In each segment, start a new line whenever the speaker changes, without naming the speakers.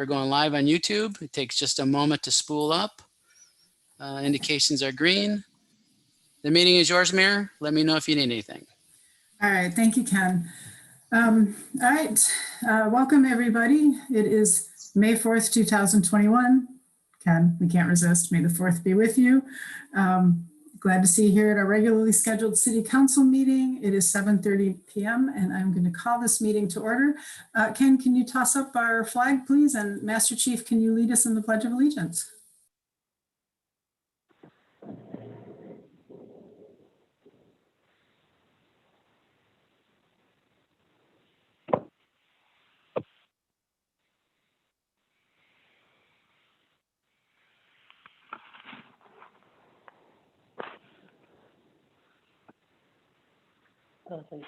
We're going live on YouTube. It takes just a moment to spool up. Indications are green. The meeting is yours, Mayor. Let me know if you need anything.
All right, thank you, Ken. All right, welcome everybody. It is May 4th, 2021. Ken, we can't resist. May the 4th be with you. Glad to see you here at our regularly scheduled City Council meeting. It is 7:30 p.m. and I'm going to call this meeting to order. Ken, can you toss up our flag, please? And Master Chief, can you lead us in the Pledge of Allegiance?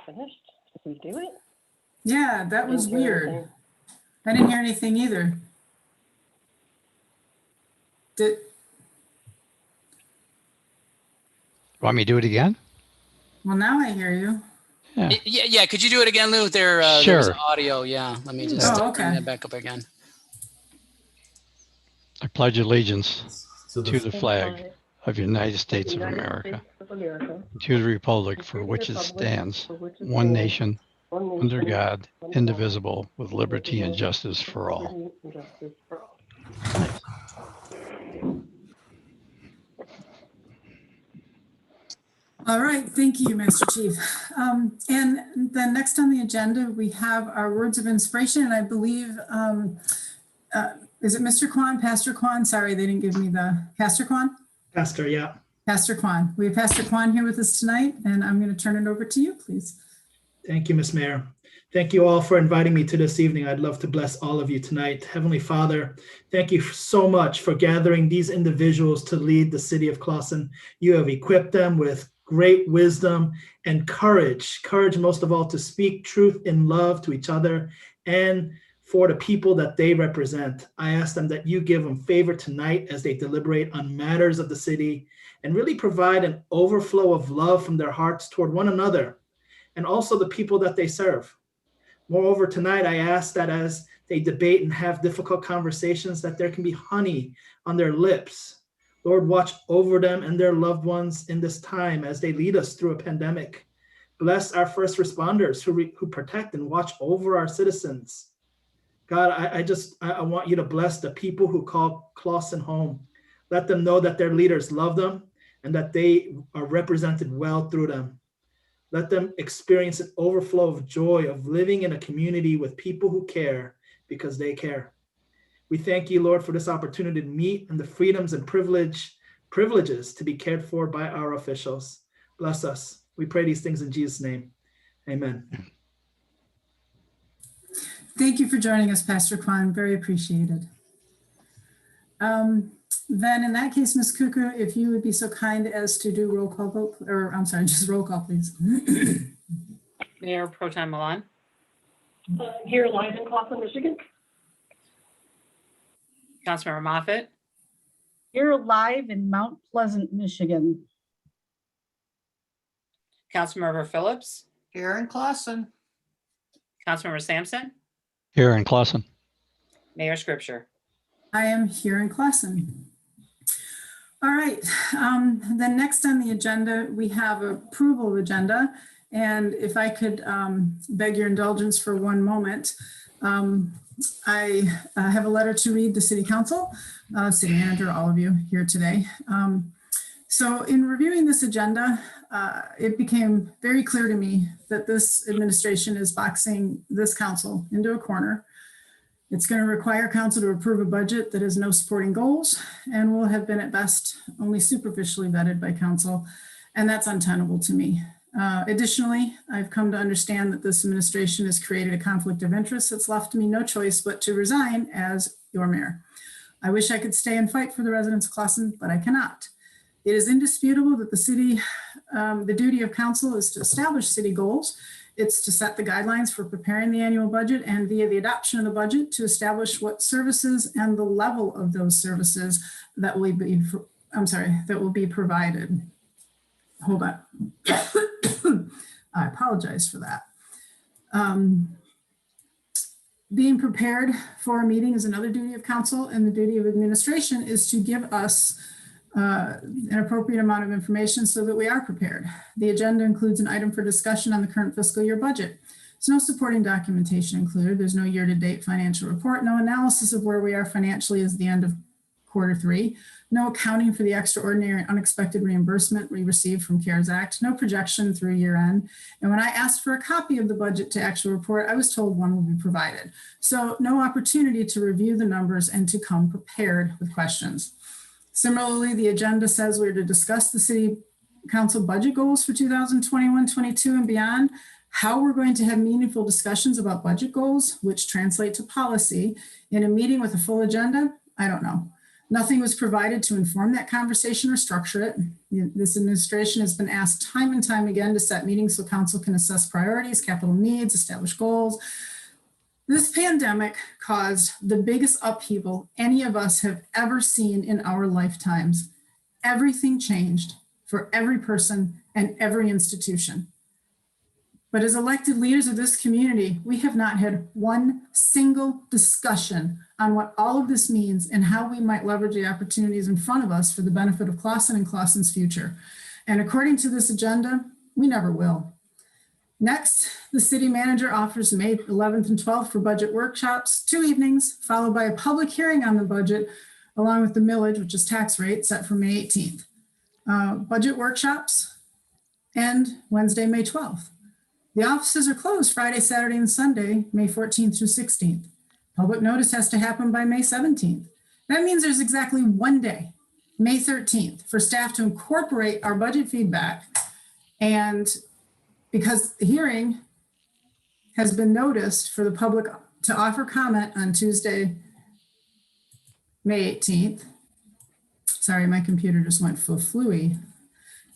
Finished? Did we do it?
Yeah, that was weird. I didn't hear anything either.
Want me to do it again?
Well, now I hear you.
Yeah. Could you do it again, Lou? There
Sure.
was audio. Yeah. Let me just
Oh, okay.
bring that back up again.
I pledge allegiance to the flag of the United States of America, to the republic for which it stands, one nation, under God, indivisible, with liberty and justice for all.
All right, thank you, Master Chief. And then next on the agenda, we have our words of inspiration, and I believe, is it Mr. Kwan, Pastor Kwan? Sorry, they didn't give me the, Pastor Kwan?
Pastor, yeah.
Pastor Kwan. We have Pastor Kwan here with us tonight, and I'm going to turn it over to you, please.
Thank you, Ms. Mayor. Thank you all for inviting me to this evening. I'd love to bless all of you tonight. Heavenly Father, thank you so much for gathering these individuals to lead the city of Clawson. You have equipped them with great wisdom and courage most of all to speak truth in love to each other and for the people that they represent. I ask them that you give them favor tonight as they deliberate on matters of the city and really provide an overflow of love from their hearts toward one another and also the people that they serve. Moreover, tonight I ask that as they debate and have difficult conversations, that there can be honey on their lips. Lord, watch over them and their loved ones in this time as they lead us through a pandemic. Bless our first responders who protect and watch over our citizens. God, I want you to bless the people who call Clawson home. Let them know that their leaders love them and that they are represented well through them. Let them experience an overflow of joy of living in a community with people who care because they care. We thank you, Lord, for this opportunity to meet and the freedoms and privileges to be cared for by our officials. Bless us. We pray these things in Jesus' name. Amen.
Thank you for joining us, Pastor Kwan. Very appreciated. Then in that case, Ms. Kuku, if you would be so kind as to do roll call vote, or I'm sorry, just roll call, please.
Mayor Pro Tem Milan.
Here live in Clawson, Michigan.
Councilmember Moffitt.
Here live in Mount Pleasant, Michigan.
Councilmember Phillips.
Here in Clawson.
Councilmember Sampson.
Here in Clawson.
Mayor Scripture.
I am here in Clawson. All right, then next on the agenda, we have approval of agenda. And if I could beg your indulgence for one moment, I have a letter to read to City Council, City Manager, all of you here today. So in reviewing this agenda, it became very clear to me that this administration is boxing this council into a corner. It's going to require council to approve a budget that has no supporting goals and will have been at best only superficially vetted by council, and that's untenable to me. Additionally, I've come to understand that this administration has created a conflict of interest that's left me no choice but to resign as your mayor. I wish I could stay and fight for the residents of Clawson, but I cannot. It is indisputable that the duty of council is to establish city goals. It's to set the guidelines for preparing the annual budget and via the adoption of the budget to establish what services and the level of those services that will be provided. Hold on. I apologize for that. being prepared for a meeting is another duty of council, and the duty of administration is to give us an appropriate amount of information so that we are prepared. The agenda includes an item for discussion on the current fiscal year budget. There's no supporting documentation included. There's no year-to-date financial report, no analysis of where we are financially as the end of Q3, no accounting for the extraordinary and unexpected reimbursement we received from CARES Act, no projection through year end. And when I asked for a copy of the budget to actual report, I was told one will be provided. So no opportunity to review the numbers and to come prepared with questions. Similarly, the agenda says we're to discuss the City Council budget goals for 2021-22 and beyond. How we're going to have meaningful discussions about budget goals, which translate to policy, in a meeting with a full agenda, I don't know. Nothing was provided to inform that conversation or structure it. This administration has been asked time and time again to set meetings so council can assess priorities, capital needs, establish goals. This pandemic caused the biggest upheaval any of us have ever seen in our lifetimes. Everything changed for every person and every institution. But as elected leaders of this community, we have not had one single discussion on what all of this means and how we might leverage the opportunities in front of us for the benefit of Clawson and Clawson's future. And according to this agenda, we never will. Next, the city manager offers May 11th and 12th for budget workshops, 2 evenings, followed by a public hearing on the budget, along with the millage, which is tax rate, set for May 18th. Budget workshops end Wednesday, May 12th. The offices are closed Friday, Saturday, and Sunday, May 14th through 16th. Public notice has to happen by May 17th. That means there's exactly 1 day, May 13th, for staff to incorporate our budget feedback. And because the hearing has been noticed for the public to offer comment on Tuesday, May 18th. Sorry, my computer just went full fluey.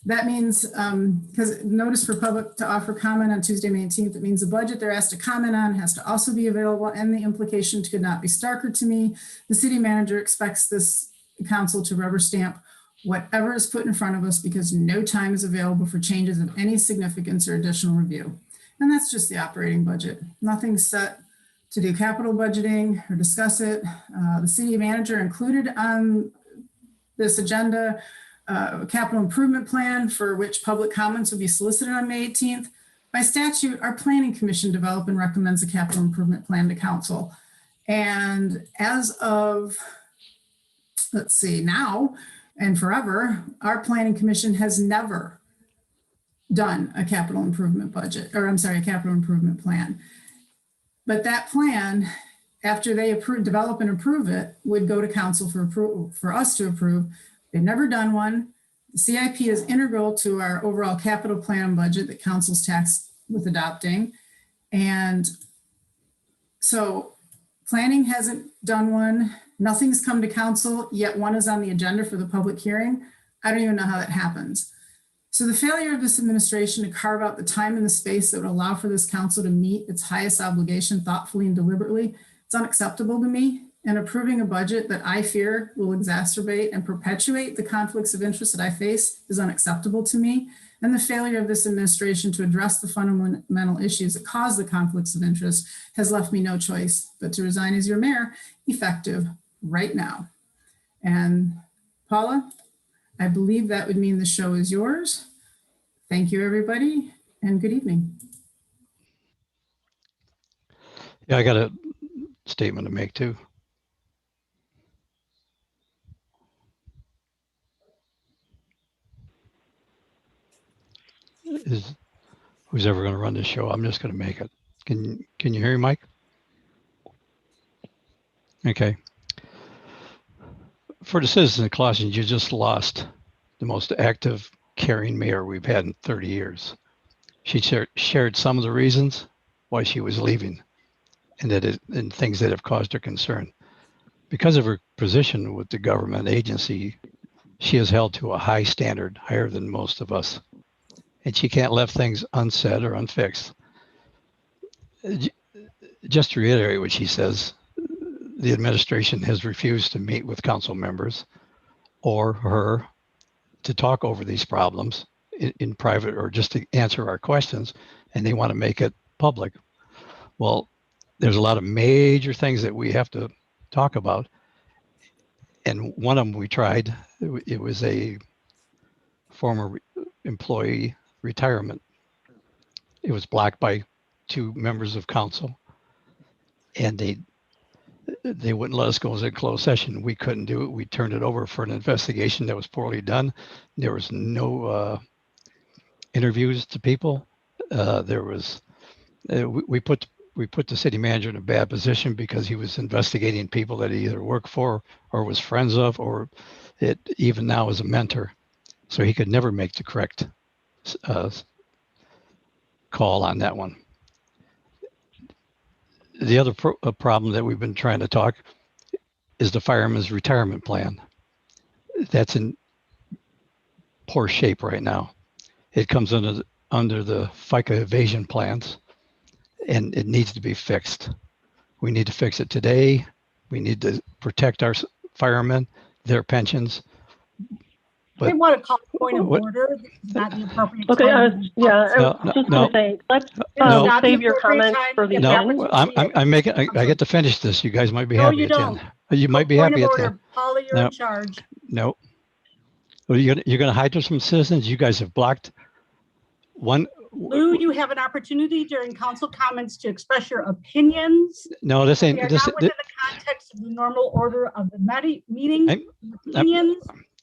That means, because notice for public to offer comment on Tuesday, May 18th, it means the budget they're asked to comment on has to also be available, and the implication could not be starker to me. The city manager expects this council to rubber stamp whatever is put in front of us because no time is available for changes of any significance or additional review. And that's just the operating budget. Nothing's set to do capital budgeting or discuss it. The city manager included on this agenda a capital improvement plan for which public comments will be solicited on May 18th. By statute, our planning commission develops and recommends a capital improvement plan to council. And as of, let's see, now and forever, our planning commission has never done a capital improvement budget, or I'm sorry, a capital improvement plan. But that plan, after they develop and approve it, would go to council for approval, for us to approve. They've never done one. The CIP is integral to our overall capital plan budget that council's tasked with adopting. And so planning hasn't done one. Nothing's come to council, yet one is on the agenda for the public hearing. I don't even know how that happens. So the failure of this administration to carve out the time and the space that would allow for this council to meet its highest obligation thoughtfully and deliberately, it's unacceptable to me. And approving a budget that I fear will exacerbate and perpetuate the conflicts of interest that I face is unacceptable to me. And the failure of this administration to address the fundamental issues that cause the conflicts of interest has left me no choice but to resign as your mayor, effective right now. And Paula, I believe that would mean the show is yours. Thank you, everybody, and good evening.
Yeah, I got a statement to make too. Is who's ever going to run this show? I'm just going to make it. Can you hear me, Mike? Okay. For the citizens of Clawson, you just lost the most active, caring mayor we've had in 30 years. She shared some of the reasons why she was leaving, and things that have caused her concern. Because of her position with the government agency, she is held to a high standard, higher than most of us. And she can't leave things unsaid or unfixed. Just to reiterate what she says, the administration has refused to meet with council members or her to talk over these problems in private or just to answer our questions, and they want to make it public. Well, there's a lot of major things that we have to talk about. And one of them we tried, it was a former employee retirement. It was blocked by 2 members of council, and they wouldn't let us go into closed session. We couldn't do it. We turned it over for an investigation that was poorly done. There was no interviews to people. We put the city manager in a bad position because he was investigating people that he either worked for or was friends of, or even now is a mentor. So he could never make the correct call on that one. The other problem that we've been trying to talk is the fireman's retirement plan. That's in poor shape right now. It comes under the FICA evasion plans, and it needs to be fixed. We need to fix it today. We need to protect our firemen, their pensions.
I
But
want to call a point of
what-
order. This is not the appropriate
Okay,
time.
yeah, I
No,
was
no,
just
no.
gonna say, let's
It is not the
save your
appropriate
comments
time
for
to
the
give
No,
end.
opportunity.
I'm making. I get to finish this. You guys might be
No,
happy
you
at the
don't.
end. You might be
Point
happy
of
at the end.
order. Paula, you're
No.
in charge.
No. Well, you're going to hide from citizens. You guys have blocked one.
Lou, you have an opportunity during council comments to express your opinions.
No, this
We
ain't.
are
This.
not within the context of the normal order of the meeting. Opinions.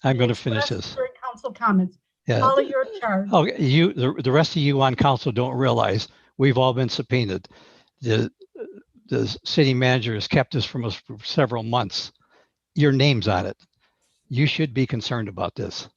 I'm going to
expressed
finish this.
During council comments.
Yeah.
Paula, you're in charge.
Okay. The rest of you on council don't realize we've all been subpoenaed. The city manager has kept this from us for several months. Your name's on it. You should be concerned about this.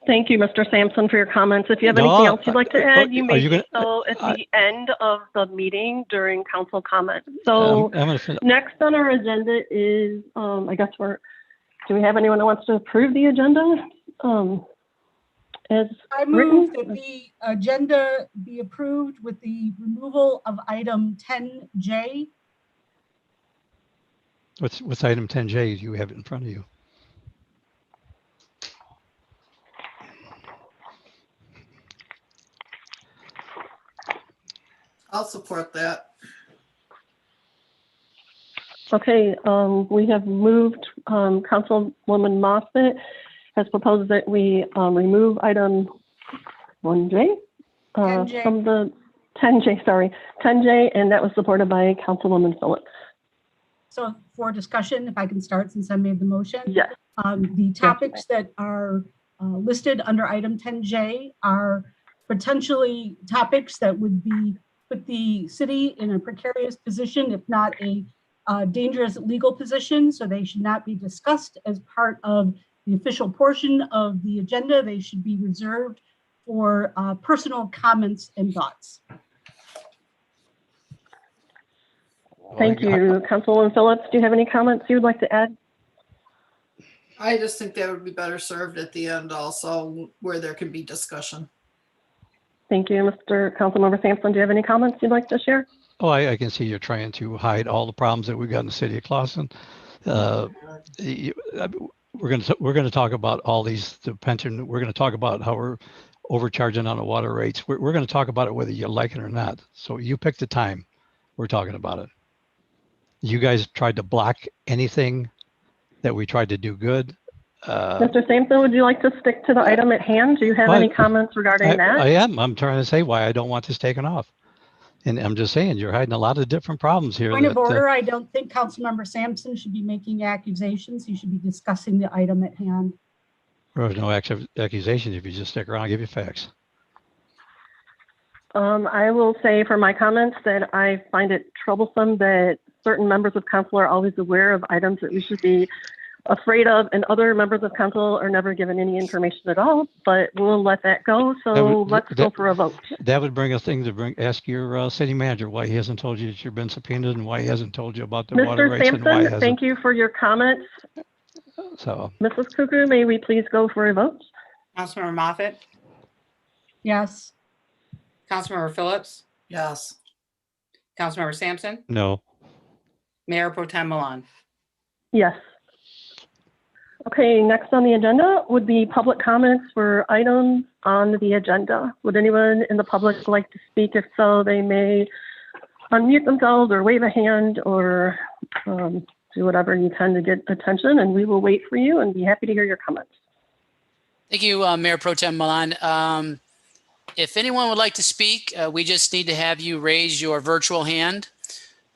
Thank you, Mr. Sampson, for your comments. If you have
No,
anything else you'd like to add, you
are
may
you
do
gonna-
so at the end of the meeting during council comments. So
I'm going to finish.
next on our agenda is, do we have anyone that wants to approve the agenda? As
I move that the agenda be approved with the removal of item 10J.
What's item 10J? You have it in front of you.
I'll support that.
Okay, we have moved, Councilwoman Moffitt has proposed that we remove item 1J
10J.
from the 10J, and that was supported by Councilwoman Phillips.
So for discussion, if I can start since I made the motion.
Yes.
The topics that are listed under item 10J are potentially topics that would put the city in a precarious position, if not a dangerous legal position. So they should not be discussed as part of the official portion of the agenda. They should be reserved for personal comments and thoughts.
Thank you. Councilwoman Phillips, do you have any comments you would like to add?
I just think that would be better served at the end also, where there can be discussion.
Thank you, Councilmember Sampson. Do you have any comments you'd like to share?
Oh, I can see you're trying to hide all the problems that we've got in the city of Clawson. We're going to talk about all the pension. We're going to talk about how we're overcharging on the water rates. We're going to talk about it whether you like it or not. So you pick the time. We're talking about it. You guys tried to block anything that we tried to do good.
Mr. Sampson, would you like to stick to the item at hand? Do you have any comments regarding that?
I am. I'm trying to say why I don't want this taken off. And I'm just saying, you're hiding a lot of different problems here.
Point of order, I don't think Councilmember Sampson should be making accusations. He should be discussing the item at hand.
There's no accusations if you just stick around and give you facts.
I will say for my comments that I find it troublesome that certain members of council are always aware of items that we should be afraid of, and other members of council are never given any information at all, but we'll let that go. So let's go for a vote.
That would bring a thing to ask your city manager why he hasn't told you that you've been subpoenaed and why he hasn't told you about the water
Mr.
rates and why he
Sampson,
hasn't.
thank you for your comments.
So,
Mrs. Cuckoo, may we please go for a vote?
Councilmember Moffitt,
Yes.
Councilmember Phillips,
Yes.
Councilmember Sampson,
no.
Mayor Pro Tem Milan.
Yes. Okay, next on the agenda would be public comments for items on the agenda. Would anyone in the public like to speak? If so, they may unmute themselves or wave a hand or do whatever you can to get attention, and we will wait for you and be happy to hear your comments.
Thank you, Mayor Pro Tem Milan. If anyone would like to speak, we just need to have you raise your virtual hand.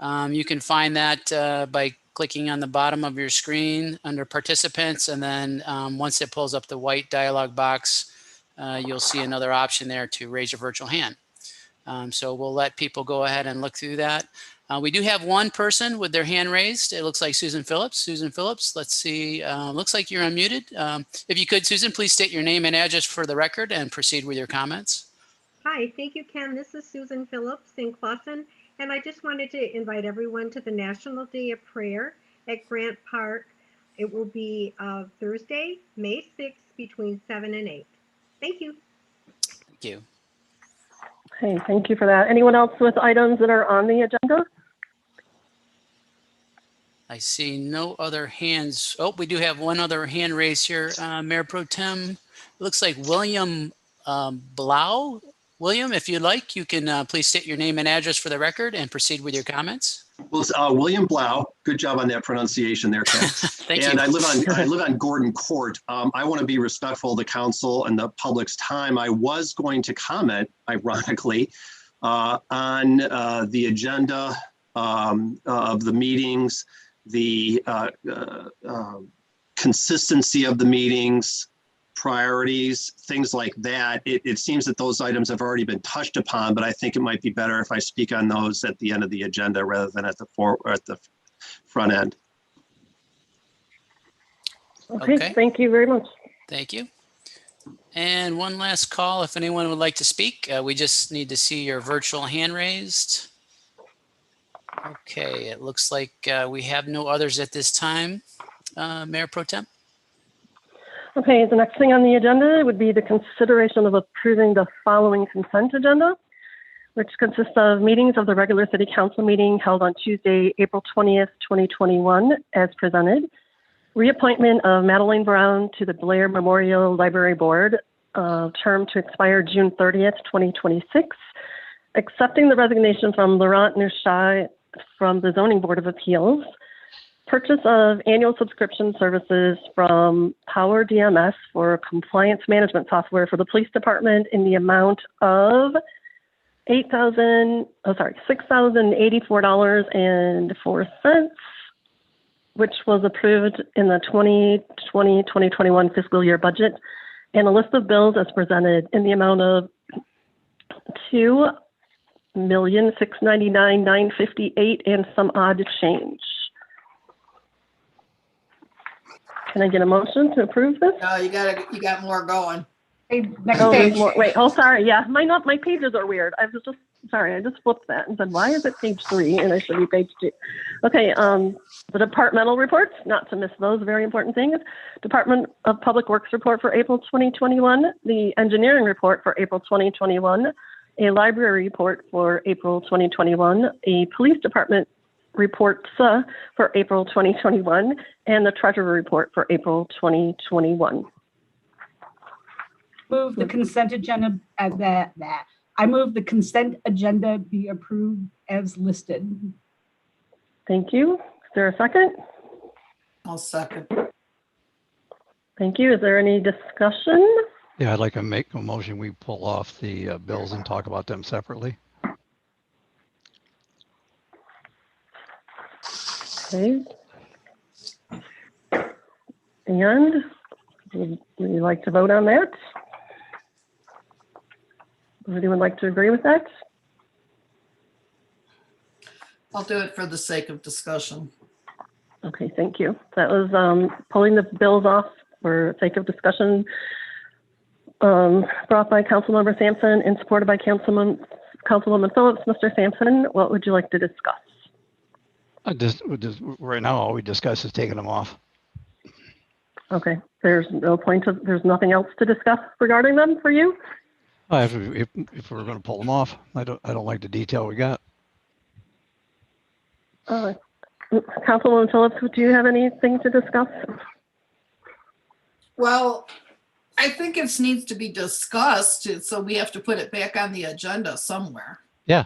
You can find that by clicking on the bottom of your screen under participants, and then once it pulls up the white dialog box, you'll see another option there to raise your virtual hand. So we'll let people go ahead and look through that. We do have one person with their hand raised. It looks like Susan Phillips. Susan Phillips, let's see. Looks like you're unmuted. If you could, Susan, please state your name and address for the record and proceed with your comments.
Hi, thank you, Ken. This is Susan Phillips in Clawson, and I just wanted to invite everyone to the National Day of Prayer at Grant Park. It will be Thursday, May 6th, between 7 and 8. Thank you.
Thank you.
Okay, thank you for that. Anyone else with items that are on the agenda?
I see no other hands. Oh, we do have one other hand raised here, Mayor Pro Tem. It looks like William Blau. William, if you'd like, you can please state your name and address for the record and proceed with your comments.
Well, it's William Blau. Good job on that pronunciation there, Ken.
Thank
and
you.
I live on Gordon Court. I want to be respectful of the council and the public's time. I was going to comment, ironically, on the agenda of the meetings, the consistency of the meetings, priorities, things like that. It seems that those items have already been touched upon, but I think it might be better if I speak on those at the end of the agenda rather than at the front end.
Okay, thank you very much.
Thank you. And one last call, if anyone would like to speak. We just need to see your virtual hand raised. Okay, it looks like we have no others at this time. Mayor Pro Tem.
Okay, the next thing on the agenda would be the consideration of approving the following consent agenda, which consists of meetings of the regular city council meeting held on Tuesday, April 20th, 2021, as presented. Reappointment of Madeline Brown to the Blair Memorial Library Board, term to expire June 30th, 2026. Accepting the resignation from Laurent Nushai from the Zoning Board of Appeals. Purchase of annual subscription services from Power DMS for compliance management software for the police department in the amount of $6,084.04, which was approved in the 2020-2021 fiscal year budget, and a list of bills as presented in the amount of $2,699,958 and some odd change. Can I get a motion to approve this?
No, you got more going.
Hey, next
Oh, there's
page.
more. Wait, sorry. Yeah, my pages are weird. I was just, sorry, I just flipped that and said, why is it page 3 and I should be page 2? Okay, the departmental reports, not to miss those very important things. Department of Public Works report for April 2021, the engineering report for April 2021, a library report for April 2021, a police department reports for April 2021, and the treasurer report for April 2021.
Move the consent agenda I move the consent agenda be approved as listed.
Thank you. Is there a second?
I'll second.
Thank you. Is there any discussion?
Yeah, I'd like to make a motion. We pull off the bills and talk about them separately.
Okay. And would you like to vote on that? Would anyone like to agree with that?
I'll do it for the sake of discussion.
Okay, thank you. That was pulling the bills off for sake of discussion, brought by Councilmember Sampson and supported by Councilwoman Phillips. Mr. Sampson, what would you like to discuss?
Right now, all we discuss is taking them off.
Okay, there's nothing else to discuss regarding them for you?
If we're going to pull them off, I don't like the detail we got.
Councilwoman Phillips, do you have anything to discuss?
Well, I think it needs to be discussed, so we have to put it back on the agenda somewhere.
Yeah,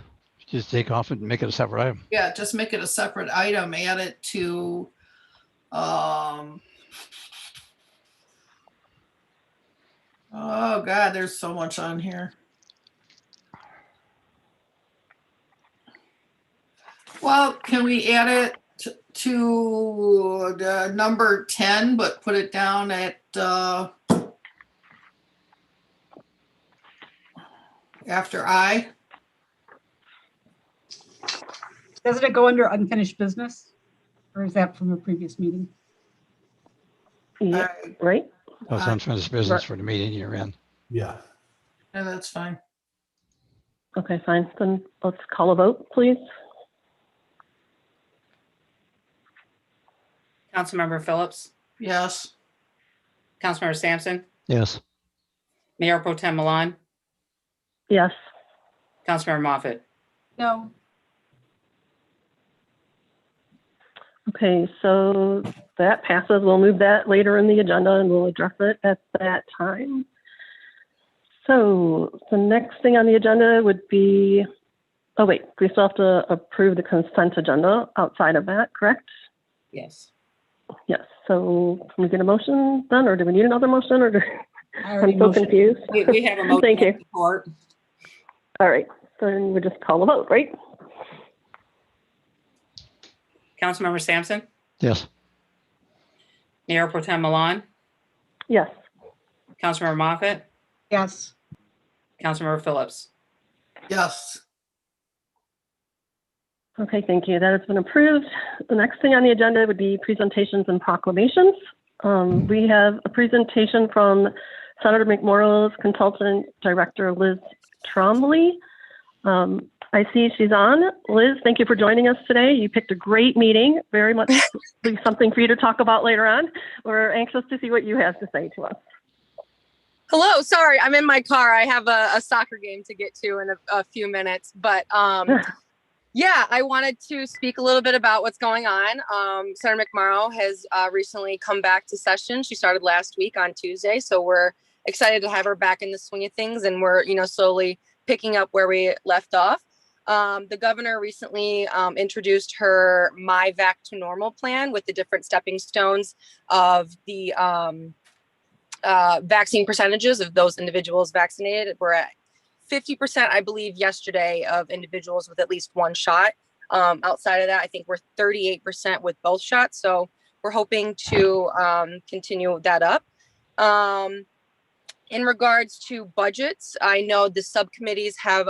Just take off and make it a separate item.
Yeah, just make it a separate item, add it to, oh God, there's so much on here. Well, can we add it to the number 10, but put it down at, after I?
Doesn't it go under unfinished business? Or is that from a previous meeting?
Yeah, right?
That's unfinished business for the meeting you're in.
Yeah.
Yeah, that's fine.
Okay, fine. Then let's call a vote, please.
Councilmember Phillips,
Yes.
Councilmember Sampson,
Yes.
Mayor Pro Tem Milan,
Yes.
Councilmember Moffett.
No.
Okay, so that passes. We'll move that later in the agenda and we'll address it at that time. So the next thing on the agenda would be, oh wait, we still have to approve the consent agenda outside of that, correct?
Yes.
Yes, so can we get a motion then, or do we need another motion, or
I already
I'm so
motioned.
confused.
We have a motion.
Thank you.
Support.
All right, then we just call a vote, right?
Councilmember Sampson,
Yes.
Mayor Pro Tem Milan,
Yes.
Councilmember Moffett,
Yes.
Councilmember Phillips.
Yes.
Okay, thank you. That has been approved. The next thing on the agenda would be presentations and proclamations. We have a presentation from Senator McMorrow's Consultant Director, Liz Trombley. I see she's on. Liz, thank you for joining us today. You picked a great meeting. Very much be something for you to talk about later on. We're anxious to see what you have to say to us.
Hello, sorry, I'm in my car. I have a soccer game to get to in a few minutes, but yeah, I wanted to speak a little bit about what's going on. Senator McMorrow has recently come back to session. She started last week on Tuesday, so we're excited to have her back in the swing of things, and we're slowly picking up where we left off. The governor recently introduced her My Vac to Normal plan with the different stepping stones of the vaccine percentages of those individuals vaccinated. We're at 50%, I believe, yesterday of individuals with at least one shot. Outside of that, I think we're 38% with both shots. So we're hoping to continue that up. In regards to budgets, I know the subcommittees have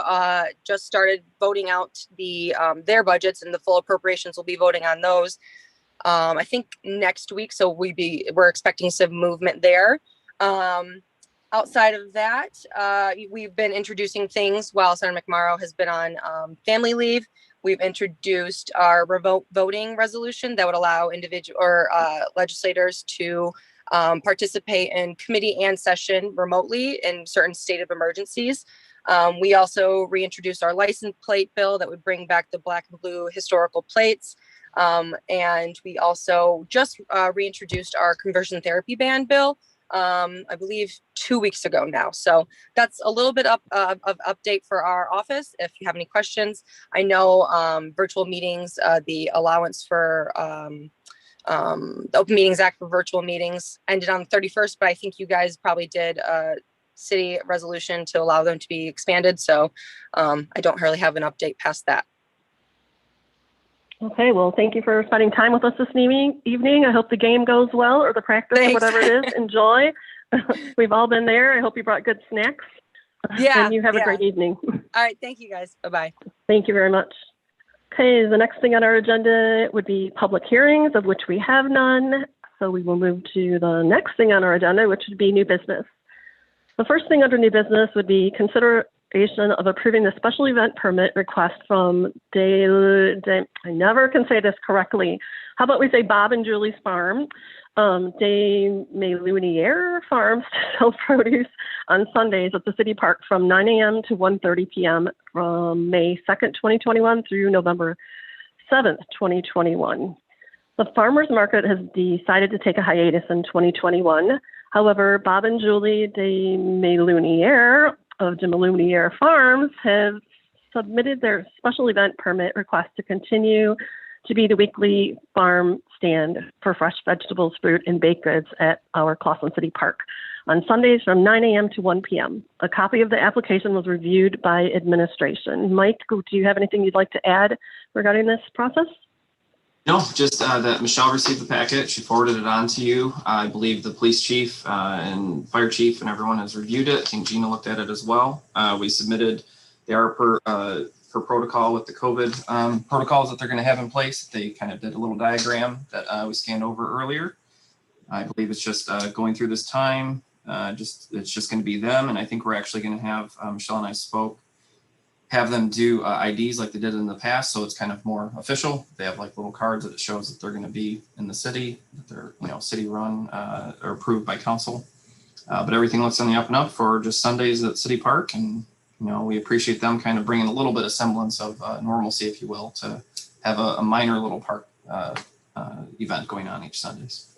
just started voting out their budgets, and the full appropriations will be voting on those. I think next week. So we're expecting some movement there. Outside of that, we've been introducing things while Senator McMorrow has been on family leave. We've introduced our remote voting resolution that would allow legislators to participate in committee and session remotely in certain state of emergencies. We also reintroduced our license plate bill that would bring back the black and blue historical plates. And we also just reintroduced our conversion therapy ban bill, I believe 2 weeks ago now. So that's a little bit of update for our office. If you have any questions, I know virtual meetings, the allowance for the Open Meetings Act for virtual meetings ended on the 31st, but I think you guys probably did a city resolution to allow them to be expanded. So I don't really have an update past that.
Okay, well, thank you for spending time with us this evening. I hope the game goes well, or the practice,
Thanks.
or whatever it is. Enjoy. We've all been there. I hope you brought good snacks.
Yeah.
And you have a great evening.
All right. Thank you, guys. Bye-bye.
Thank you very much. Okay, the next thing on our agenda would be public hearings, of which we have none. So we will move to the next thing on our agenda, which would be new business. The first thing under new business would be consideration of approving the special event permit request from I never can say this correctly. How about we say Bob and Julie's Farm, De Meluniere Farms to sell produce on Sundays at the city park from 9 a.m. to 1:30 p.m. from May 2nd, 2021 through November 7th, 2021. The farmers market has decided to take a hiatus in 2021. However, Bob and Julie De Meluniere of De Meluniere Farms have submitted their special event permit request to continue to be the weekly farm stand for fresh vegetables, fruit, and baked goods at our Clawson City Park on Sundays from 9 a.m. to 1 p.m. A copy of the application was reviewed by administration. Mike, do you have anything you'd like to add regarding this process?
No, just that Michelle received the packet. She forwarded it on to you. I believe the police chief and fire chief and everyone has reviewed it. I think Gina looked at it as well. We submitted, they are per protocol with the COVID protocols that they're going to have in place. They kind of did a little diagram that we scanned over earlier. I believe it's just going through this time. It's just going to be them. And I think we're actually going to have, Michelle and I spoke, have them do IDs like they did in the past. So it's kind of more official. They have like little cards that it shows that they're going to be in the city, that they're, city run or approved by council. But everything looks on the up and up for just Sundays at City Park. And, we appreciate them kind of bringing a little bit of semblance of normalcy, if you will, to have a minor little park event going on each Sundays.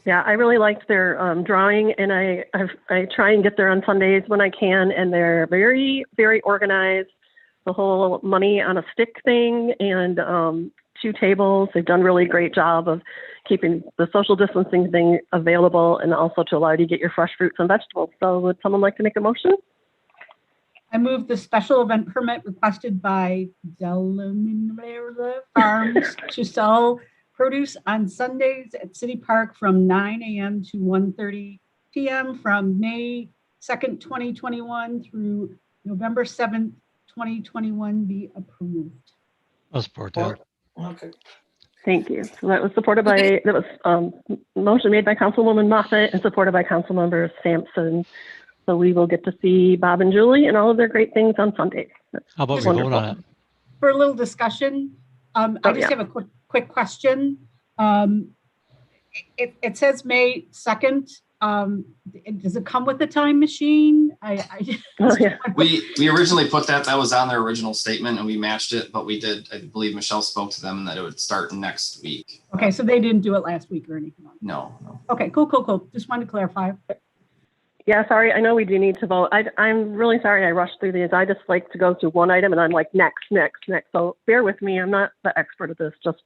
Yeah, I really liked their drawing, and I try and get there on Sundays when I can, and they're very, very organized. The whole money on a stick thing and 2 tables. They've done a really great job of keeping the social distancing thing available and also to allow you to get your fresh fruits and vegetables. So would someone like to make a motion?
I move the special event permit requested by Delaware Farms to sell produce on Sundays at City Park from 9 a.m. to 1:30 p.m. from May 2nd, 2021 through November 7th, 2021 be approved.
I'll support that.
Okay.
Thank you. So that was supported by, that was motion made by Councilwoman Moffett and supported by Councilmember Sampson. So we will get to see Bob and Julie and all of their great things on Sundays.
How about we vote on it?
For a little discussion, I just have a quick question. It says May 2nd. Does it come with the time machine?
We originally put that was on their original statement and we matched it, but we did, I believe Michelle spoke to them that it would start next week.
Okay, so they didn't do it last week or anything?
No.
Okay, cool. Just wanted to clarify.
Yeah, sorry. I know we do need to vote. I'm really sorry I rushed through these. I just like to go to one item and I'm like, next. So bear with me. I'm not the expert at this. Just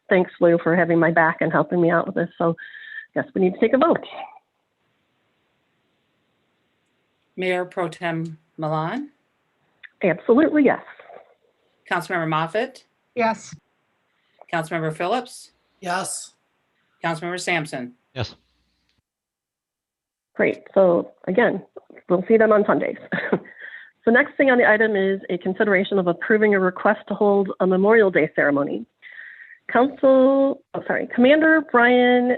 thanks, Lou, for having my back and helping me out with this. So I guess we need to take a vote.
Mayor Pro Tem Milan,
Absolutely, yes.
Councilmember Moffett,
Yes.
Councilmember Phillips,
Yes.
Councilmember Sampson.
Yes.
Great. So again, we'll see them on Sundays. The next thing on the item is a consideration of approving a request to hold a Memorial Day ceremony. Commander Brian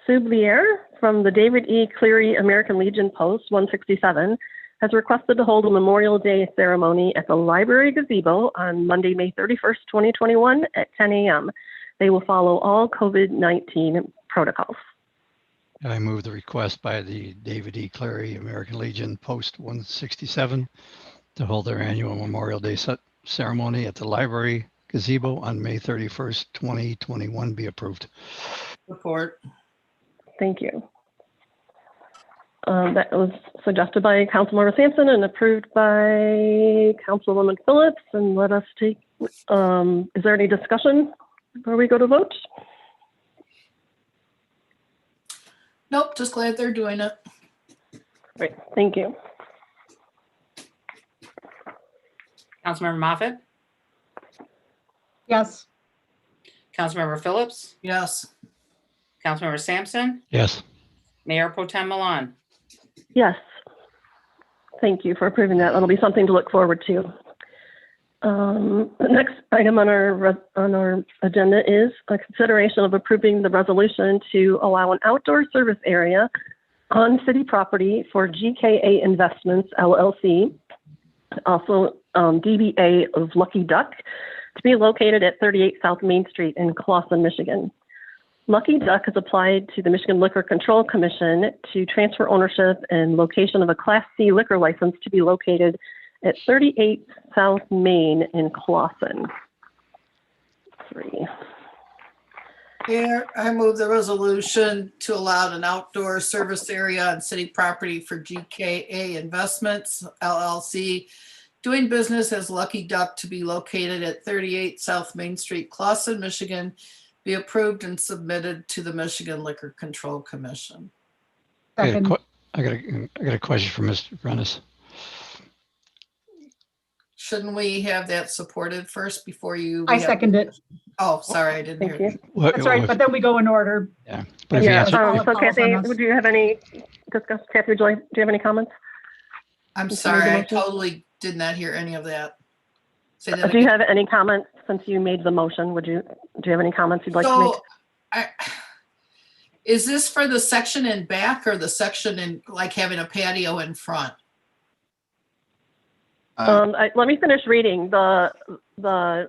Sublier from the David E. Cleary American Legion Post 167 has requested to hold a Memorial Day ceremony at the library gazebo on Monday, May 31st, 2021 at 10 a.m. They will follow all COVID-19 protocols.
I move the request by the David E. Cleary American Legion Post 167 to hold their annual Memorial Day ceremony at the library gazebo on May 31st, 2021 be approved.
Support.
Thank you. That was suggested by Councilmember Sampson and approved by Councilwoman Phillips. And let us take, is there any discussion before we go to vote?
Nope, just glad they're doing it.
Great, thank you.
Councilmember Moffett,
Yes.
Councilmember Phillips,
Yes.
Councilmember Sampson,
Yes.
Mayor Pro Tem Milan.
Yes. Thank you for approving that. That'll be something to look forward to. The next item on our agenda is a consideration of approving the resolution to allow an outdoor service area on city property for GKA Investments, LLC, also DBA of Lucky Duck, to be located at 38 South Main Street in Clawson, Michigan. Lucky Duck has applied to the Michigan Liquor Control Commission to transfer ownership and location of a Class C liquor license to be located at 38 South Main in Clawson.
Mayor, I move the resolution to allow an outdoor service area on city property for GKA Investments LLC doing business as Lucky Duck to be located at 38 South Main Street, Clawson, Michigan, be approved and submitted to the Michigan Liquor Control Commission.
I got a
Second.
I got a question for Mr. Prentice.
Shouldn't we have that supported first before you?
I second it.
Oh, sorry, I didn't
Thank
hear.
you.
That's right, but then we go in order.
Yeah, but if you
Yeah,
answer,
so Kathy, would you have any discuss? Kathy, do you have any comments?
I'm
Since you
sorry,
made the
I
motion?
totally did not hear any of that. Say that
Do you
again.
have any comments since you made the motion? Do you have any comments you'd like to make?
So, is this for the section in back or the section in, like having a patio in front?
Let me finish reading the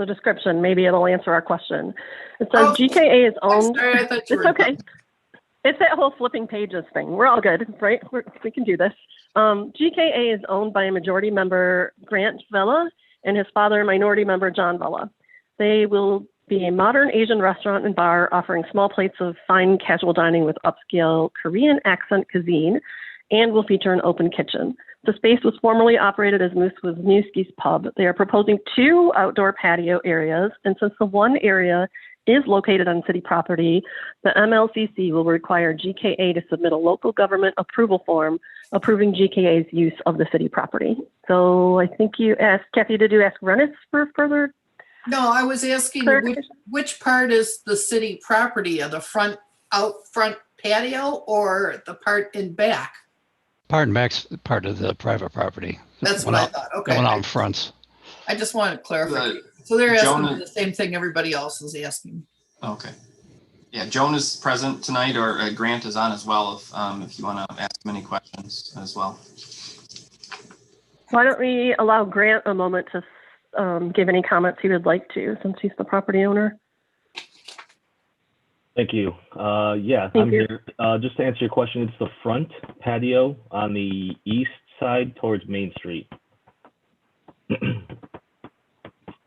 description. Maybe it'll answer our question. It says GKA is owned.
Sorry, I thought you
It's
were
okay. It's that whole flipping pages thing. We're all good, right? We can do this. GKA is owned by a majority member, Grant Vela, and his father, minority member, John Vela. They will be a modern Asian restaurant and bar offering small plates of fine casual dining with upscale Korean accent cuisine and will feature an open kitchen. The space was formerly operated as Moose Wisniewski's Pub. They are proposing 2 outdoor patio areas, and since the one area is located on city property, the MLCC will require GKA to submit a local government approval form approving GKA's use of the city property. So I think you asked, Kathy, did you ask Rennis for further?
No, I was asking which part is the city property, of the out front patio or the part in back?
part and back's part of the private property.
That's what I thought. Okay.
Going out in fronts.
I just wanted to clarify. So they're asking
Jonah-
the same thing everybody else is asking.
Okay. Yeah, Joan is present tonight, or Grant is on as well, if you want to ask him any questions as well.
Why don't we allow Grant a moment to give any comments he would like to, since he's the property owner?
Thank you. Yeah,
Thank
I'm
you.
here. Just to answer your question, it's the front patio on the east side towards Main Street.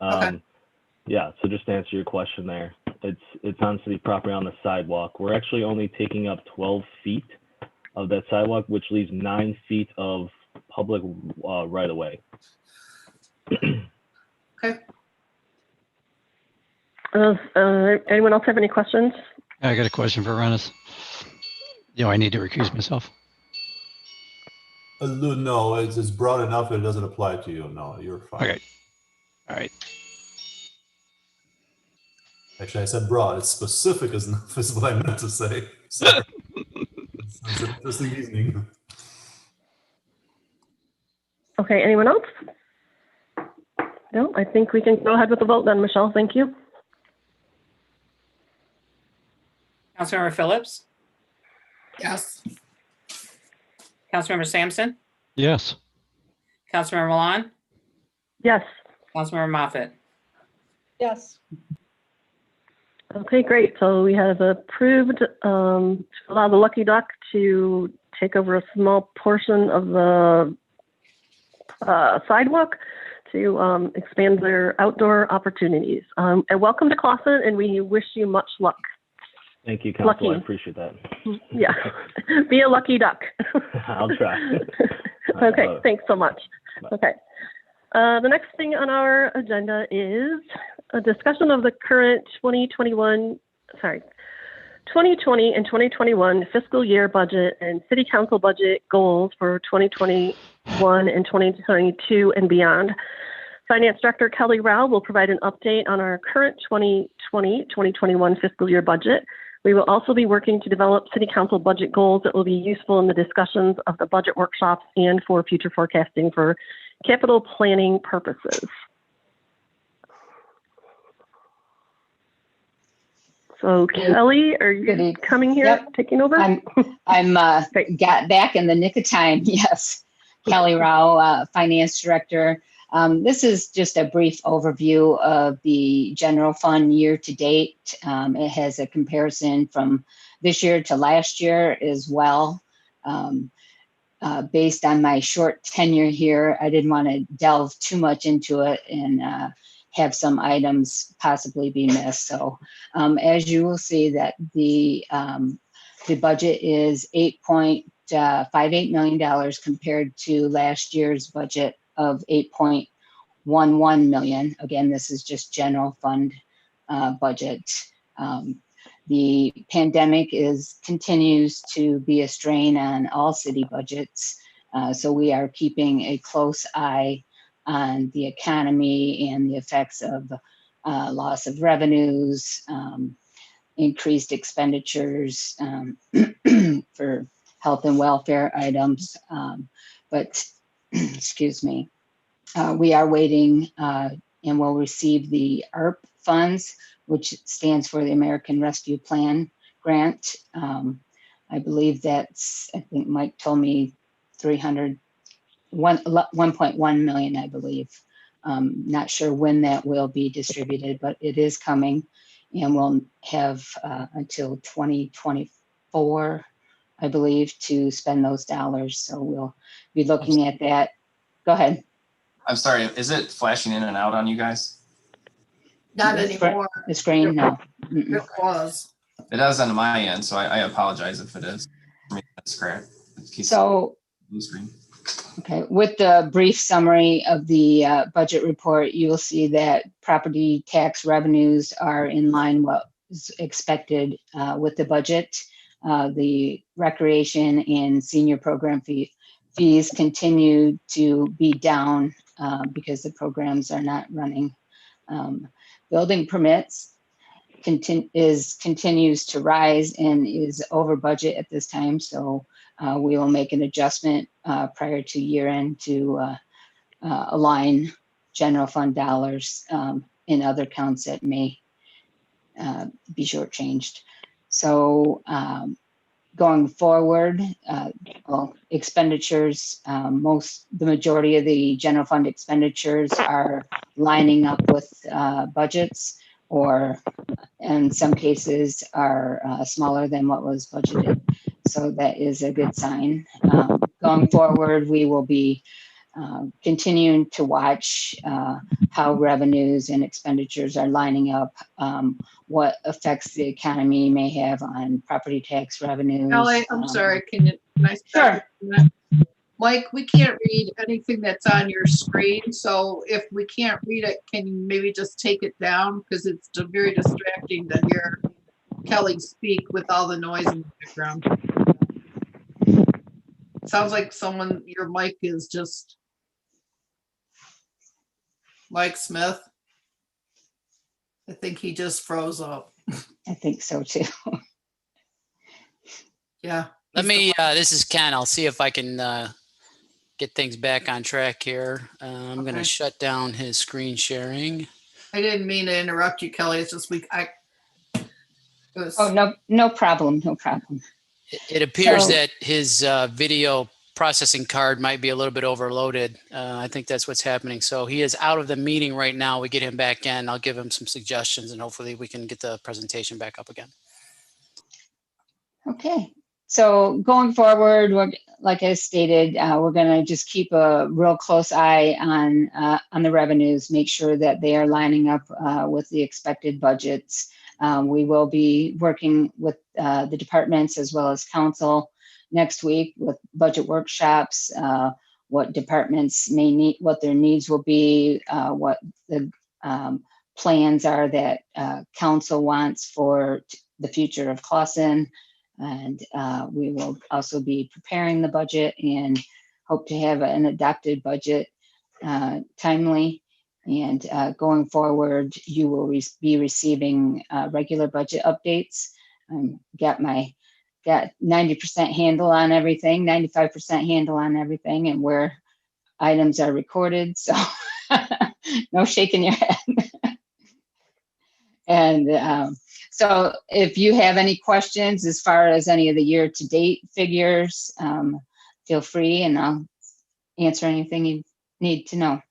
Okay.
Yeah, so just to answer your question there, it's on city property on the sidewalk. We're actually only taking up 12 feet of that sidewalk, which leaves 9 feet of public right of way.
Okay.
Anyone else have any questions?
I got a question for Rennis. Do I need to recuse myself?
No, it's broad enough that it doesn't apply to you. No, you're fine.
Okay. All right.
Actually, I said broad. It's specific as enough is what I meant to say. Sorry. It's an interesting evening.
Okay, anyone else? No, I think we can go ahead with the vote then, Michelle. Thank you.
Councilmember Phillips,
Yes.
Councilmember Sampson,
Yes.
Councilmember Milan,
Yes.
Councilmember Moffett.
Yes.
Okay, great. So we have approved to allow the Lucky Duck to take over a small portion of the sidewalk to expand their outdoor opportunities. And welcome to Clawson, and we wish you much luck.
Thank you, Council.
Lucky.
I appreciate that.
Yeah, be a lucky duck.
I'll try.
Okay, thanks so much. Okay. The next thing on our agenda is a discussion of the current 2020 and 2021 fiscal year budget and city council budget goals for 2021 and 2022 and beyond. Finance Director Kelly Rao will provide an update on our current 2020-2021 fiscal year budget. We will also be working to develop city council budget goals that will be useful in the discussions of the budget workshops and for future forecasting for capital planning purposes. So Kelly, are you coming here,
Yep.
taking over?
I'm got back in the nick of time. Yes, Kelly Rao, Finance Director. This is just a brief overview of the general fund year to date. It has a comparison from this year to last year as well. Based on my short tenure here, I didn't want to delve too much into it and have some items possibly be missed. So as you will see that the budget is $8.58 million compared to last year's budget of $8.11 million. Again, this is just general fund budget. The pandemic continues to be a strain on all city budgets. So we are keeping a close eye on the economy and the effects of loss of revenues, increased expenditures for health and welfare items. But excuse me, we are waiting and will receive the ARP funds, which stands for the American Rescue Plan grant. I believe that's, I think Mike told me 1.1 million, I believe. Not sure when that will be distributed, but it is coming, and we'll have until 2024, I believe, to spend those dollars. So we'll be looking at that. Go ahead.
I'm sorry, is it flashing in and out on you guys?
Not anymore.
The screen, no.
It was.
It does on my end, so I apologize if it is. I mean, that's correct.
So,
Blue screen.
okay, with the brief summary of the budget report, you will see that property tax revenues are in line what is expected with the budget. The recreation and senior program fees continue to be down because the programs are not running. Building permits continues to rise and is over budget at this time. So we will make an adjustment prior to year end to align general fund dollars in other accounts that may be shortchanged. So going forward, expenditures, the majority of the general fund expenditures are lining up with budgets, or in some cases are smaller than what was budgeted. So that is a good sign. Going forward, we will be continuing to watch how revenues and expenditures are lining up, what effects the economy may have on property tax revenues.
Kelly, I'm sorry, can I
Sure.
Mike, we can't read anything that's on your screen, so if we can't read it, can you maybe just take it down? Because it's very distracting to hear Kelly speak with all the noise in the background. Sounds like your mic is just Mike Smith. I think he just froze up.
I think so too.
Yeah.
This is Ken. I'll see if I can get things back on track here. I'm going to shut down his screen sharing.
I didn't mean to interrupt you, Kelly. It's just
No problem. No problem.
It appears that his video processing card might be a little bit overloaded. I think that's what's happening. So he is out of the meeting right now. We get him back in. I'll give him some suggestions, and hopefully we can get the presentation back up again.
Okay. So going forward, like I stated, we're going to just keep a real close eye on the revenues, make sure that they are lining up with the expected budgets. We will be working with the departments as well as council next week with budget workshops, what departments may need, what their needs will be, what the plans are that council wants for the future of Clawson. And we will also be preparing the budget and hope to have an adopted budget timely. And going forward, you will be receiving regular budget updates. Got 90% handle on everything, 95% handle on everything, and where items are recorded. So no shaking your head. And so if you have any questions as far as any of the year-to-date figures, feel free and I'll answer anything you need to know.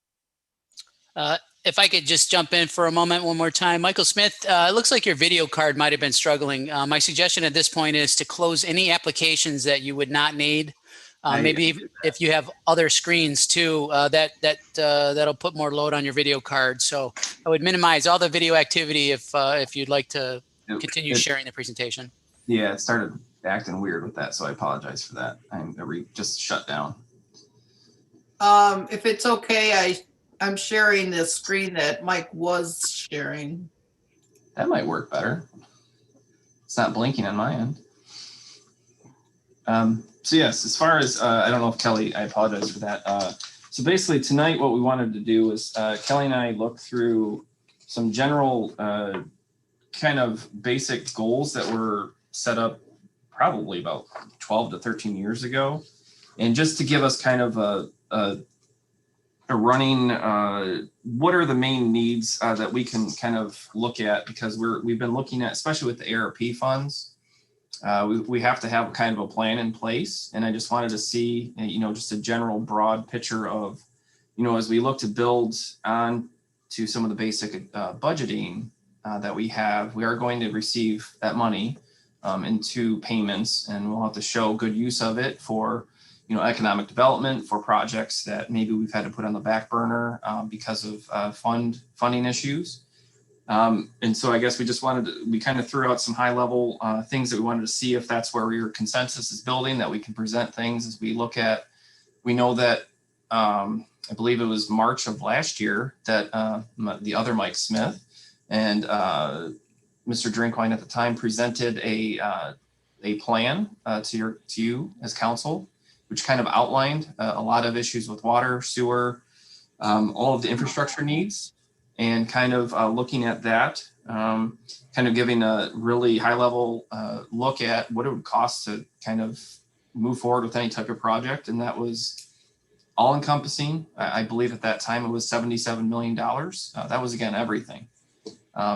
If I could just jump in for a moment one more time. Michael Smith, it looks like your video card might have been struggling. My suggestion at this point is to close any applications that you would not need. Maybe if you have other screens too, that'll put more load on your video card. So I would minimize all the video activity if you'd like to continue sharing the presentation.
Yeah, it started acting weird with that, so I apologize for that. Just shut down.
If it's okay, I'm sharing the screen that Mike was sharing.
That might work better. It's not blinking on my end. So yes, as far as, I don't know if Kelly, I apologize for that. So basically tonight, what we wanted to do was Kelly and I looked through some general kind of basic goals that were set up probably about 12 to 13 years ago. And just to give us kind of a running, what are the main needs that we can kind of look at, because we've been looking at, especially with the ARP funds, we have to have kind of a plan in place. And I just wanted to see, just a general broad picture of, as we look to build on to some of the basic budgeting that we have, we are going to receive that money into payments, and we'll have to show good use of it for economic development, for projects that maybe we've had to put on the back burner because of funding issues. And so I guess we kind of threw out some high level things that we wanted to see if that's where your consensus is building, that we can present things as we look at. We know that I believe it was March of last year that the other Mike Smith and Mr. Drinkwine at the time presented a plan to you as council, which kind of outlined a lot of issues with water, sewer, all of the infrastructure needs, and kind of looking at that, kind of giving a really high level look at what it would cost to kind of move forward with any type of project. And that was all encompassing. I believe at that time it was $77 million. That was, again, everything.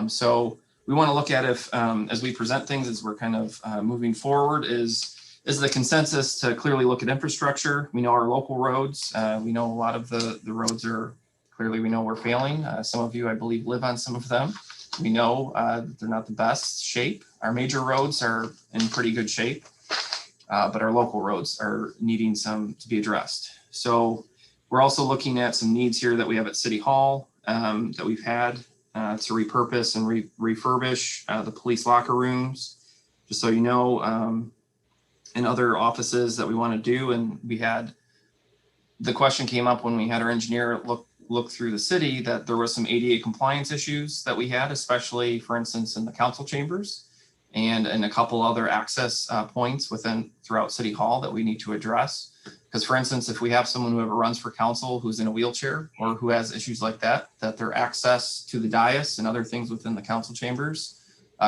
So we want to look at if, as we present things, as we're kind of moving forward, is the consensus to clearly look at infrastructure. We know our local roads. We know a lot of the roads are clearly, we know we're failing. Some of you, I believe, live on some of them. We know that they're not the best shape. Our major roads are in pretty good shape, but our local roads are needing some to be addressed. So we're also looking at some needs here that we have at City Hall that we've had to repurpose and refurbish the police locker rooms, just so you know, and other offices that we want to do. And the question came up when we had our engineer look through the city that there was some ADA compliance issues that we had, especially, for instance, in the council chambers and in a couple other access points throughout City Hall that we need to address. Because, for instance, if we have someone who ever runs for council who's in a wheelchair or who has issues like that their access to the dais and other things within the council chambers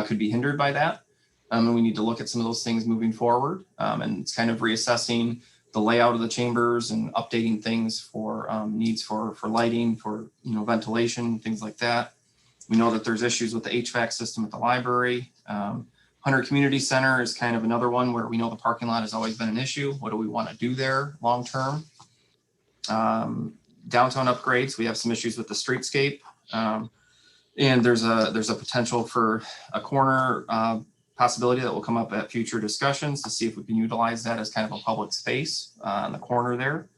could be hindered by that. And we need to look at some of those things moving forward. And it's kind of reassessing the layout of the chambers and updating things for needs for lighting, for ventilation, things like that. We know that there's issues with the HVAC system at the library. Hunter Community Center is kind of another one where we know the parking lot has always been an issue. What do we want to do there long term? Downtown upgrades, we have some issues with the streetscape. And there's a potential for a corner possibility that will come up at future discussions to see if we can utilize that as kind of a public space on the corner there.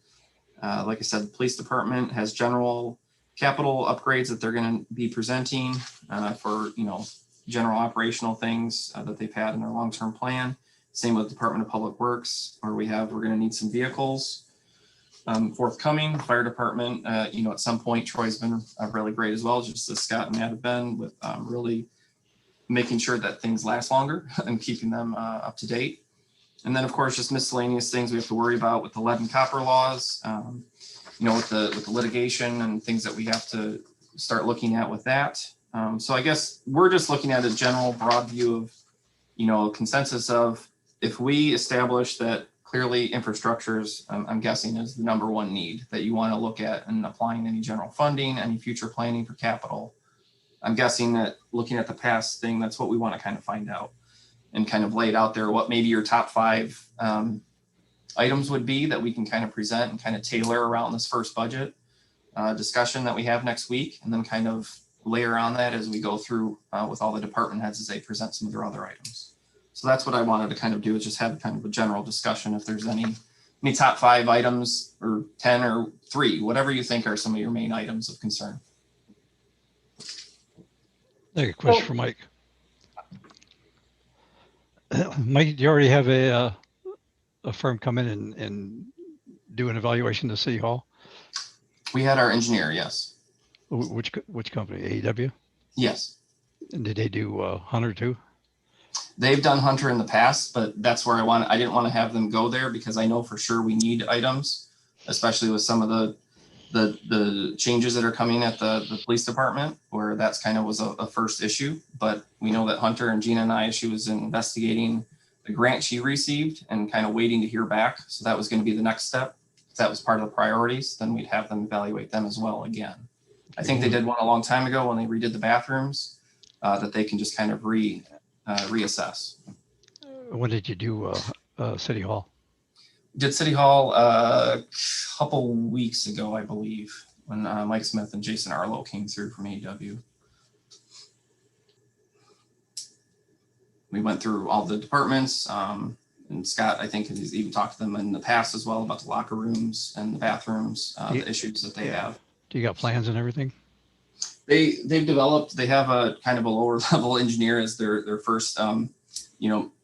Like I said, the police department has general capital upgrades that they're going to be presenting for general operational things that they've had in their long-term plan. Same with Department of Public Works, where we're going to need some vehicles forthcoming. Fire department, at some point, Troy's been really great as well, just as Scott and Matt have been, with really making sure that things last longer and keeping them up to date. And then, of course, just miscellaneous things we have to worry about with the lead and copper laws, with the litigation and things that we have to start looking at with that. So I guess we're just looking at a general broad view of, consensus of, if we establish that clearly infrastructure is, I'm guessing, is the number one need that you want to look at in applying any general funding, any future planning for capital. I'm guessing that looking at the past thing, that's what we want to kind of find out and kind of lay it out there, what maybe your top 5 items would be that we can kind of present and kind of tailor around this first budget discussion that we have next week, and then kind of layer on that as we go through with all the department heads as they present some of their other items. So that's what I wanted to kind of do, is just have kind of a general discussion if there's any any top 5 items or 10 or 3, whatever you think are some of your main items of concern.
I got a question for Mike. Mike, do you already have a firm come in and do an evaluation to City Hall?
We had our engineer, yes.
Which company? AEW?
Yes.
And did they do Hunter too?
They've done Hunter in the past, but that's where I didn't want to have them go there because I know for sure we need items, especially with some of the changes that are coming at the police department, where that's kind of was a first issue. But we know that Hunter and Gina and I, she was investigating the grant she received and kind of waiting to hear back. So that was going to be the next step. If that was part of the priorities, then we'd have them evaluate them as well again. I think they did one a long time ago when they redid the bathrooms, that they can just kind of reassess.
When did you do City Hall?
Did City Hall a couple weeks ago, I believe, when Mike Smith and Jason Arlo came through from AEW. We went through all the departments, and Scott, I think, has even talked to them in the past as well about the locker rooms and the bathrooms, the issues that they have.
Do you got plans and everything?
They've developed. They have a kind of a lower level engineer as their first.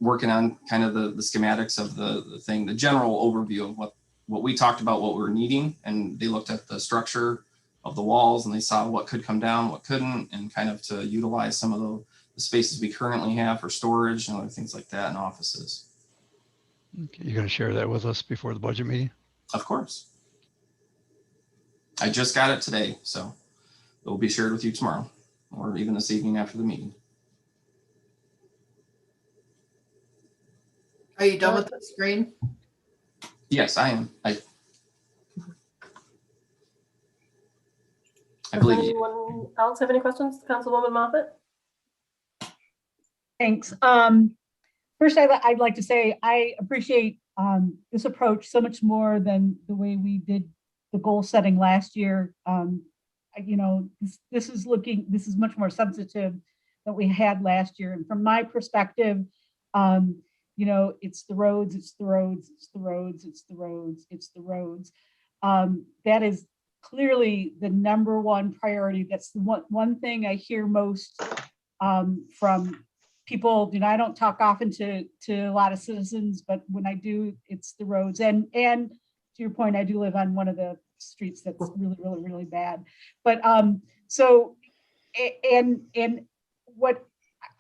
Working on kind of the schematics of the thing, the general overview of what we talked about, what we were needing. And they looked at the structure of the walls and they saw what could come down, what couldn't, and kind of to utilize some of the spaces we currently have for storage and other things like that in offices.
Okay. You're going to share that with us before the budget meeting?
Of course. I just got it today, so it will be shared with you tomorrow or even this evening after the meeting.
Are you done with the screen?
Yes, I am. I
Does
believe
anyone else have any questions? Councilwoman Moffett?
Thanks. First, I'd like to say I appreciate this approach so much more than the way we did the goal setting last year. This is much more substantive than we had last year. And from my perspective, it's the roads, it's the roads, it's the roads, it's the roads, it's the roads. That is clearly the number one priority. That's the one thing I hear most from people. I don't talk often to a lot of citizens, but when I do, it's the roads. And to your point, I do live on one of the streets that's really, really, really bad. But what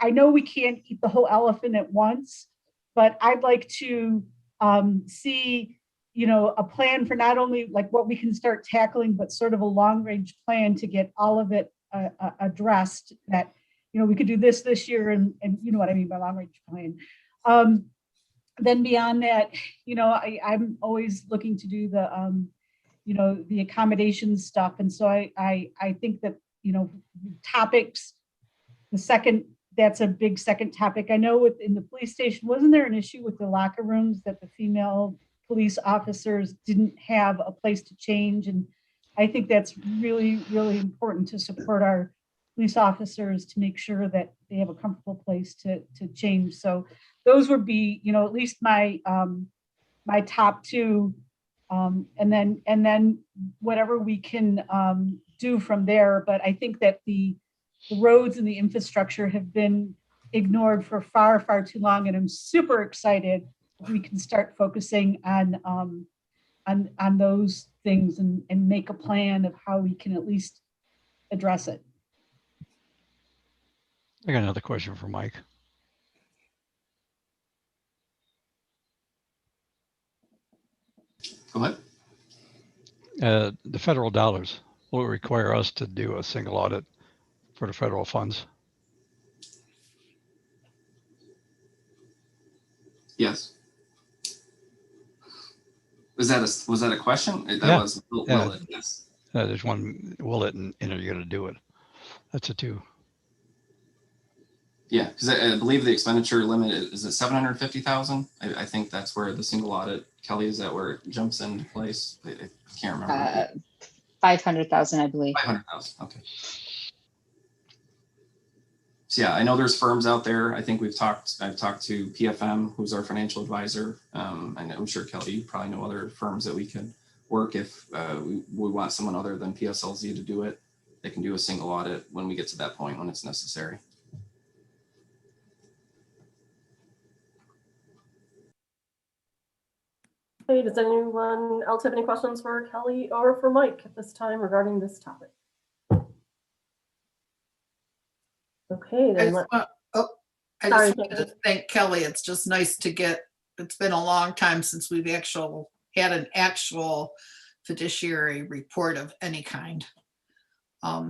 I know, we can't eat the whole elephant at once, but I'd like to see, a plan for not only like what we can start tackling, but sort of a long range plan to get all of it addressed. That, we could do this year, and you know what I mean by long range plan. Then beyond that, I'm always looking to do the accommodations stuff. And so I think that, topics, that's a big second topic. I know in the police station, wasn't there an issue with the locker rooms that the female police officers didn't have a place to change? And I think that's really, really important to support our police officers to make sure that they have a comfortable place to change. So those would be, at least my my top two. And then whatever we can do from there. But I think that the roads and the infrastructure have been ignored for far, far too long. And I'm super excited we can start focusing on those things and make a plan of how we can at least address it.
I got another question for Mike.
Go ahead.
The federal dollars will require us to do a single audit for the federal funds.
Yes. Was that a question? That
Yeah.
was will it? Yes.
There's one, will it, and are you going to do it? That's a two.
Yeah, because I believe the expenditure limit is at 750,000. I think that's where the single audit, Kelly, is that where it jumps into place? I can't remember.
500,000, I believe.
500,000. Okay. So yeah, I know there's firms out there. I think I've talked to PFM, who's our financial advisor. And I'm sure Kelly, you probably know other firms that we could work if we want someone other than PSLZ to do it. They can do a single audit when we get to that point when it's necessary.
Hey, does anyone else have any questions for Kelly or for Mike at this time regarding this topic? Okay,
I
then
just want to thank Kelly. It's just nice to get, it's been a long time since we've had an actual fiduciary report of any kind.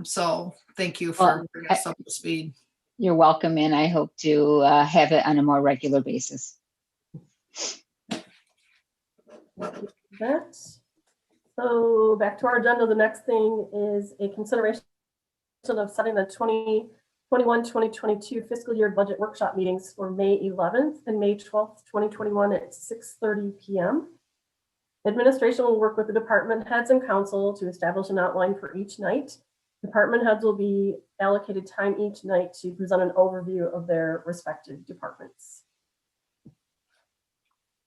So thank you for bringing us up to speed.
You're welcome, and I hope to have it on a more regular basis.
That. So back to our agenda, the next thing is a consideration of setting the 2021-2022 fiscal year budget workshop meetings for May 11th and May 12th, 2021 at 6:30 p.m. Administration will work with the department heads and council to establish an outline for each night. Department heads will be allocated time each night to present an overview of their respective departments.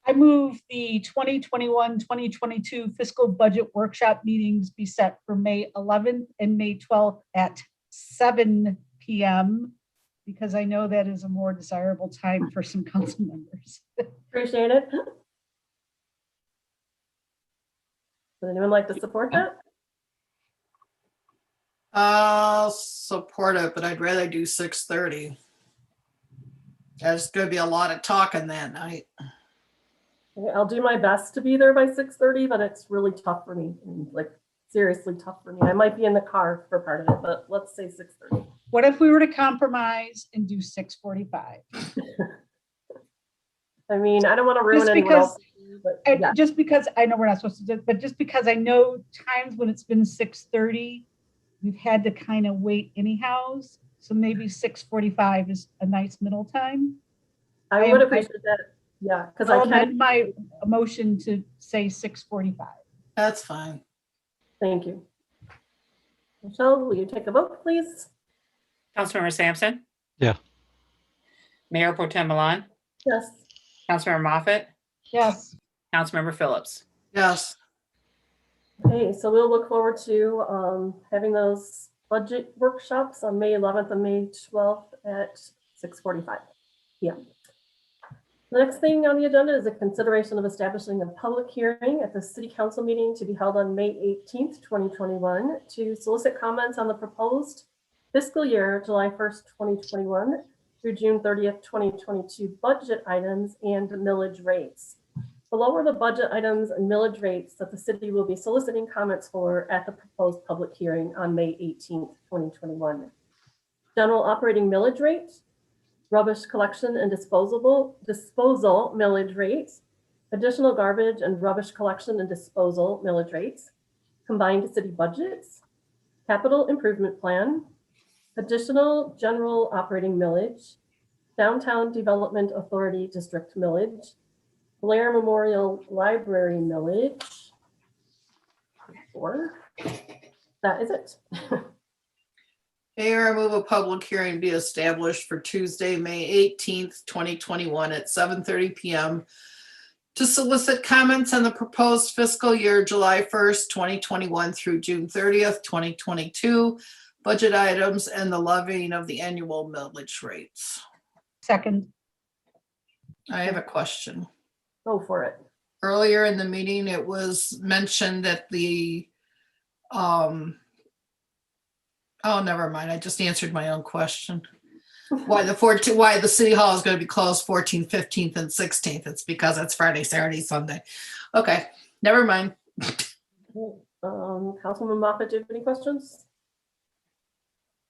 I move the 2021-2022 fiscal budget workshop meetings be set for May 11th and May 12th at 7 p.m. because I know that is a more desirable time for some council members.
Appreciate it. Would anyone like to support that?
I'll support it, but I'd rather do 6:30. There's going to be a lot of talking that night.
I'll do my best to be there by 6:30, but it's really tough for me, like seriously tough for me. I might be in the car for part of it, but let's say 6:30.
What if we were to compromise and do 6:45?
I mean, I don't want to ruin anyone else.
Yeah. Just because I know we're not supposed to do it, but just because I know times when it's been 6:30, we've had to kind of wait anyhow. So maybe 6:45 is a nice middle time.
I would appreciate that. Yeah, because
I'll amend my motion to say 6:45.
That's fine.
Thank you. Michelle, will you take a vote, please?
Councilmember Sampson?
Yeah.
Mayor Pro Tem Milan?
Yes.
Councilmember Moffitt?
Yes.
Councilmember Phillips?
Yes.
Okay, so we'll look forward to having those budget workshops on May 11th and May 12th at 6:45 p.m. The next thing on the agenda is a consideration of establishing a public hearing at the City Council meeting to be held on May 18th, 2021 to solicit comments on the proposed fiscal year July 1st, 2021 through June 30th, 2022 budget items and millage rates. Below are the budget items and millage rates that the city will be soliciting comments for at the proposed public hearing on May 18th, 2021. General operating millage rate, rubbish collection and disposal millage rates, additional garbage and rubbish collection and disposal millage rates, combined city budgets, capital improvement plan, additional general operating millage, downtown development authority district millage, Blair Memorial Library millage. That is it.
Mayor, I move a public hearing be established for Tuesday, May 18th, 2021 at 7:30 p.m. to solicit comments on the proposed fiscal year July 1st, 2021 through June 30th, 2022 budget items and the levying of the annual millage rates.
Second.
I have a question.
Go for it.
Earlier in the meeting, it was mentioned that the oh, never mind. I just answered my own question. Why the city hall is going to be closed 14th, 15th, and 16th. It's because it's Friday, Saturday, Sunday. Okay, never mind.
Councilwoman Moffitt, do you have any questions?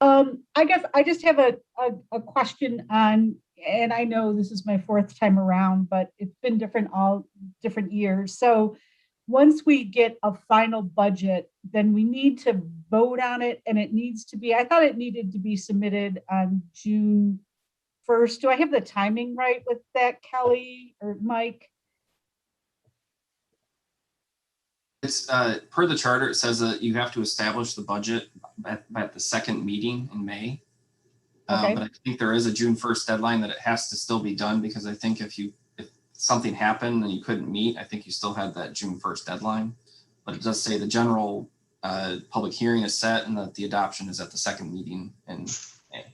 I guess I just have a question on, and I know this is my fourth time around, but it's been different all different years. So once we get a final budget, then we need to vote on it, and it needs to be, I thought it needed to be submitted on June 1st. Do I have the timing right with that, Kelly or Mike?
It's per the charter, it says that you have to establish the budget at the second meeting in May.
Okay.
But I think there is a June 1st deadline that it has to still be done, because I think if something happened and you couldn't meet, I think you still had that June 1st deadline. But it does say the general public hearing is set and that the adoption is at the second meeting in May.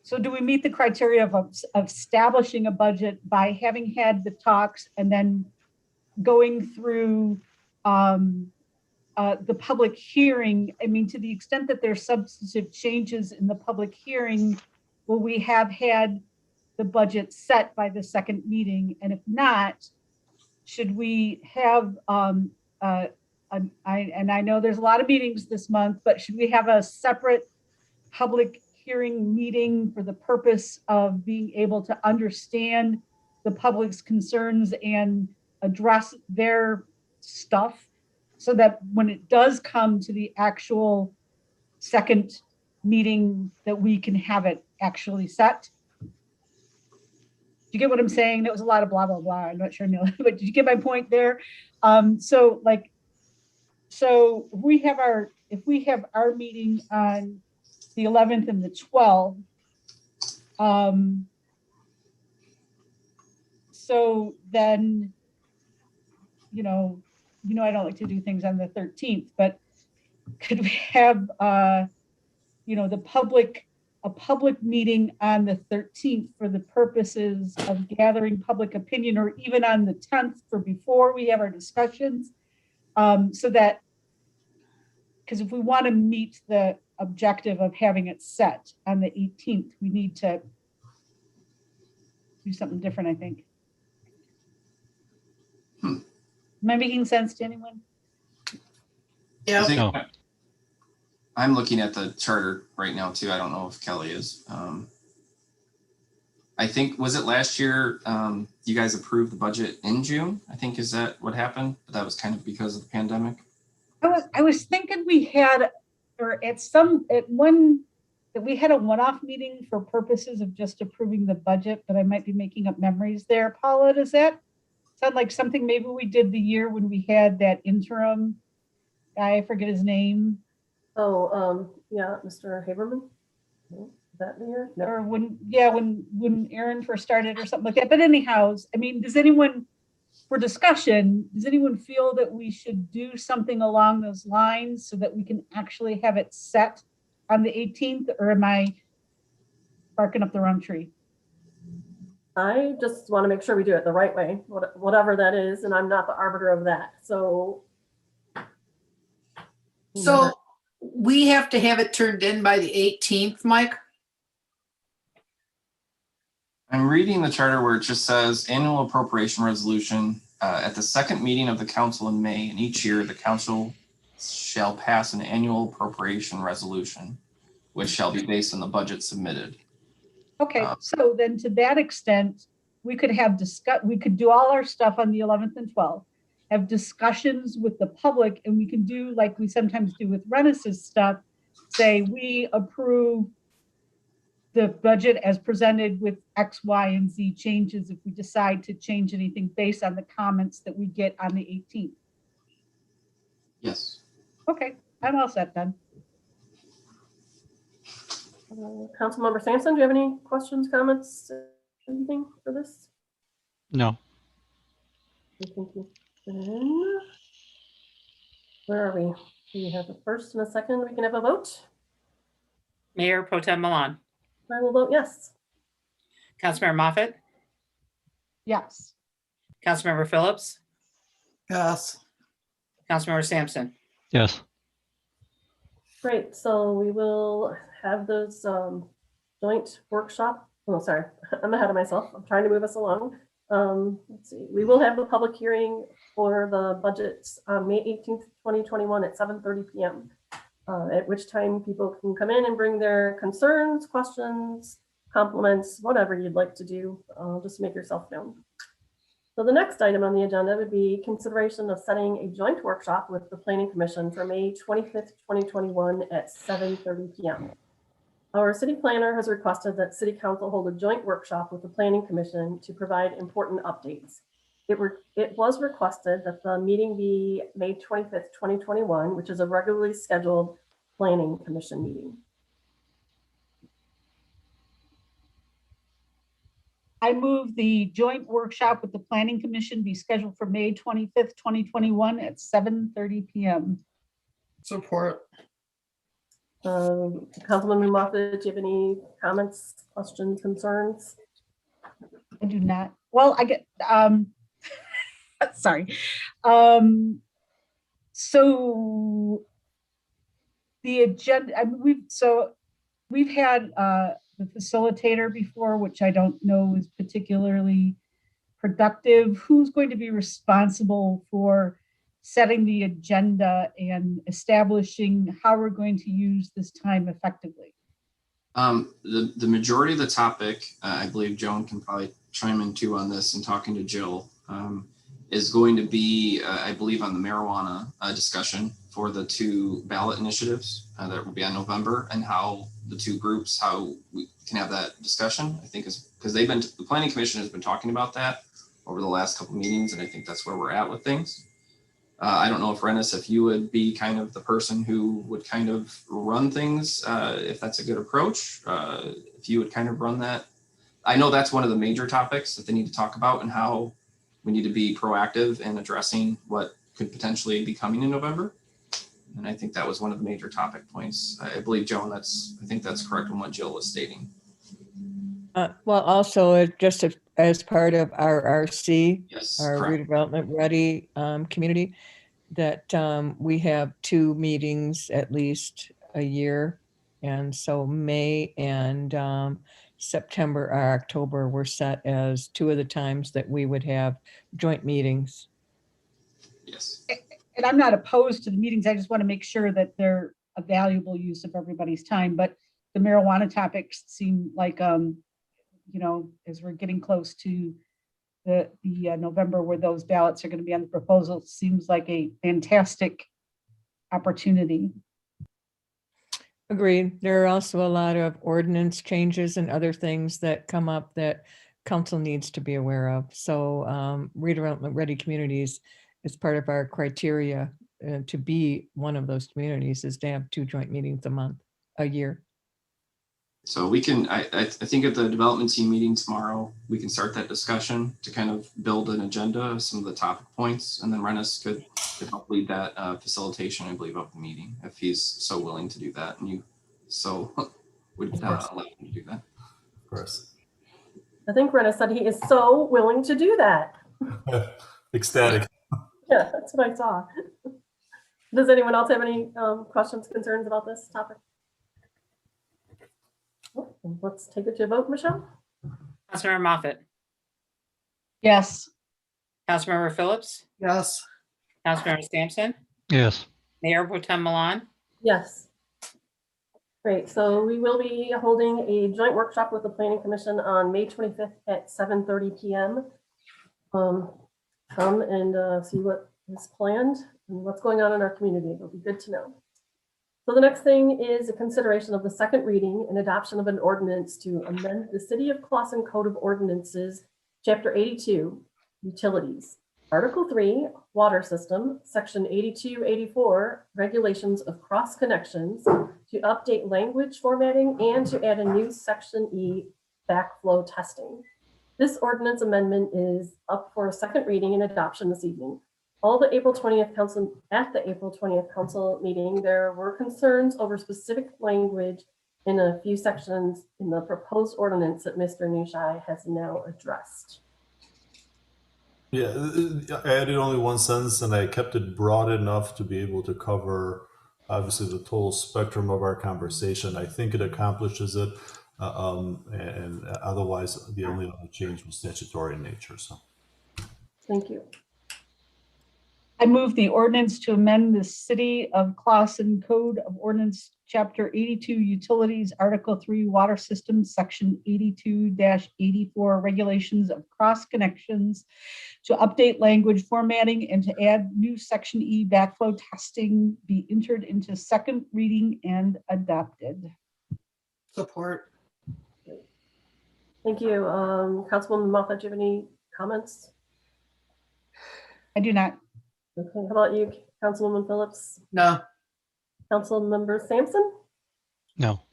So do we meet the criteria of establishing a budget by having had the talks and then going through the public hearing? I mean, to the extent that there's substantive changes in the public hearing, will we have had the budget set by the second meeting? And if not, should we have, and I know there's a lot of meetings this month, but should we have a separate public hearing meeting for the purpose of being able to understand the public's concerns and address their stuff, so that when it does come to the actual second meeting, that we can have it actually set? Do you get what I'm saying? That was a lot of blah, blah, blah. I'm not sure, Neil, but did you get my point there? So if we have our meeting on the 11th and the 12th, so then, I don't like to do things on the 13th, but could we have, a public meeting on the 13th for the purposes of gathering public opinion, or even on the 10th for before we have our discussions? So that, because if we want to meet the objective of having it set on the 18th, we need to do something different, I think. Am I making sense to anyone?
Yeah.
No.
I'm looking at the charter right now too. I don't know if Kelly is. I think, was it last year you guys approved the budget in June? I think, is that what happened? But that was kind of because of the pandemic.
I was thinking we had, or at one, that we had a one-off meeting for purposes of just approving the budget, but I might be making up memories there. Paula, does that sound like something maybe we did the year when we had that interim guy, I forget his name?
Oh, yeah, Mr. Haberman. No, that the year? No.
Or when Aaron first started or something like that. But anyhow, I mean, for discussion, does anyone feel that we should do something along those lines so that we can actually have it set on the 18th, or am I barking up the wrong tree?
I just want to make sure we do it the right way, whatever that is, and I'm not the arbiter of that. So
we have to have it turned in by the 18th, Mike?
I'm reading the charter where it just says annual appropriation resolution at the second meeting of the council in May, and each year the council shall pass an annual appropriation resolution, which shall be based on the budget submitted.
Okay, so then to that extent, we could do all our stuff on the 11th and 12th, have discussions with the public, and we can do like we sometimes do with Renaissance stuff, say we approve the budget as presented with X, Y, and Z changes if we decide to change anything based on the comments that we get on the 18th.
Yes.
Okay, I'm all set then.
Councilmember Sampson, do you have any questions, comments, anything for this?
No.
Thank you. Then, where are we? We have a first and a second. We can have a vote.
Mayor Pro Tem Milan.
I will vote yes.
Councilmember Moffett.
Yes.
Councilmember Phillips.
Yes.
Councilmember Sampson.
Yes.
Great. So we will have those joint workshop. Oh, sorry, I'm ahead of myself. I'm trying to move us along. Let's see. We will have the public hearing for the budgets on May 18th, 2021 at 7:30 p.m. At which time people can come in and bring their concerns, questions, compliments, whatever you'd like to do. Just make yourself known. So the next item on the agenda would be consideration of setting a joint workshop with the Planning Commission for May 25th, 2021 at 7:30 p.m. Our city planner has requested that City Council hold a joint workshop with the Planning Commission to provide important updates. It was requested that the meeting be May 25th, 2021, which is a regularly scheduled Planning Commission meeting.
I move the joint workshop with the Planning Commission be scheduled for May 25th, 2021 at 7:30 PM.
Support.
Councilmember Moffett, do you have any comments, questions, concerns?
I do not. Well, I get, sorry. So the agenda, we've had the facilitator before, which I don't know is particularly productive. Who's going to be responsible for setting the agenda and establishing how we're going to use this time effectively?
The majority of the topic, I believe Joan can probably chime in too on this and talking to Jill, is going to be, I believe, on the marijuana discussion for the two ballot initiatives that will be on November, and how the two groups, how we can have that discussion. I think is because the Planning Commission has been talking about that over the last couple of meetings, and I think that's where we're at with things. I don't know if Rennis, if you would be kind of the person who would kind of run things, if that's a good approach, if you would kind of run that. I know that's one of the major topics that they need to talk about, and how we need to be proactive in addressing what could potentially be coming in November. And I think that was one of the major topic points. I believe, Joan, I think that's correct in what Jill was stating.
Well, also just as part of our RC,
yes,
our
correct.
redevelopment ready community, that we have 2 meetings at least a year. And so May and September or October were set as 2 of the times that we would have joint meetings.
Yes.
And I'm not opposed to the meetings. I just want to make sure that they're a valuable use of everybody's time. But the marijuana topics seem like, you know, as we're getting close to the November where those ballots are going to be on the proposal, seems like a fantastic opportunity.
Agreed. There are also a lot of ordinance changes and other things that come up that council needs to be aware of. So redevelopment ready communities is part of our criteria to be one of those communities, is to have 2 joint meetings a year.
So we can, I think at the development team meeting tomorrow, we can start that discussion to kind of build an agenda of some of the topic points, and then Rennis could help lead that facilitation, I believe, of the meeting, if he's so willing to do that, and you so would allow him to do that.
Of course.
I think Renna said he is so willing to do that.
Ecstatic.
Yeah, that's what I saw. Does anyone else have any questions, concerns about this topic? Oh, let's take it to a vote, Michelle.
Councilmember Moffett,
Yes.
Councilmember Phillips,
Yes.
Councilmember Sampson,
Yes.
Mayor Pro Tem Milan.
Yes. Great, so we will be holding a joint workshop with the Planning Commission on May 25th at 7:30 PM. Come and see what is planned and what's going on in our community. It'll be good to know. So the next thing is a consideration of the second reading and adoption of an ordinance to amend the City of Clawson Code of Ordinances, Chapter 82, Utilities, Article 3, Water System, Section 8284, Regulations of Cross Connections, to update language formatting and to add a new Section E, backflow testing. This ordinance amendment is up for a second reading and adoption this evening. At the April 20th council meeting, there were concerns over specific language in a few sections in the proposed ordinance that Mr. Nushai has now addressed.
Yeah, I added only one sentence, and I kept it broad enough to be able to cover, obviously, the total spectrum of our conversation. I think it accomplishes it, and otherwise, the only other change was statutory in nature. So,
thank you.
I move the ordinance to amend the City of Clawson Code of Ordinance, Chapter 82, Utilities, Article 3, Water Systems, Section 82-84, Regulations of Cross Connections, to update language formatting and to add new Section E, backflow testing, be entered into second reading and adopted.
Support.
Thank you. Councilwoman Moffett, do you have any comments?
I do not.
Okay, how about you, Councilwoman Phillips?
No.
Councilmember Sampson?
No.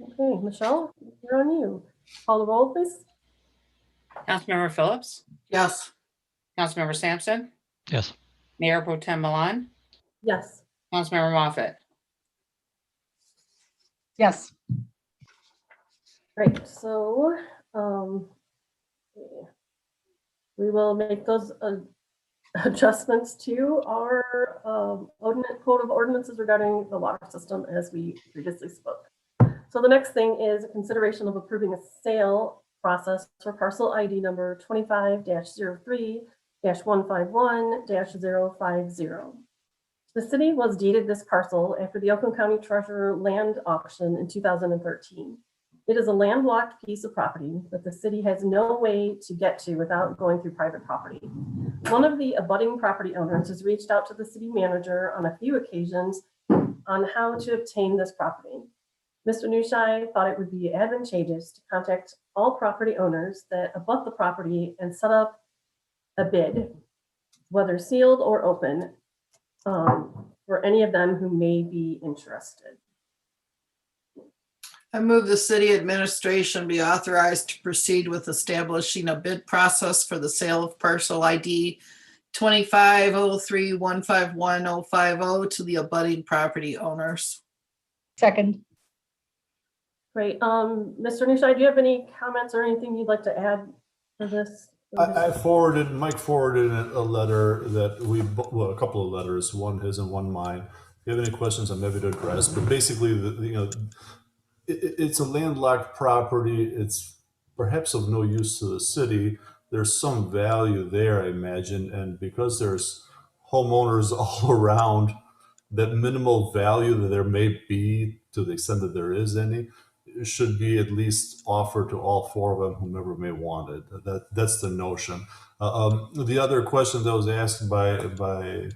Okay, Michelle, you're on you. Call the roll, please.
Councilmember Phillips,
Yes.
Councilmember Sampson,
Yes.
Mayor Pro Tem Milan,
Yes.
Councilmember Moffett.
Yes.
Great. So we will make those adjustments to our code of ordinances regarding the water system as we previously spoke. So the next thing is a consideration of approving a sale process for parcel ID number 25-03-151-050. The city was deeded this parcel after the Oakland County Treasurer land auction in 2013. It is a landlocked piece of property that the city has no way to get to without going through private property. One of the abutting property owners has reached out to the city manager on a few occasions on how to obtain this property. Mr. Nushai thought it would be advantageous to contact all property owners that abut the property and set up a bid, whether sealed or open, for any of them who may be interested.
I move the city administration be authorized to proceed with establishing a bid process for the sale of parcel ID 25-03-151-050 to the abutting property owners.
Second.
Great. Mr. Nushai, do you have any comments or anything you'd like to add for this?
Mike forwarded a letter that well, a couple of letters, one his and one mine. If you have any questions, I'm happy to address. But basically, it's a landlocked property. It's perhaps of no use to the city. There's some value there, I imagine. And because there's homeowners all around, that minimal value that there may be, to the extent that there is any, should be at least offered to all four of them, whomever may want it. That's the notion. The other question that was asked by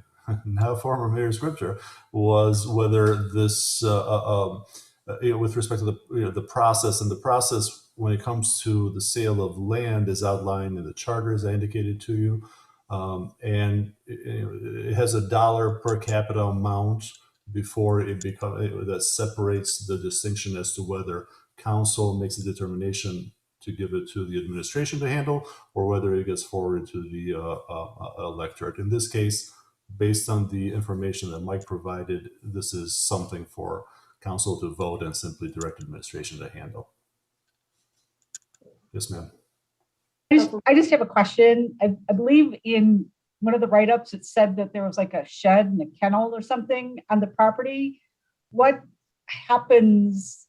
now former Mayor Scripture was whether this, with respect to the process, and the process when it comes to the sale of land is outlined in the charter, as I indicated to you, and it has a $1 per capita amount before it becomes, that separates the distinction as to whether council makes a determination to give it to the administration to handle or whether it gets forwarded to the electorate. In this case, based on the information that Mike provided, this is something for council to vote and simply direct administration to handle. Yes, ma'am.
I just have a question. I believe in one of the write-ups, it said that there was like a shed and a kennel or something on the property. What happens?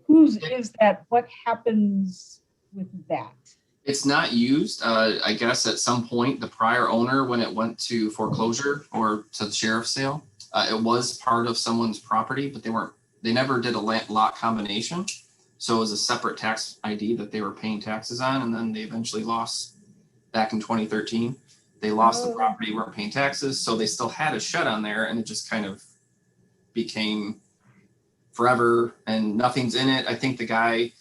Whose is that? What happens with that?
It's not used. I guess at some point, the prior owner, when it went to foreclosure or to the sheriff's sale, it was part of someone's property, but they never did a lot combination. So it was a separate tax ID that they were paying taxes on, and then they eventually lost back in 2013. They lost the property, weren't paying taxes, so they still had a shed on there, and it just kind of became forever, and nothing's in it. I think the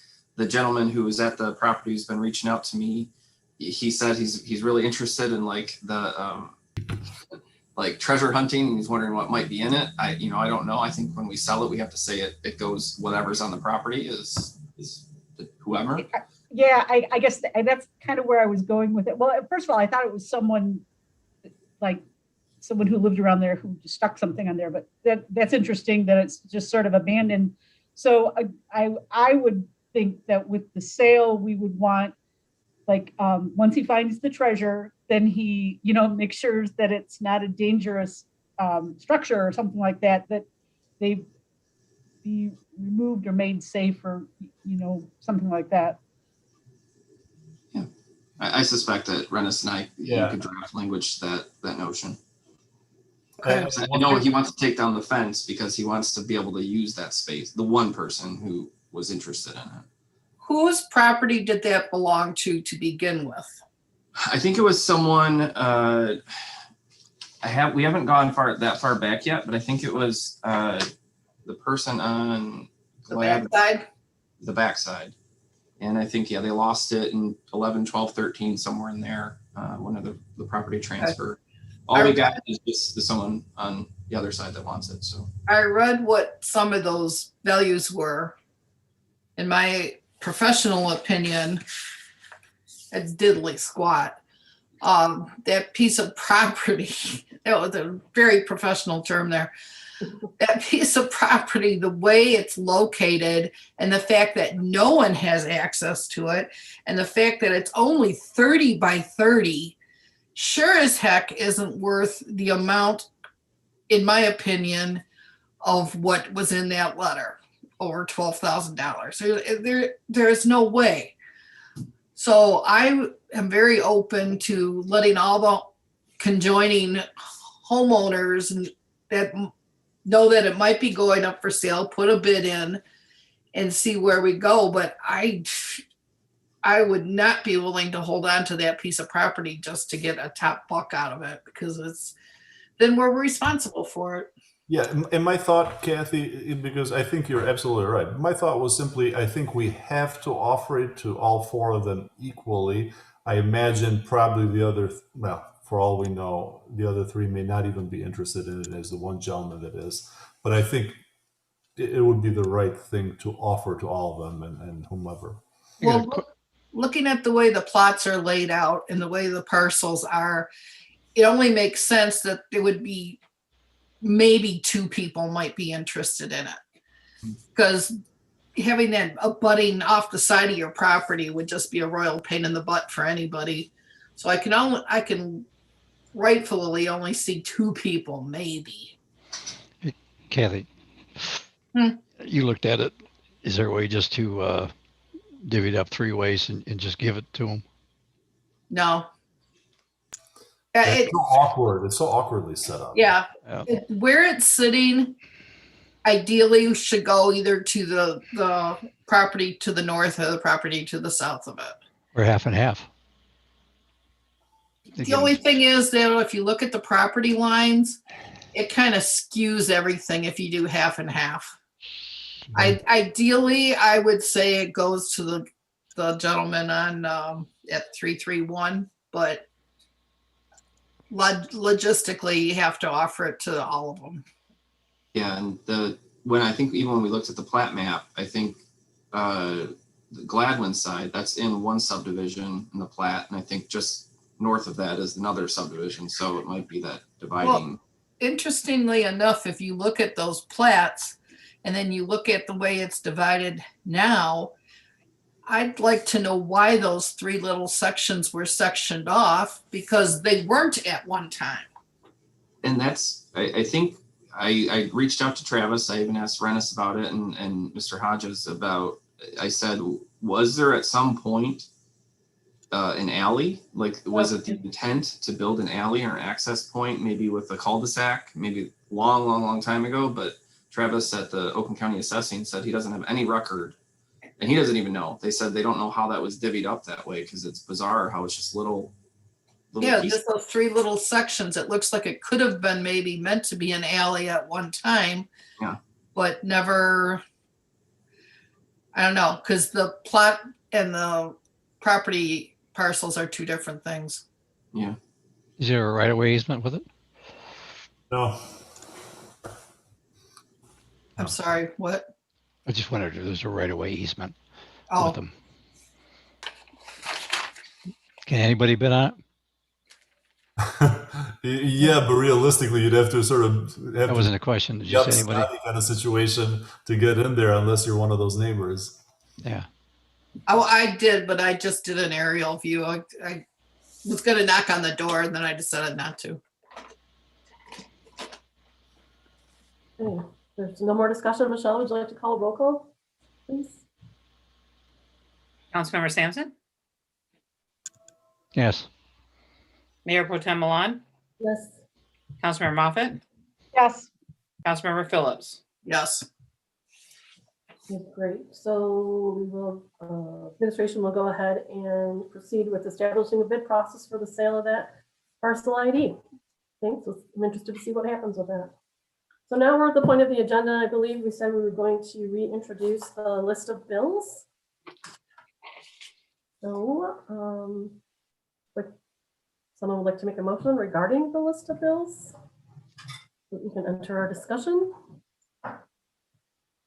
gentleman who was at the property who's been reaching out to me, he said he's really interested in like the like treasure hunting, and he's wondering what might be in it. I don't know. I think when we sell it, we have to say it goes, whatever's on the property is whoever.
Yeah, I guess that's kind of where I was going with it. Well, first of all, I thought it was someone who lived around there who just stuck something on there, but that's interesting that it's just sort of abandoned. So I would think that with the sale, we would want, like, once he finds the treasure, then he, makes sure that it's not a dangerous structure or something like that, that they be removed or made safe or, something like that.
Yeah, I suspect that Rennis and I could draft language that notion.
Okay.
I know he wants to take down the fence because he wants to be able to use that space. The one person who was interested in it.
Whose property did that belong to begin with?
I think it was someone. We haven't gone that far back yet, but I think it was the person on
the backside.
The backside, and I think they lost it in 11, 12, 13, somewhere in there. One of the property transfer. Okay. All we got is just someone on the other side that wants it. So
I read what some of those values were. In my professional opinion, It's diddly squat. That piece of property, that was a very professional term there. That piece of property, the way it's located and the fact that no one has access to it and the fact that it's only 30 by 30 sure as heck isn't worth the amount, in my opinion, of what was in that letter, over $12,000. There's no way. So I am very open to letting all the conjoining homeowners that know that it might be going up for sale, put a bid in and see where we go. But I would not be willing to hold on to that piece of property just to get a top buck out of it, because then we're responsible for it.
Yeah, and my thought, Kathy, because I think you're absolutely right. My thought was simply, I think we have to offer it to all four of them equally. I imagine probably the other, well, for all we know, the other three may not even be interested in it as the one gentleman that is. But I think it would be the right thing to offer to all of them and whomever.
Well, looking at the way the plots are laid out and the way the parcels are, it only makes sense that there would be maybe two people might be interested in it, because having that abutting off the side of your property would just be a royal pain in the butt for anybody. So I can rightfully only see two people, maybe.
Kathy, you looked at it. Is there a way just to divvy it up three ways and just give it to them?
No.
It's so awkward. It's so awkwardly set up.
Yeah. Where it's sitting, ideally should go either to the property to the north or the property to the south of it.
Or half and half.
The only thing is that if you look at the property lines, it kind of skews everything if you do half and half. Ideally, I would say it goes to the gentleman on at 331, but logistically, you have to offer it to all of them.
Yeah, and when I think even when we looked at the plat map, I think the Gladwin side, that's in one subdivision in the plat, and I think just north of that is another subdivision, so it might be that dividing.
Well, interestingly enough, if you look at those plats and then you look at the way it's divided now, I'd like to know why those three little sections were sectioned off, because they weren't at one time.
And that's, I think I reached out to Travis. I even asked Rennis about it and Mr. Hodges about, I said, was there at some point an alley? Like, was it the intent to build an alley or an access point, maybe with a cul-de-sac, maybe long time ago? But Travis at the Oakland County Assessing said he doesn't have any record, and he doesn't even know. They said they don't know how that was divvied up that way, because it's bizarre how it's just little
Yeah,
pieces.
just those three little sections. It looks like it could have been maybe meant to be an alley at one time.
Yeah.
But never, I don't know, because the plot and the property parcels are two different things.
Yeah.
Is there a right-of-way easement with it?
No.
I'm sorry, what?
I just wondered if there's a right-of-way easement with them. Can anybody bid on it?
Yeah, but realistically, you'd have to sort of have
That wasn't a question. Did you say anybody?
kind of situation to get in there, unless you're one of those neighbors.
Yeah.
Oh, I did, but I just did an aerial view. I was going to knock on the door, and then I decided not to.
Okay, there's no more discussion. Michelle, would you like to call a roll call, please?
Councilmember Sampson,
Yes.
Mayor Pro Tem Milan,
Yes.
Councilmember Moffett,
Yes.
Councilmember Phillips.
Yes.
Okay, great. So we will, administration will go ahead and proceed with establishing a bid process for the sale of that parcel ID. Thanks. I'm interested to see what happens with that. So now we're at the point of the agenda. I believe we said we were going to reintroduce the list of bills. So, someone would like to make a motion regarding the list of bills? We can enter our discussion.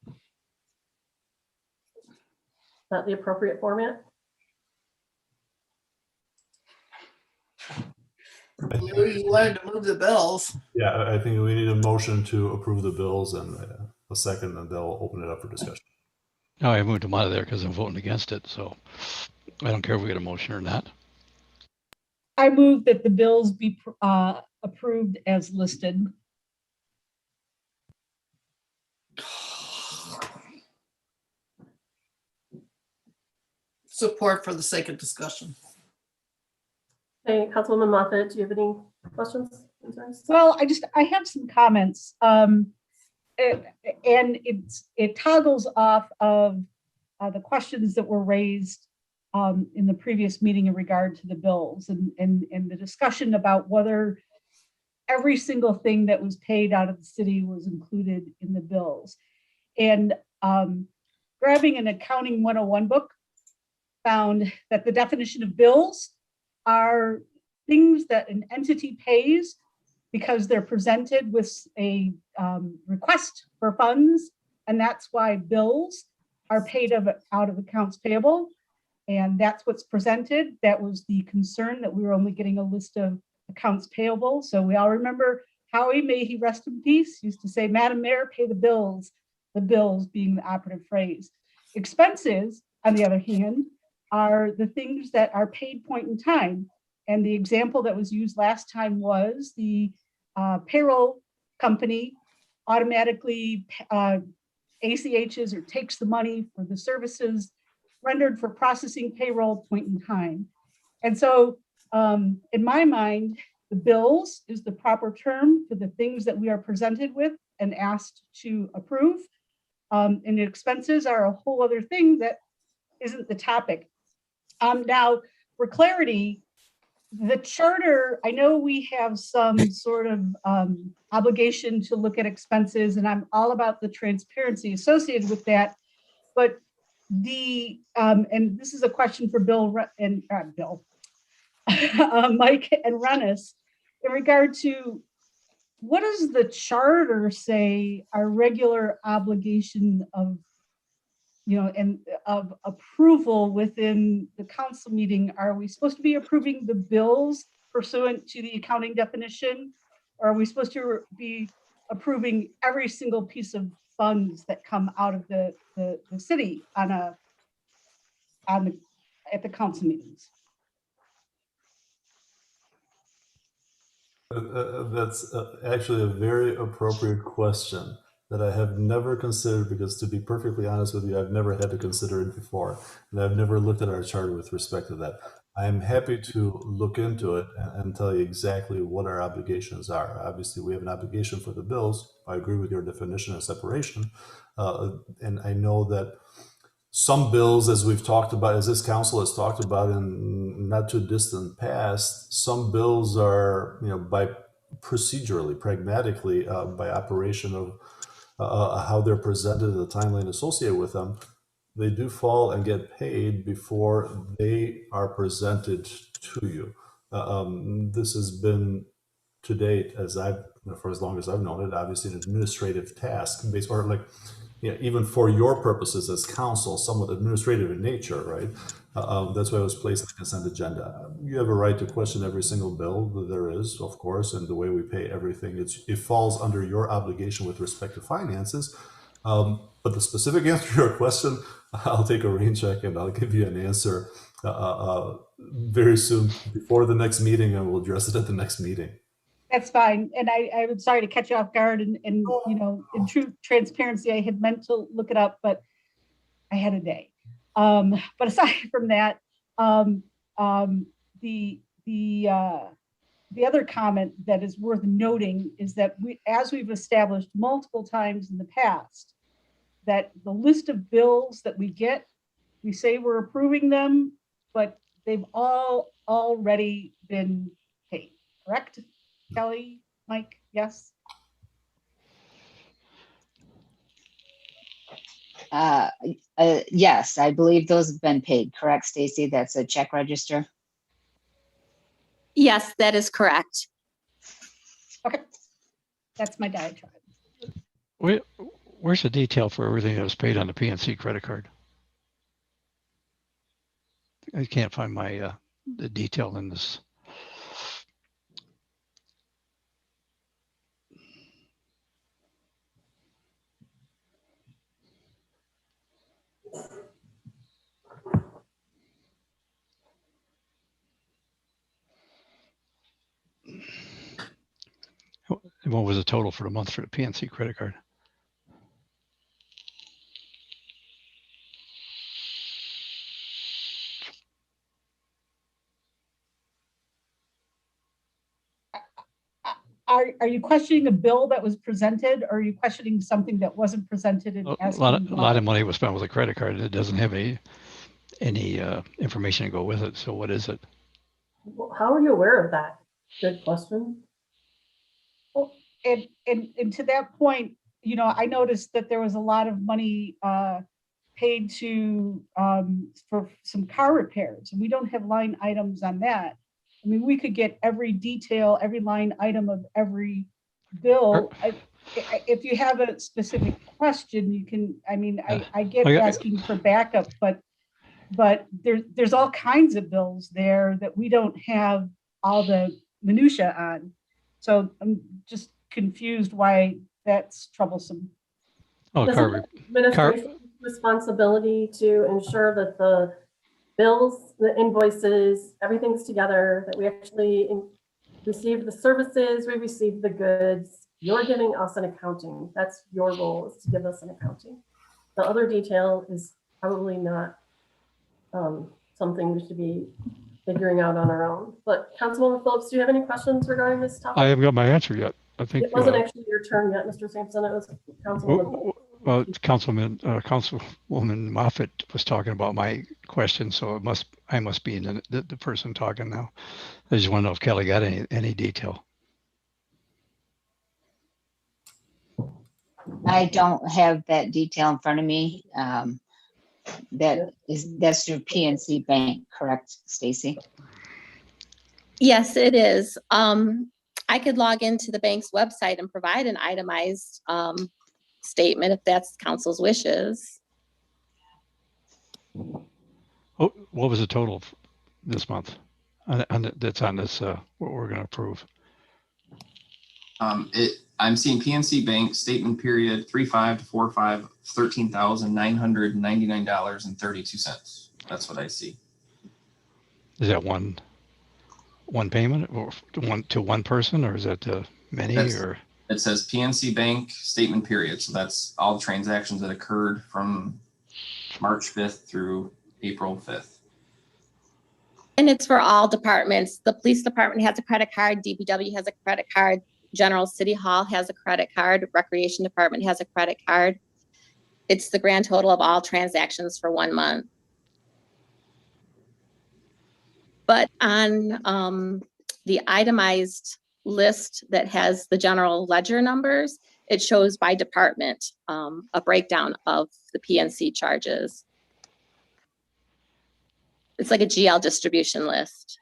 Is that the appropriate format?
You wanted to move the bills.
Yeah, I think we need a motion to approve the bills and a second, and they'll open it up for discussion.
No, I moved them out of there because I'm voting against it. So I don't care if we get a motion or not.
I move that the bills be approved as listed.
Support for the sake of discussion.
Hey, Councilwoman Moffett, do you have any questions, concerns?
Well, I have some comments. And it toggles off of the questions that were raised in the previous meeting in regard to the bills and the discussion about whether every single thing that was paid out of the city was included in the bills. And grabbing an accounting 101 book found that the definition of bills are things that an entity pays because they're presented with a request for funds, and that's why bills are paid out of accounts payable, and that's what's presented. That was the concern, that we were only getting a list of accounts payable. So we all remember Howie, may he rest in peace, used to say, Madam Mayor, pay the bills being the operative phrase. Expenses, on the other hand, are the things that are paid point in time. And the example that was used last time was the payroll company automatically ACHs or takes the money for the services rendered for processing payroll point in time. And so in my mind, the bills is the proper term for the things that we are presented with and asked to approve. And the expenses are a whole other thing that isn't the topic. Now, for clarity, the charter, I know we have some sort of obligation to look at expenses, and I'm all about the transparency associated with that. But the, and this is a question for Mike and Rennis, in regard to what does the charter say our regular obligation of, and of approval within the council meeting? Are we supposed to be approving the bills pursuant to the accounting definition? Or are we supposed to be approving every single piece of funds that come out of the city at the council meetings?
That's actually a very appropriate question that I have never considered, because to be perfectly honest with you, I've never had to consider it before. And I've never looked at our charter with respect to that. I am happy to look into it and tell you exactly what our obligations are. Obviously, we have an obligation for the bills. I agree with your definition of separation. And I know that some bills, as we've talked about, as this council has talked about in not too distant past, some bills are, by procedurally, pragmatically, by operation of how they're presented and the timeline associated with them, they do fall and get paid before they are presented to you. This has been, to date, for as long as I've known it, obviously an administrative task, based, or like, even for your purposes as council, somewhat administrative in nature, right? That's why it was placed on the consent agenda. You have a right to question every single bill that there is, of course, and the way we pay everything. It falls under your obligation with respect to finances. But the specific answer to your question, I'll take a rain check and I'll give you an answer very soon before the next meeting, and we'll address it at the next meeting. That's
fine. And I'm sorry to catch you off guard, and in true transparency, I had meant to look it up, but I had a day. But aside from that, the other comment that is worth noting is that as we've established multiple times in the past, that the list of bills that we get, we say we're approving them, but they've all already been paid, correct? Kelly, Mike, yes?
Yes, I believe those have been paid, correct, Stacy? That's a check register?
Yes, that is correct.
Okay, that's my diatribe.
Where's the detail for everything that was paid on the PNC credit card? I can't find my the detail in this. what was the total for the month for the PNC credit card?
Are you questioning a bill that was presented, or are you questioning something that wasn't presented and
A
asking?
lot of money was spent with a credit card. It doesn't have any information to go with it. So what is it?
How are you aware of that? Good question.
Well, and to that point, you know, I noticed that there was a lot of money paid to for some car repairs, and we don't have line items on that. I mean, we could get every detail, every line item of every bill. If you have a specific question, you can, I mean, I get asking for backup, but there's all kinds of bills there that we don't have all the minutia on. So I'm just confused why that's troublesome.
Oh,
administration's responsibility to ensure that the bills, the invoices, everything's together, that we actually receive the services, we receive the goods. You're giving us an accounting. That's your role, is to give us an accounting. The other detail is probably not something we should be figuring out on our own. But Councilwoman Phillips, do you have any questions regarding this topic?
I haven't got my answer yet. I think
it wasn't actually your turn yet, Mr. Sampson. It was Councilwoman.
Well, Councilwoman Moffett was talking about my question, so I must be the person talking now. I just want to know if Kelly got any detail.
I don't have that detail in front of me. That's through PNC Bank, correct, Stacy?
Yes, it is. I could log into the bank's website and provide an itemized statement if that's council's wishes.
Oh, what was the total this month? That's on this, what we're going to approve.
I'm seeing PNC Bank statement period 3/5 to 4/5, $13,999.32. That's what I see.
Is that one payment or to one person, or is that many? Or
it says PNC Bank statement period. So that's all transactions that occurred from March 5th through April 5th.
And it's for all departments. The police department has a credit card, DPW has a credit card, General City Hall has a credit card, Recreation Department has a credit card. It's the grand total of all transactions for 1 month. But on the itemized list that has the general ledger numbers, it shows by department a breakdown of the PNC charges. It's like a GL distribution list.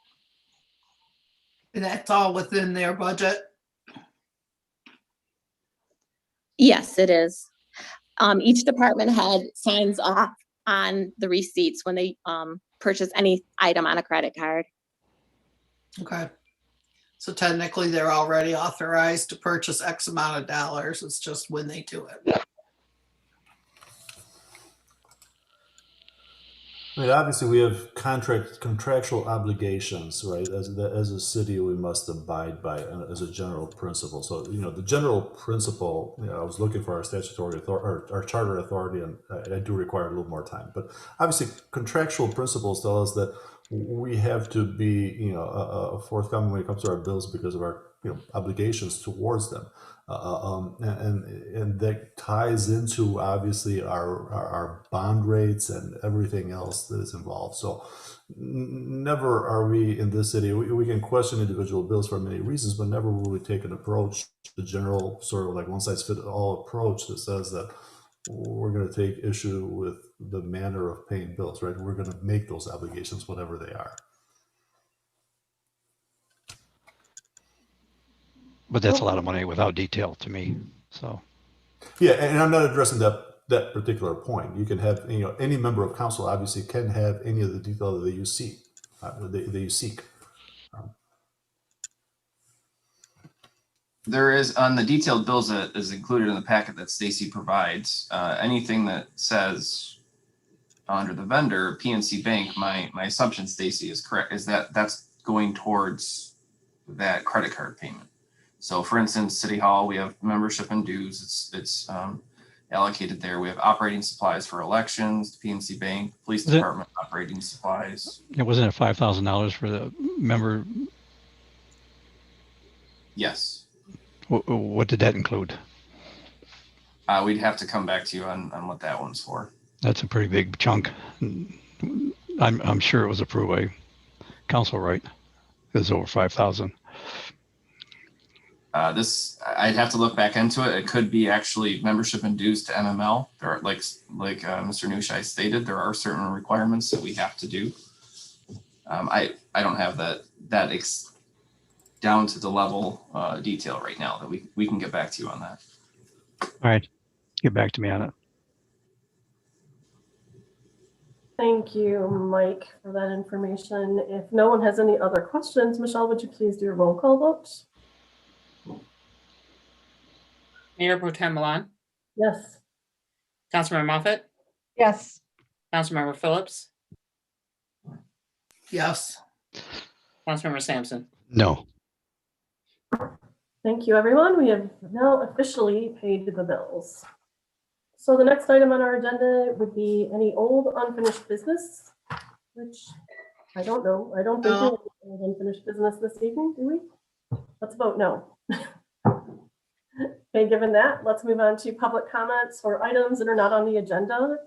And that's all within their budget?
Yes, it is. Each department head signs off on the receipts when they purchase any item on a credit card.
Okay. So technically they're already authorized to purchase X amount of dollars. It's just when they do it.
I mean, obviously, we have contractual obligations, right? As a city, we must abide by as a general principle. So, you know, the general principle. You know, I was looking for our statutory authority, our charter authority, and I do require a little more time. But obviously, contractual principles tell us that we have to be, you know, forthcoming when it comes to our bills because of our, you know, obligations towards them. And that ties into obviously our bond rates and everything else that is involved. So never are we in this city, we can question individual bills for many reasons, but never will we take an approach, the general sort of like one size fits all approach that says that we're going to take issue with the manner of paying bills, right? We're going to make those obligations, whatever they are.
But that's a lot of money without detail to me. So,
yeah, and I'm not addressing that particular point. You can have, you know, any member of council obviously can have any of the detail that you seek.
There is on the detailed bills that is included in the packet that Stacy provides. Anything that says under the vendor PNC Bank, my assumption, Stacy, is correct, is that that's going towards that credit card payment. So for instance, City Hall, we have membership and dues. It's allocated there. We have operating supplies for elections, the PNC Bank, Police Department operating supplies.
It wasn't it $5,000 for the member?
Yes.
What did that include?
We'd have to come back to you on what that one's for.
That's a pretty big chunk. I'm sure it was approved by council, right? It was over 5,000.
This, I'd have to look back into it. It could be actually membership and dues to MML. There are, like Mr. Nushai stated, there are certain requirements that we have to do. I don't have that down to the level detail right now that we can get back to you on that.
All right, get back to me on it.
Thank you, Mike, for that information. If no one has any other questions, Michelle, would you please do a roll call vote?
Mayor Pro Tem Milan,
Yes.
Councilmember Moffett,
Yes.
Councilmember Phillips,
Yes.
Councilmember Sampson.
No.
Thank you, everyone. We have now officially paid the bills. So the next item on our agenda would be any old unfinished business, which I don't know. I don't think we have old unfinished business this evening, do we? Let's vote no. Okay, given that, let's move on to public comments or items that are not on the agenda.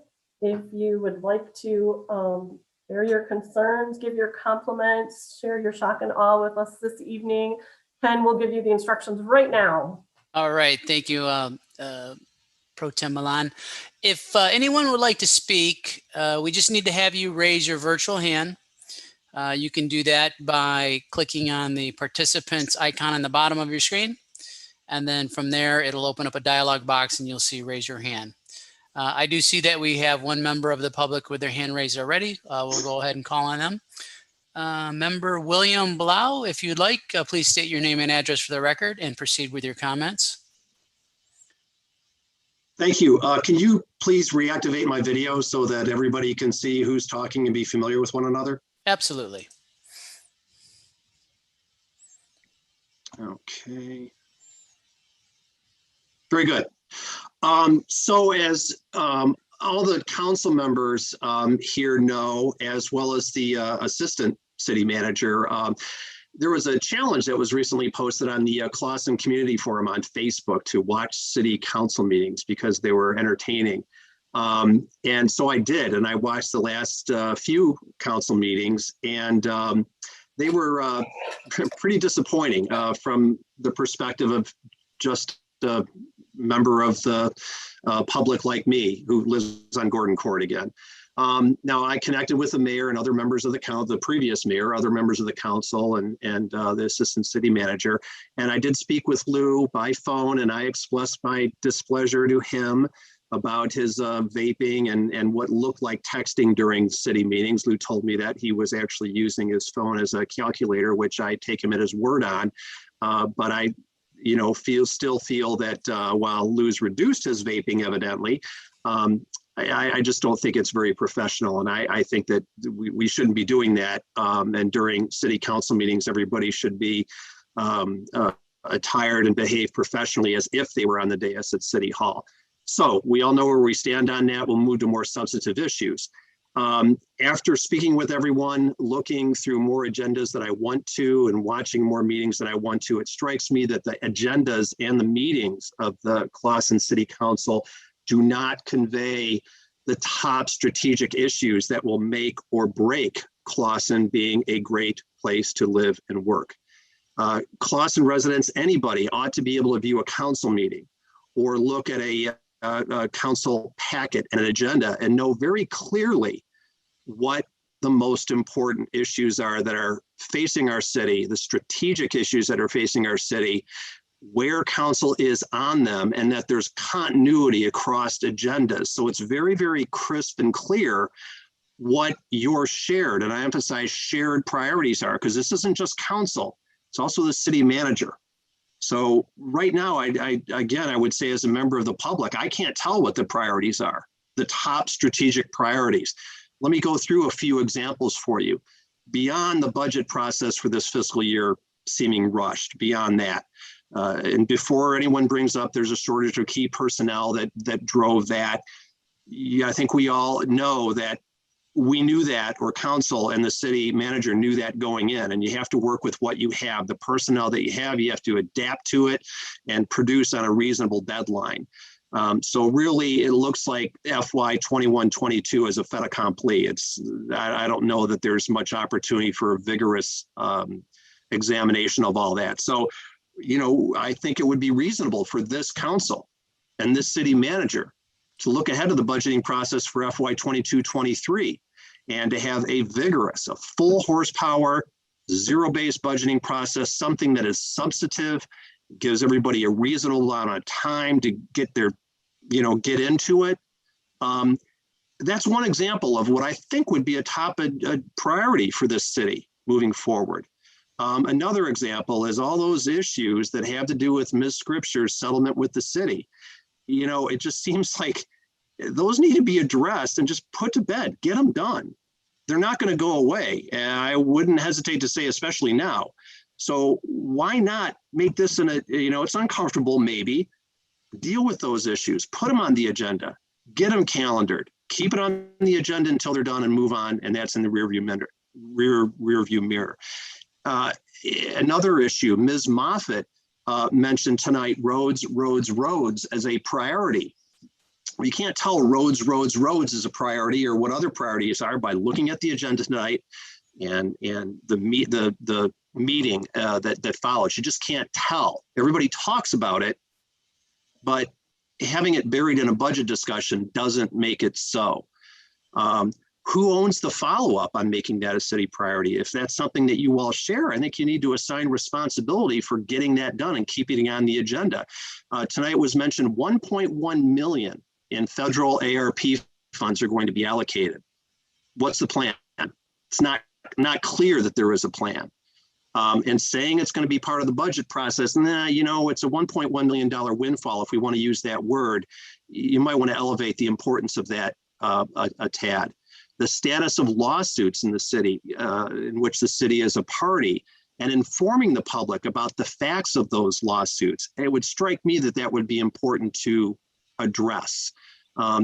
If you would like to share your concerns, give your compliments, share your shock and awe with us this evening, Ken will give you the instructions right now.
All right, thank you, Pro Tem Milan. If anyone would like to speak, we just need to have you raise your virtual hand. You can do that by clicking on the participants icon on the bottom of your screen. And then from there, it'll open up a dialog box and you'll see raise your hand. I do see that we have one member of the public with their hand raised already. We'll go ahead and call on them. Member William Blau, if you'd like, please state your name and address for the record and proceed with your comments.
Thank you. Can you please reactivate my video so that everybody can see who's talking and be familiar with one another?
Absolutely.
Okay. Very good. So as all the council members here know, as well as the assistant city manager, there was a challenge that was recently posted on the Clawson Community Forum on Facebook to watch city council meetings because they were entertaining. And so I did, and I watched the last few council meetings, and they were pretty disappointing from the perspective of just a member of the public like me who lives on Gordon Court again. Now I connected with the mayor and other members of the council, the previous mayor, other members of the council and the assistant city manager. And I did speak with Lou by phone, and I expressed my displeasure to him about his vaping and what looked like texting during city meetings. Lou told me that he was actually using his phone as a calculator, which I take him at his word on. But I still feel that while Lou's reduced his vaping evidently, I just don't think it's very professional. And I think that we shouldn't be doing that. And during city council meetings, everybody should be attired and behave professionally as if they were on the dais at City Hall. So we all know where we stand on that. We'll move to more substantive issues. After speaking with everyone, looking through more agendas that I want to, and watching more meetings that I want to, it strikes me that the agendas and the meetings of the Clawson City Council do not convey the top strategic issues that will make or break Clawson being a great place to live and work. Clawson residents, anybody ought to be able to view a council meeting or look at a council packet and an agenda and know very clearly what the most important issues are that are facing our city, the strategic issues that are facing our city, where council is on them, and that there's continuity across agendas. So it's very, very crisp and clear what your shared, and I emphasize shared priorities are, because this isn't just council, it's also the city manager. So right now, I would say as a member of the public, I can't tell what the priorities are, the top strategic priorities. Let me go through a few examples for you. Beyond the budget process for this fiscal year seeming rushed beyond that. And before anyone brings up there's a shortage of key personnel that drove that, I think we all know that we knew that, or council and the city manager knew that going in, and you have to work with what you have. The personnel that you have, you have to adapt to it and produce on a reasonable deadline. So really, it looks like FY 21-22 is a fait accompli. I don't know that there's much opportunity for a vigorous examination of all that. So, I think it would be reasonable for this council and this city manager to look ahead of the budgeting process for FY 22-23 and to have a vigorous, a full horsepower, zero-based budgeting process, something that is substantive, gives everybody a reasonable amount of time to get get into it. That's one example of what I think would be a top priority for this city moving forward. Another example is all those issues that have to do with Ms. Scripture's settlement with the city. It just seems like those need to be addressed and just put to bed, get them done. They're not going to go away. And I wouldn't hesitate to say, especially now. So why not make this it's uncomfortable, maybe, deal with those issues, put them on the agenda, get them calendared, keep it on the agenda until they're done and move on. And that's in the rearview mirror. Another issue, Ms. Moffett mentioned tonight, roads as a priority. You can't tell roads is a priority or what other priorities are by looking at the agenda tonight and the meeting that follows. You just can't tell. Everybody talks about it, but having it buried in a budget discussion doesn't make it so. Who owns the follow-up on making that a city priority? If that's something that you all share, I think you need to assign responsibility for getting that done and keeping it on the agenda. Tonight was mentioned 1.1 million in federal ARP funds are going to be allocated. What's the plan? It's not clear that there is a plan. And saying it's going to be part of the budget process, it's a $1.1 million windfall. If we want to use that word, you might want to elevate the importance of that a tad. The status of lawsuits in the city, in which the city is a party, and informing the public about the facts of those lawsuits. It would strike me that would be important to address,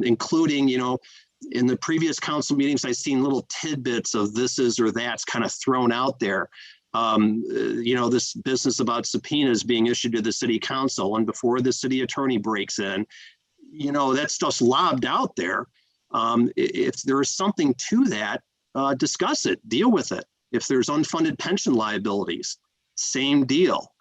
including, in the previous council meetings, I've seen little tidbits of this is or that's kind of thrown out there. This business about subpoenas being issued to the city council, and before the city attorney breaks in, that stuff's lobbed out there. If there is something to that, discuss it, deal with it. If there's unfunded pension liabilities, same deal.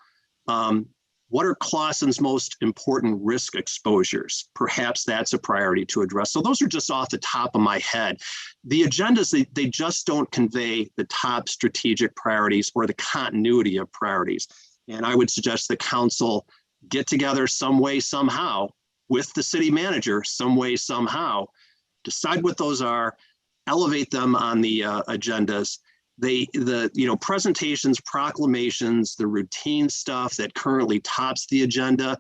What are Clawson's most important risk exposures? Perhaps that's a priority to address. So those are just off the top of my head. The agendas, they just don't convey the top strategic priorities or the continuity of priorities. And I would suggest the council get together some way, somehow, with the city manager, some way, somehow, decide what those are, elevate them on the agendas. The presentations, proclamations, the routine stuff that currently tops the agenda,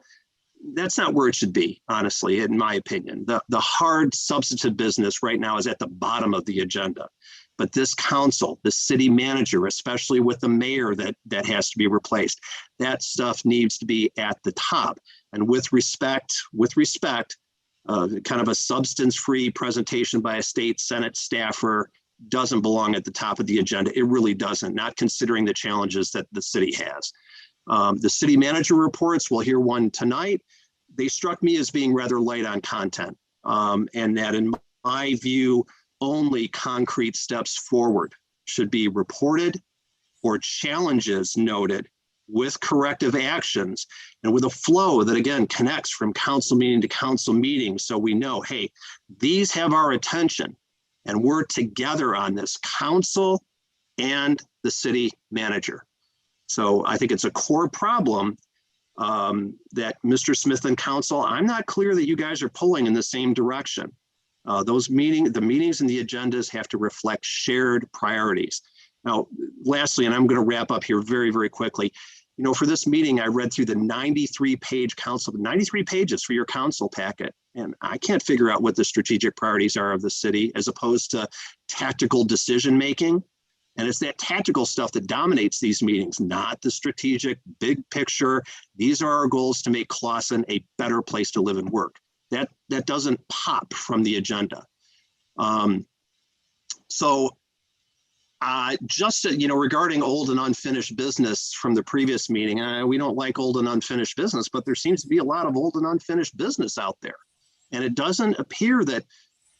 that's not where it should be, honestly, in my opinion. The hard substantive business right now is at the bottom of the agenda. But this council, the city manager, especially with the mayor that has to be replaced, that stuff needs to be at the top. And with respect, kind of a substance-free presentation by a state Senate staffer doesn't belong at the top of the agenda. It really doesn't, not considering the challenges that the city has. The city manager reports, we'll hear one tonight. They struck me as being rather light on content, and that in my view, only concrete steps forward should be reported or challenges noted with corrective actions and with a flow that, again, connects from council meeting to council meeting. So we know, hey, these have our attention and we're together on this, council and the city manager. So I think it's a core problem that Mr. Smith and council, I'm not clear that you guys are pulling in the same direction. The meetings and the agendas have to reflect shared priorities. Now, lastly, and I'm going to wrap up here very, very quickly. For this meeting, I read through the 93-page council, 93 pages for your council packet, and I can't figure out what the strategic priorities are of the city as opposed to tactical decision-making. And it's that tactical stuff that dominates these meetings, not the strategic big picture. These are our goals to make Clawson a better place to live and work. That doesn't pop from the agenda. Just regarding old and unfinished business from the previous meeting, we don't like old and unfinished business, but there seems to be a lot of old and unfinished business out there. And it doesn't appear that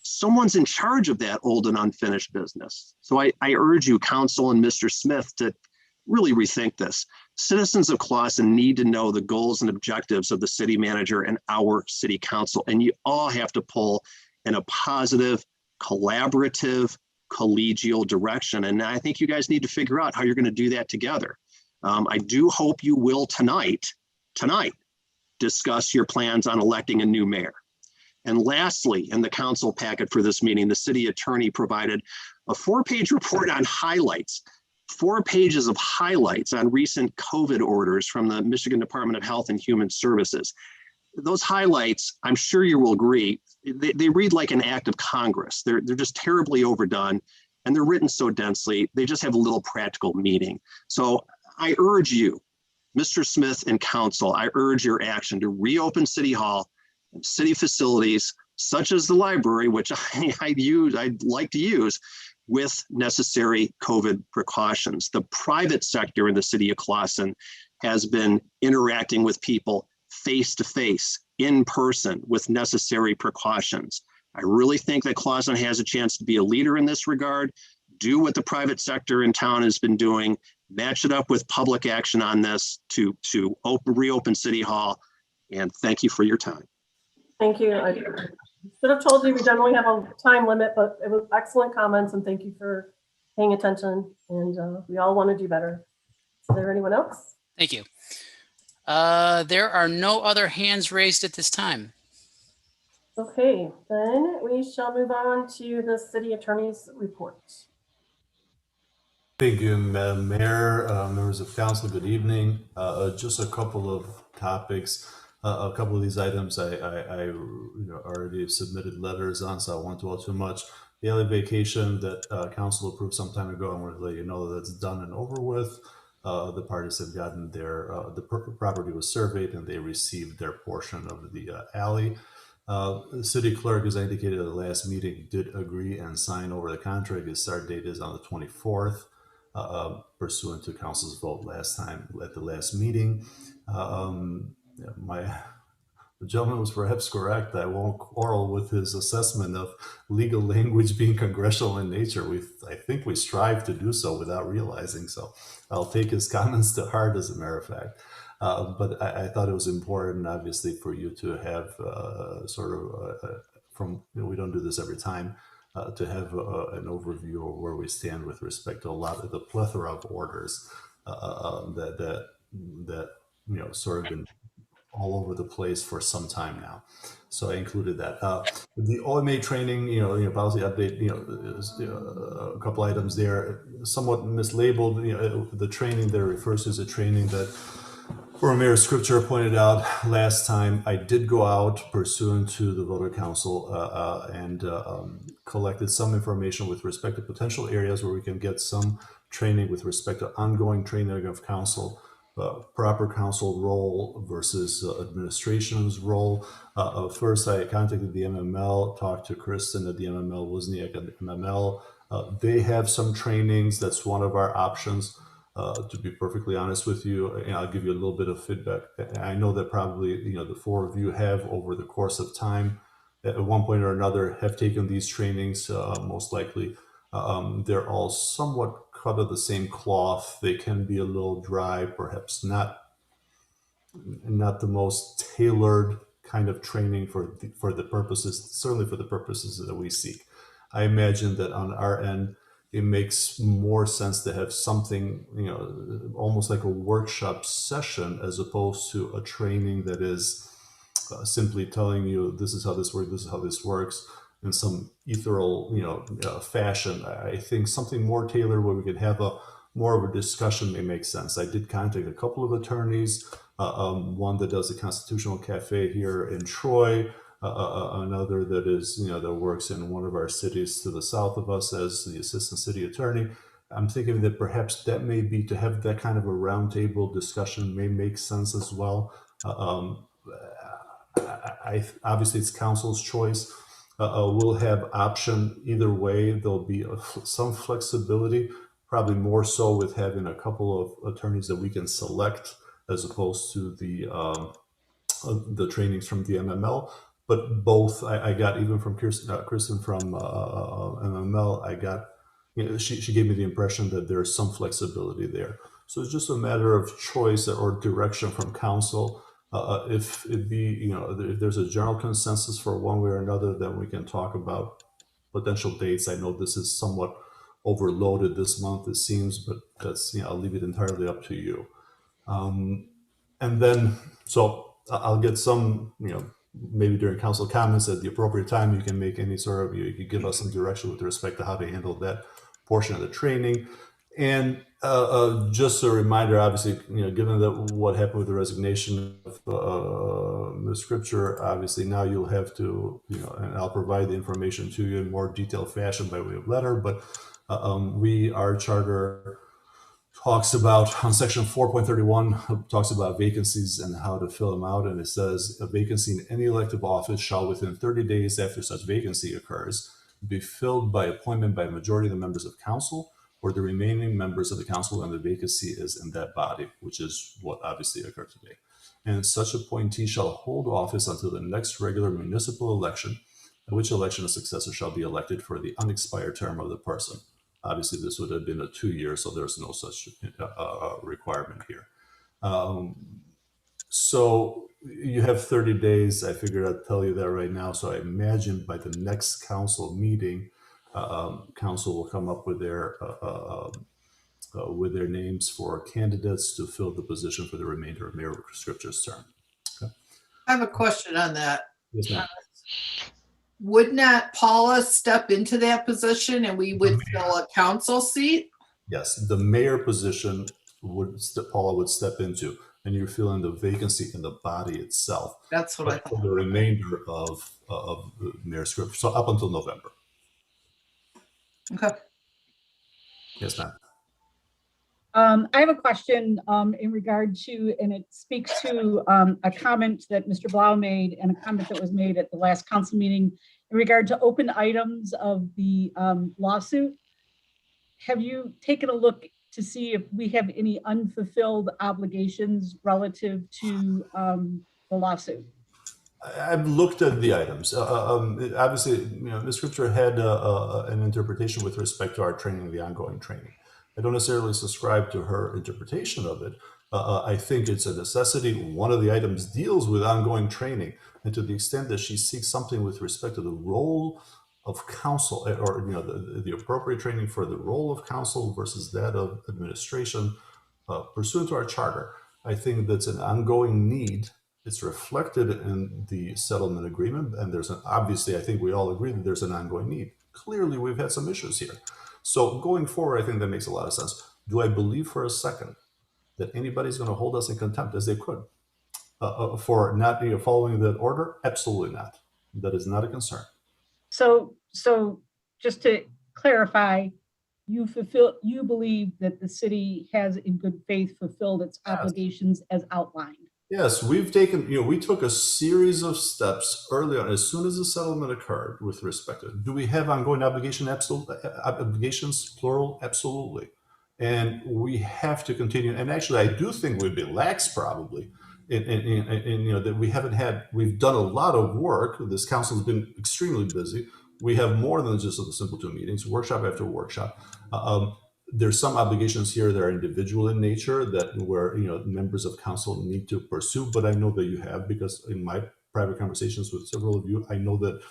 someone's in charge of that old and unfinished business. So I urge you, Council and Mr. Smith, to really rethink this. Citizens of Clawson need to know the goals and objectives of the city manager and our city council. And you all have to pull in a positive, collaborative, collegial direction. And I think you guys need to figure out how you're going to do that together. I do hope you will tonight discuss your plans on electing a new mayor. And lastly, in the council packet for this meeting, the city attorney provided a 4-page report on highlights, 4 pages of highlights on recent COVID orders from the Michigan Department of Health and Human Services. Those highlights, I'm sure you will agree, they read like an act of Congress. They're just terribly overdone, and they're written so densely, they just have a little practical meaning. So I urge you, Mr. Smith and council, I urge your action to reopen City Hall and city facilities such as the library, which I'd like to use, with necessary COVID precautions. The private sector in the city of Clawson has been interacting with people face-to-face, in person, with necessary precautions. I really think that Clawson has a chance to be a leader in this regard. Do what the private sector in town has been doing, match it up with public action on this to reopen City Hall, and thank you for your time.
Thank you. I should have told you we generally have a time limit, but it was excellent comments, and thank you for paying attention. And we all want to do better. Is there anyone else?
Thank you. There are no other hands raised at this time.
Okay, then we shall move on to the city attorney's report.
Thank you, Madam Mayor, members of council, good evening. Just a couple of topics. A couple of these items I already submitted letters on, so I won't dwell too much. The LA vacation that council approved some time ago, I want to let you know that that's done and over with. The parties have gotten their, the property was surveyed and they received their portion of the alley. The city clerk, as I indicated at the last meeting, did agree and sign over the contract. His start date is on the 24th, pursuant to council's vote last time at the last meeting. The gentleman was perhaps correct. I won't quarrel with his assessment of legal language being congressional in nature. I think we strive to do so without realizing so. I'll take his comments to heart, as a matter of fact. But I thought it was important, obviously, for you to have we don't do this every time, to have an overview of where we stand with respect to a lot of the plethora of orders that sort of been all over the place for some time now. So I included that. The OMA training, policy update, a couple items there, somewhat mislabeled. The training there refers to as a training that former Mayor Scripture pointed out last time. I did go out pursuant to the voter council and collected some information with respect to potential areas where we can get some training with respect to ongoing training of council, proper council role versus administration's role. First, I contacted the MML, talked to Kristen at the MML, Wozniak at the MML. They have some trainings. That's one of our options. To be perfectly honest with you, and I'll give you a little bit of feedback. I know that probably the four of you have, over the course of time, at one point or another, have taken these trainings. Most likely, they're all somewhat cut of the same cloth. They can be a little dry, perhaps not the most tailored kind of training for the purposes, certainly for the purposes that we seek. I imagine that on our end, it makes more sense to have something, almost like a workshop session, as opposed to a training that is simply telling you this is how this works, this is how this works, in some ethereal, fashion. I think something more tailored where we could have more of a discussion may make sense. I did contact a couple of attorneys, one that does a constitutional cafe here in Troy, another that is, that works in one of our cities to the south of us as the assistant city attorney. I'm thinking that perhaps that may be to have that kind of a roundtable discussion may make sense as well. Obviously it's council's choice. We'll have option either way. There'll be some flexibility, probably more so with having a couple of attorneys that we can select as opposed to the trainings from the MML. But both I got, even from Kristen from MML, I got, she gave me the impression that there's some flexibility there. So it's just a matter of choice or direction from council. If it be, if there's a general consensus for one way or another, then we can talk about potential dates. I know this is somewhat overloaded this month, it seems, but that's, I'll leave it entirely up to you. And then, so I'll get some, maybe during council comments at the appropriate time, you can make any sort of, you can give us some direction with respect to how to handle that portion of the training. And just a reminder, obviously, given that what happened with the resignation of the scripture, obviously now you'll have to, and I'll provide the information to you in more detailed fashion by way of letter, but our charter talks about, on section 4.31, talks about vacancies and how to fill them out. And it says a vacancy in any elective office shall within 30 days after such vacancy occurs be filled by appointment by a majority of the members of council or the remaining members of the council when the vacancy is in that body, which is what obviously occurred today. And such appointee shall hold office until the next regular municipal election, at which election a successor shall be elected for the unexpired term of the person. Obviously, this would have been a 2-year, so there's no such requirement here. So you have 30 days. I figured I'd tell you that right now. So I imagine by the next council meeting, council will come up with their names for candidates to fill the position for the remainder of Mayor Scripture's term. Okay.
I have a question on that.
Yes, ma'am.
Would not Paula step into that position and we would fill a council seat?
Yes, the mayor position Paula would step into, and you're filling the vacancy in the body itself.
That's what I thought.
For the remainder of Mayor Scripture, so up until November.
Okay.
Yes, ma'am.
I have a question in regard to, and it speaks to a comment that Mr. Blau made and a comment that was made at the last council meeting in regard to open items of the lawsuit. Have you taken a look to see if we have any unfulfilled obligations relative to the lawsuit?
I've looked at the items. Obviously, Ms. Scripture had an interpretation with respect to our training, the ongoing training. I don't necessarily subscribe to her interpretation of it. I think it's a necessity. One of the items deals with ongoing training, and to the extent that she seeks something with respect to the role of council, or the appropriate training for the role of council versus that of administration, pursuant to our charter, I think that's an ongoing need. It's reflected in the settlement agreement, and obviously, I think we all agree that there's an ongoing need. Clearly, we've had some issues here. So going forward, I think that makes a lot of sense. Do I believe for a second that anybody's going to hold us in contempt, as they could, for not following that order? Absolutely not. That is not a concern.
So just to clarify, you believe that the city has in good faith fulfilled its obligations as outlined?
Yes, we've taken, we took a series of steps early on, as soon as the settlement occurred with respect to it. Do we have ongoing obligations, plural? Absolutely. And we have to continue. And actually, I do think we've been lax probably in that we've done a lot of work. This council has been extremely busy. We have more than just the simple 2 meetings, workshop after workshop. There's some obligations here that are individual in nature where members of council need to pursue, but I know that you have, because in my private conversations with several of you, I know that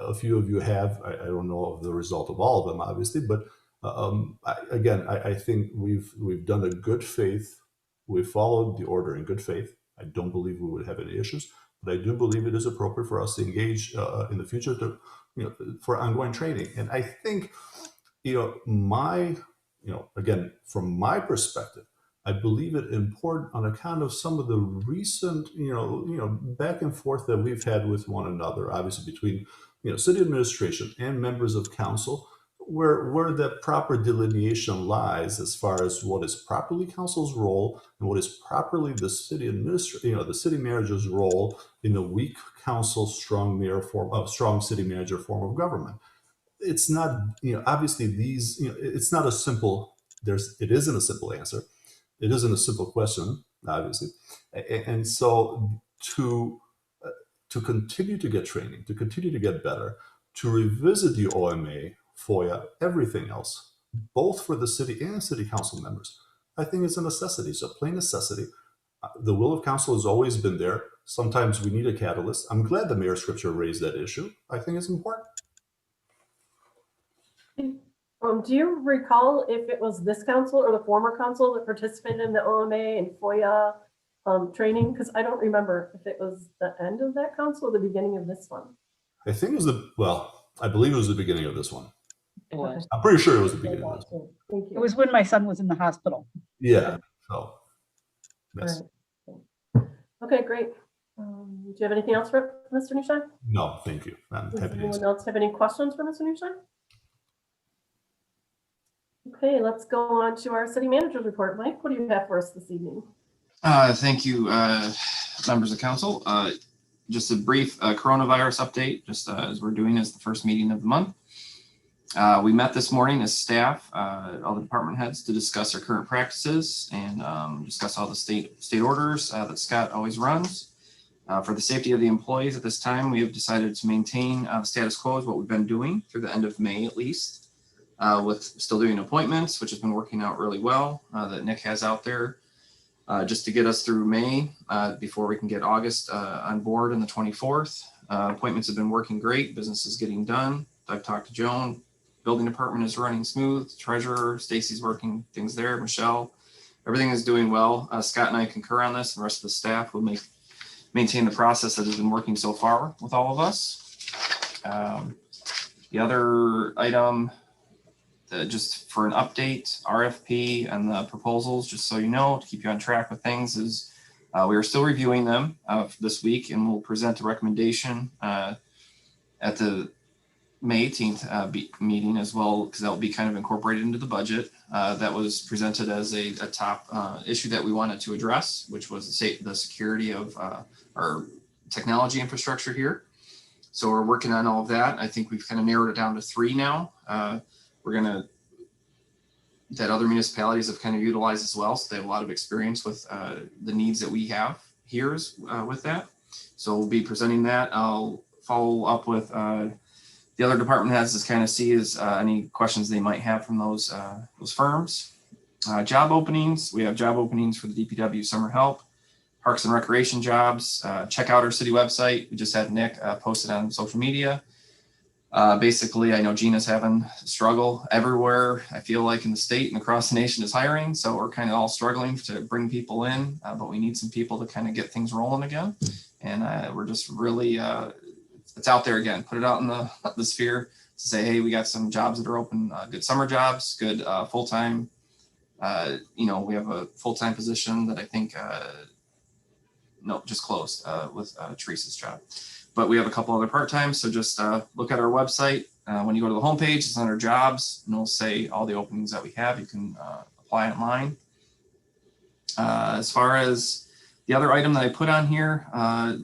a few of you have. I don't know of the result of all of them, obviously, but I think we've done a good faith. We've followed the order in good faith. I don't believe we would have any issues, but I do believe it is appropriate for us to engage in the future for ongoing training. And I think, again, from my perspective, I believe it important on account of some of the recent, back and forth that we've had with one another, obviously between, city administration and members of council, where the proper delineation lies as far as what is properly council's role and what is properly the city administrator, the city manager's role in the weak council, strong mayor form of strong city manager form of government. It's not, obviously these, it's not a simple, it isn't a simple answer. It isn't a simple question, obviously. And so to continue to get training, to continue to get better, to revisit the OMA, FOIA, everything else, both for the city and city council members, I think it's a necessity. It's a plain necessity. The will of council has always been there. Sometimes we need a catalyst. I'm glad the mayor scripture raised that issue. I think it's important.
Do you recall if it was this council or the former council that participated in the OMA and FOIA training? Because I don't remember if it was the end of that council or the beginning of this one.
I think it was I believe it was the beginning of this one.
It was.
I'm pretty sure it was the beginning of this one.
Thank you.
It was when my son was in the hospital.
Yeah. So, yes.
Right. Okay, great. Do you have anything else for Mr. Newshine?
No, thank you. I'm
Does
happy to
anyone
answer.
else have any questions for Mr. Newshine? Okay, let's go on to our city manager's report. Mike, what do you have for us this evening?
Thank you, members of council. Just a brief coronavirus update, just as we're doing as the first meeting of the month. We met this morning as staff, all the department heads, to discuss our current practices and discuss all the state orders that Scott always runs. For the safety of the employees at this time, we have decided to maintain the status quo as what we've been doing through the end of May at least. With still doing appointments, which has been working out really well, that Nick has out there just to get us through May before we can get August on board on the 24th. Appointments have been working great. Business is getting done. I've talked to Joan. Building department is running smooth. Treasurer, Stacy's working things there. Michelle, everything is doing well. Scott and I concur on this, and the rest of the staff will maintain the process that has been working so far with all of us. The other item, just for an update, RFP and the proposals, just so you know, to keep you on track with things, is we are still reviewing them this week, and we'll present a recommendation at the May 18th meeting as well, because that will be kind of incorporated into the budget. That was presented as a top issue that we wanted to address, which was the security of our technology infrastructure here. So we're working on all of that. I think we've kind of narrowed it down to 3 now. That other municipalities have kind of utilized as well. So they have a lot of experience with the needs that we have here with that. So we'll be presenting that. I'll follow up with the other department heads to kind of see any questions they might have from those firms. Job openings. We have job openings for the DPW summer help, parks and recreation jobs. Check out our city website. We just had Nick post it on social media. Basically, I know Gina's having a struggle everywhere. I feel like in the state and across the nation is hiring. So we're kind of all struggling to bring people in, but we need some people to kind of get things rolling again. And we're just really, it's out there again, put it out in the sphere to say, hey, we got some jobs that are open, good summer jobs, good full-time. We have a full-time position that I think, just closed with Teresa's job. But we have a couple other part-time, so just look at our website. When you go to the homepage, it's under jobs, and it'll say all the openings that we have. You can apply online. As far as the other item that I put on here,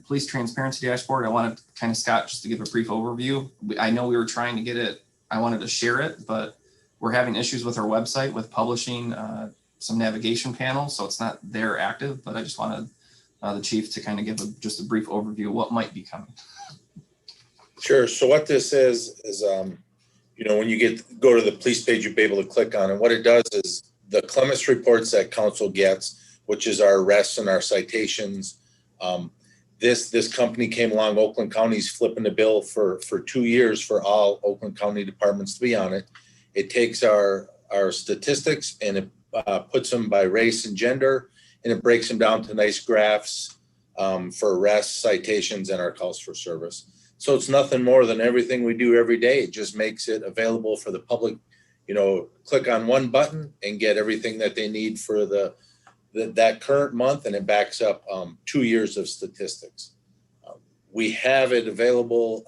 police transparency dashboard, I wanted kind of Scott just to give a brief overview. I know we were trying to get it, I wanted to share it, but we're having issues with our website with publishing some navigation panels, so it's not there active, but I just wanted the chief to kind of give just a brief overview of what might be coming.
Sure. So what this is when you go to the police page, you'll be able to click on it. What it does is the clemency reports that council gets, which is our arrests and our citations. This company came along, Oakland County's flipping the bill for 2 years for all Oakland County departments to be on it. It takes our statistics and it puts them by race and gender, and it breaks them down to nice graphs for arrests, citations, and our calls for service. So it's nothing more than everything we do every day. It just makes it available for the public, click on one button and get everything that they need for that current month, and it backs up 2 years of statistics. We have it available,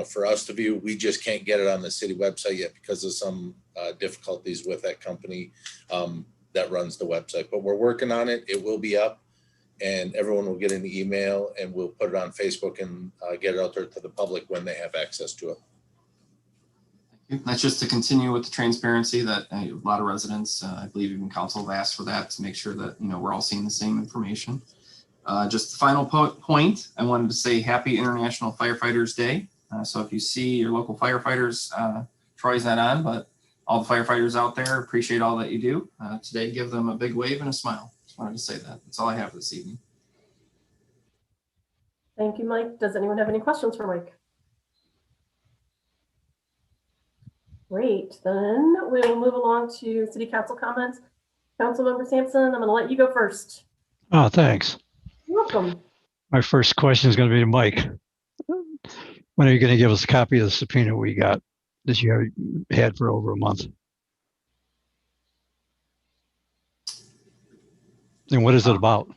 for us to view. We just can't get it on the city website yet because of some difficulties with that company that runs the website. But we're working on it. It will be up, and everyone will get an email, and we'll put it on Facebook and get it out there to the public when they have access to it.
That's just to continue with the transparency that a lot of residents, I believe even council have asked for that, to make sure that, we're all seeing the same information. Just the final point, I wanted to say Happy International Firefighters Day. So if you see your local firefighters, Troy's not on, but all the firefighters out there, appreciate all that you do. Today, give them a big wave and a smile. Just wanted to say that. That's all I have this evening.
Thank you, Mike. Does anyone have any questions for Mike? Great, then we'll move along to city council comments. Councilmember Sampson, I'm going to let you go first.
Oh, thanks.
You're welcome.
My first question is going to be to Mike. When are you going to give us a copy of the subpoena we got that you had for over a month? And what is it about?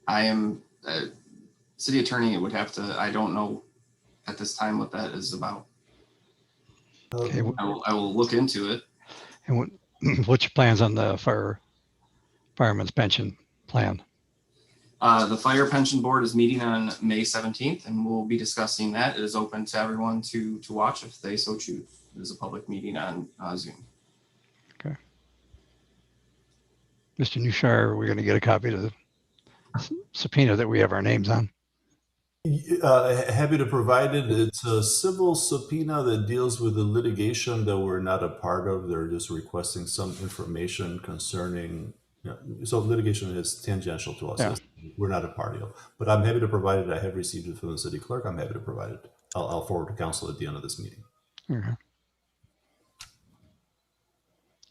I am a city attorney. It would have to, I don't know at this time what that is about.
Okay.
I will look into it.
And what's your plans on the fireman's pension plan?
The Fire Pension Board is meeting on May 17th, and we'll be discussing that. It is open to everyone to watch if they so choose. It is a public meeting on Zoom.
Okay. Mr. Newshire, we're going to get a copy of the subpoena that we have our names on.
Happy to provide it. It's a civil subpoena that deals with the litigation that we're not a part of. They're just requesting some information concerning, so litigation is tangential to us.
Yeah.
We're not a party of, but I'm happy to provide it. I have received it from the city clerk. I'm happy to provide it. I'll forward to council at the end of this meeting.
Okay.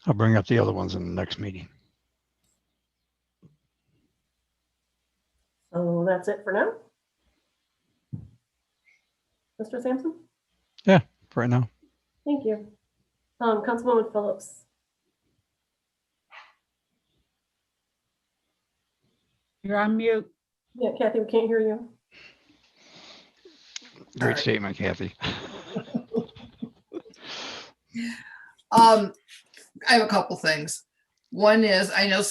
I'll bring up the other ones in the next meeting.
So that's it for now. Mr. Sampson?
Yeah, for right now.
Thank you. Councilwoman Phillips.
You're on mute.
Yeah, Kathy, we can't hear you.
Great statement, Kathy.
I have a couple things. One is, I know,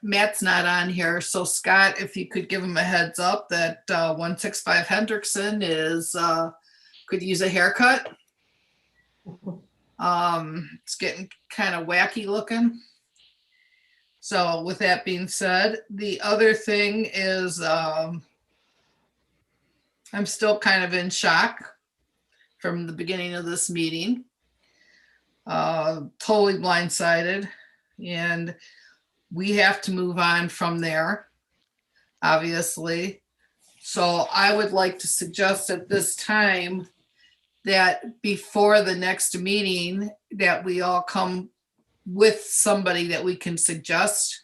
Matt's not on here. So Scott, if you could give him a heads up that 165 Hendrickson is, could use a haircut. It's getting kind of wacky looking. So with that being said, the other thing is, I'm still kind of in shock from the beginning of this meeting. Totally blindsided. And we have to move on from there, obviously. So I would like to suggest at this time that before the next meeting, that we all come with somebody that we can suggest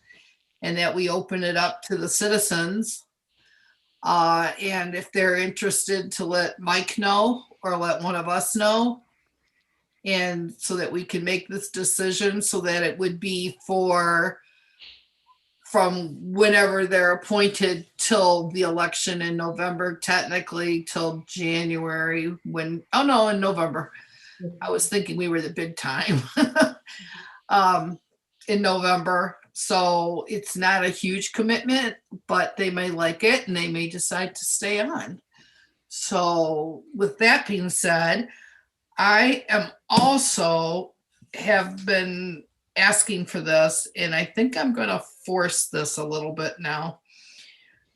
and that we open it up to the citizens. And if they're interested, to let Mike know or let one of us know. And so that we can make this decision, so that it would be from whenever they're appointed till the election in November, technically till January in November. I was thinking we were the big time in November. So it's not a huge commitment, but they may like it and they may decide to stay on. So with that being said, I am also have been asking for this, and I think I'm going to force this a little bit now.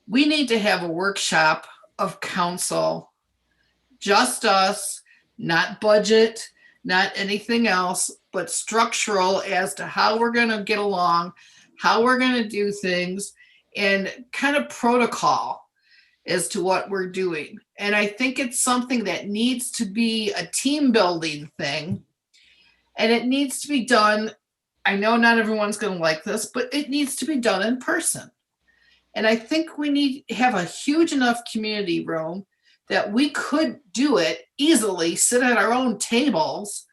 We need to have a workshop of council, just us, not budget, not anything else, but structural as to how we're going to get along, how we're going to do things, and kind of protocol as to what we're doing. And I think it's something that needs to be a team building thing. And it needs to be done. I know not everyone's going to like this, but it needs to be done in person. And I think we need to have a huge enough community room that we could do it easily, sit at our own tables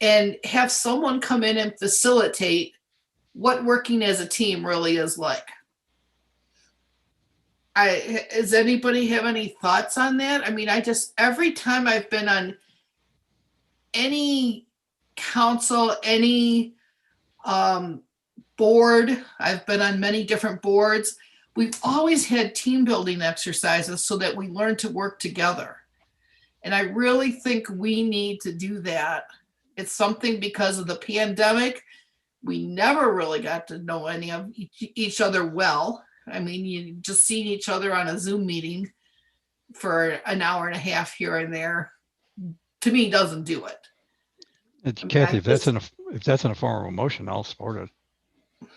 and have someone come in and facilitate what working as a team really is like. Does anybody have any thoughts on that? I mean, every time I've been on any council, any board, I've been on many different boards, we've always had team building exercises so that we learn to work together. And I really think we need to do that. It's something because of the pandemic, we never really got to know any of each other well. I mean, you just seeing each other on a Zoom meeting for an hour and a half here and there, to me, doesn't do it.
Kathy, if that's in a form of a motion, I'll support it.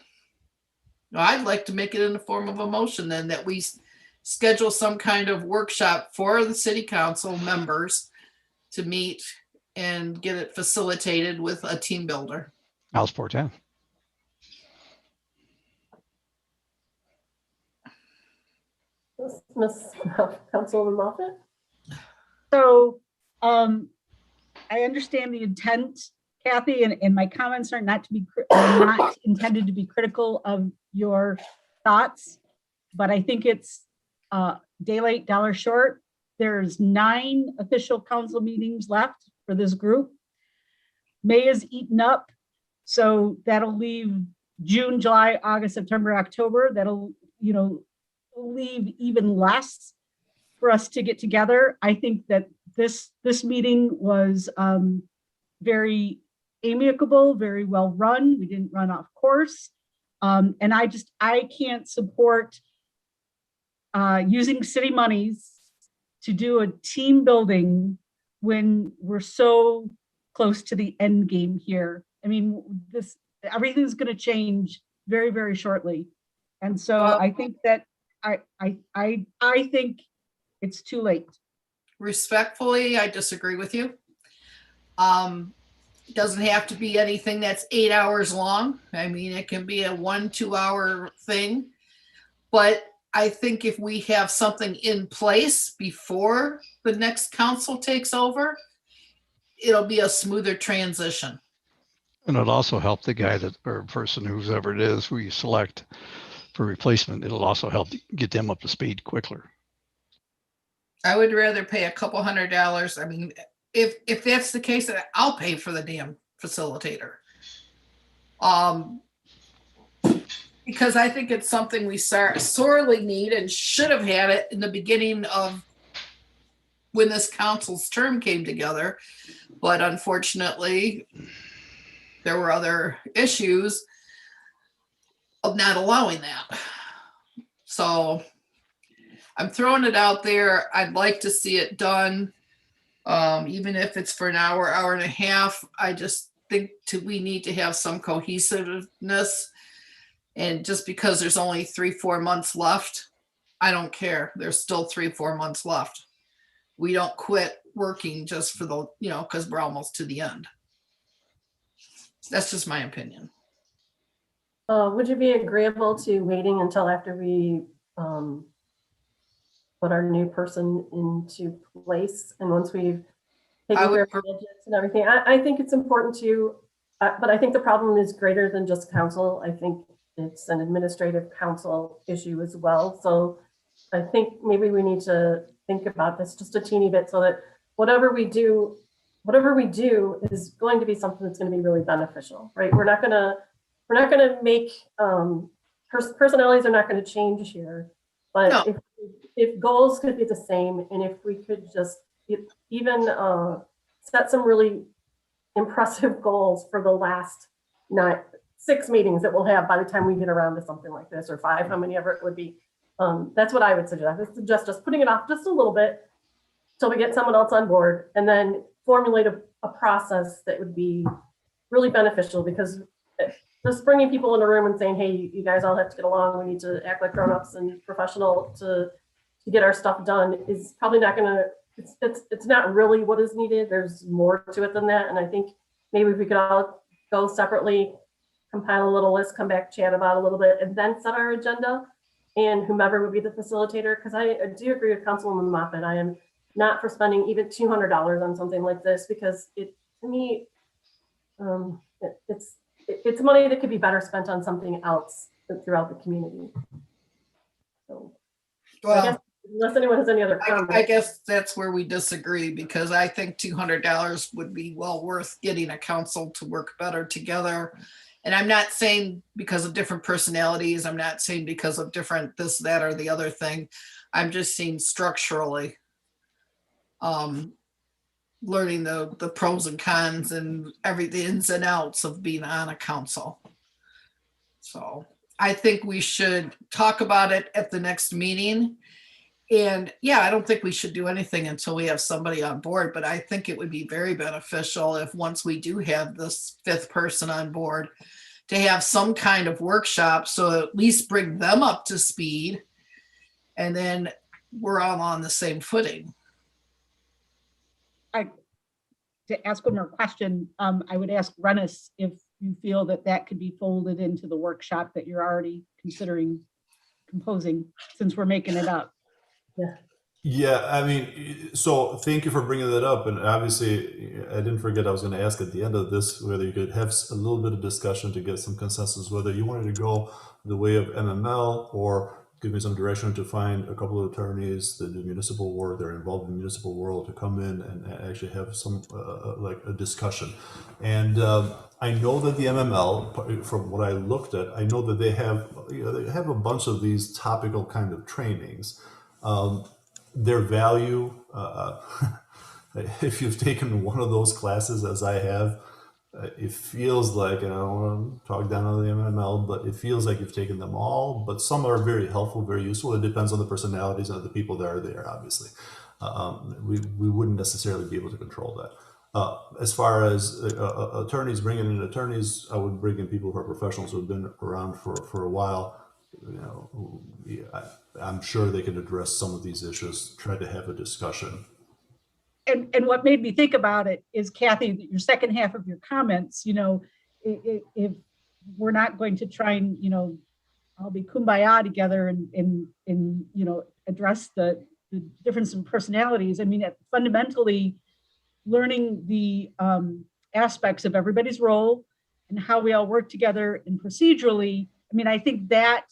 I'd like to make it in the form of a motion then, that we schedule some kind of workshop for the city council members to meet and get it facilitated with a team builder.
I'll support that.
Ms. Councilwoman Moffett?
So I understand the intent, Kathy, and my comments are not intended to be critical of your thoughts, but I think it's day late, dollar short. There's 9 official council meetings left for this group. May is eaten up, so that'll leave June, July, August, September, October. That'll, leave even less for us to get together. I think that this meeting was very amicable, very well run. We didn't run off course. And I can't support using city monies to do a team building when we're so close to the end game here. I mean, everything's going to change very, very shortly. And so I think that I think it's too late.
Respectfully, I disagree with you. It doesn't have to be anything that's 8 hours long. I mean, it can be a 1-2 hour thing. But I think if we have something in place before the next council takes over, it'll be a smoother transition.
And it'll also help the guy or person, whoever it is, who you select for replacement. It'll also help get them up to speed quicker.
I would rather pay a couple $100. I mean, if that's the case, I'll pay for the damn facilitator. Because I think it's something we sorely need and should have had it in the beginning of when this council's term came together. But unfortunately, there were other issues of not allowing that. So I'm throwing it out there. I'd like to see it done, even if it's for an hour, hour and a half. I just think we need to have some cohesiveness. And just because there's only 3-4 months left, I don't care. There's still 3-4 months left. We don't quit working just for the, because we're almost to the end. That's just my opinion.
Would you be agreeable to waiting until after we put our new person into place, and once we've taken care of budgets and everything? I think it's important to, but I think the problem is greater than just council. I think it's an administrative council issue as well. So I think maybe we need to think about this just a teeny bit, so that whatever we do is going to be something that's going to be really beneficial, right? We're not going to make personalities are not going to change here, but no. If goals could be the same, and if we could just even set some really impressive goals for the last 6 meetings that we'll have by the time we get around to something like this, or 5, how many ever it would be. That's what I would suggest. I suggest just putting it off just a little bit till we get someone else on board, and then formulate a process that would be really beneficial, because just bringing people in a room and saying, hey, you guys all have to get along, we need to act like grown-ups and professional to get our stuff done, is probably not going to, it's not really what is needed. There's more to it than that. And I think maybe if we could all go separately, compile a little list, come back, chat about a little bit, and then set our agenda, and whomever would be the facilitator. Because I do agree with Councilwoman Moffett. I am not for spending even $200 on something like this, because to me, it's money that could be better spent on something else throughout the community. So.
Well,
Unless anyone has any other comments.
I guess that's where we disagree, because I think $200 would be well worth getting a council to work better together. And I'm not saying because of different personalities, I'm not saying because of different this, that, or the other thing. I'm just saying structurally, learning the pros and cons and the ins and outs of being on a council. So I think we should talk about it at the next meeting. And yeah, I don't think we should do anything until we have somebody on board, but I think it would be very beneficial if once we do have this 5th person on board, to have some kind of workshop, so at least bring them up to speed, and then we're all on the same footing.
To ask one more question, I would ask Rennis if you feel that that could be folded into the workshop that you're already considering composing, since we're making it up.
Yeah, I mean, so thank you for bringing that up. And obviously, I didn't forget I was going to ask at the end of this whether you could have a little bit of discussion to get some consensus, whether you wanted to go the way of MML or give me some direction to find a couple of attorneys that do municipal work, they're involved in the municipal world, to come in and actually have some like a discussion. And I know that the MML, from what I looked at, I know that they have a bunch of these topical kind of trainings. Their value, if you've taken one of those classes as I have, it feels like, and I don't want to talk down on the MML, but it feels like you've taken them all, but some are very helpful, very useful. It depends on the personalities of the people that are there, obviously. We wouldn't necessarily be able to control that. As far as attorneys, bringing in attorneys, I would bring in people who are professionals who have been around for a while. You know, I'm sure they can address some of these issues, try to have a discussion.
And what made me think about it is, Kathy, your second half of your comments, you know, if we're not going to try and, you know, all be kumbaya together and you know, address the difference in personalities. I mean, fundamentally learning the aspects of everybody's role and how we all work together and procedurally. I mean, I think that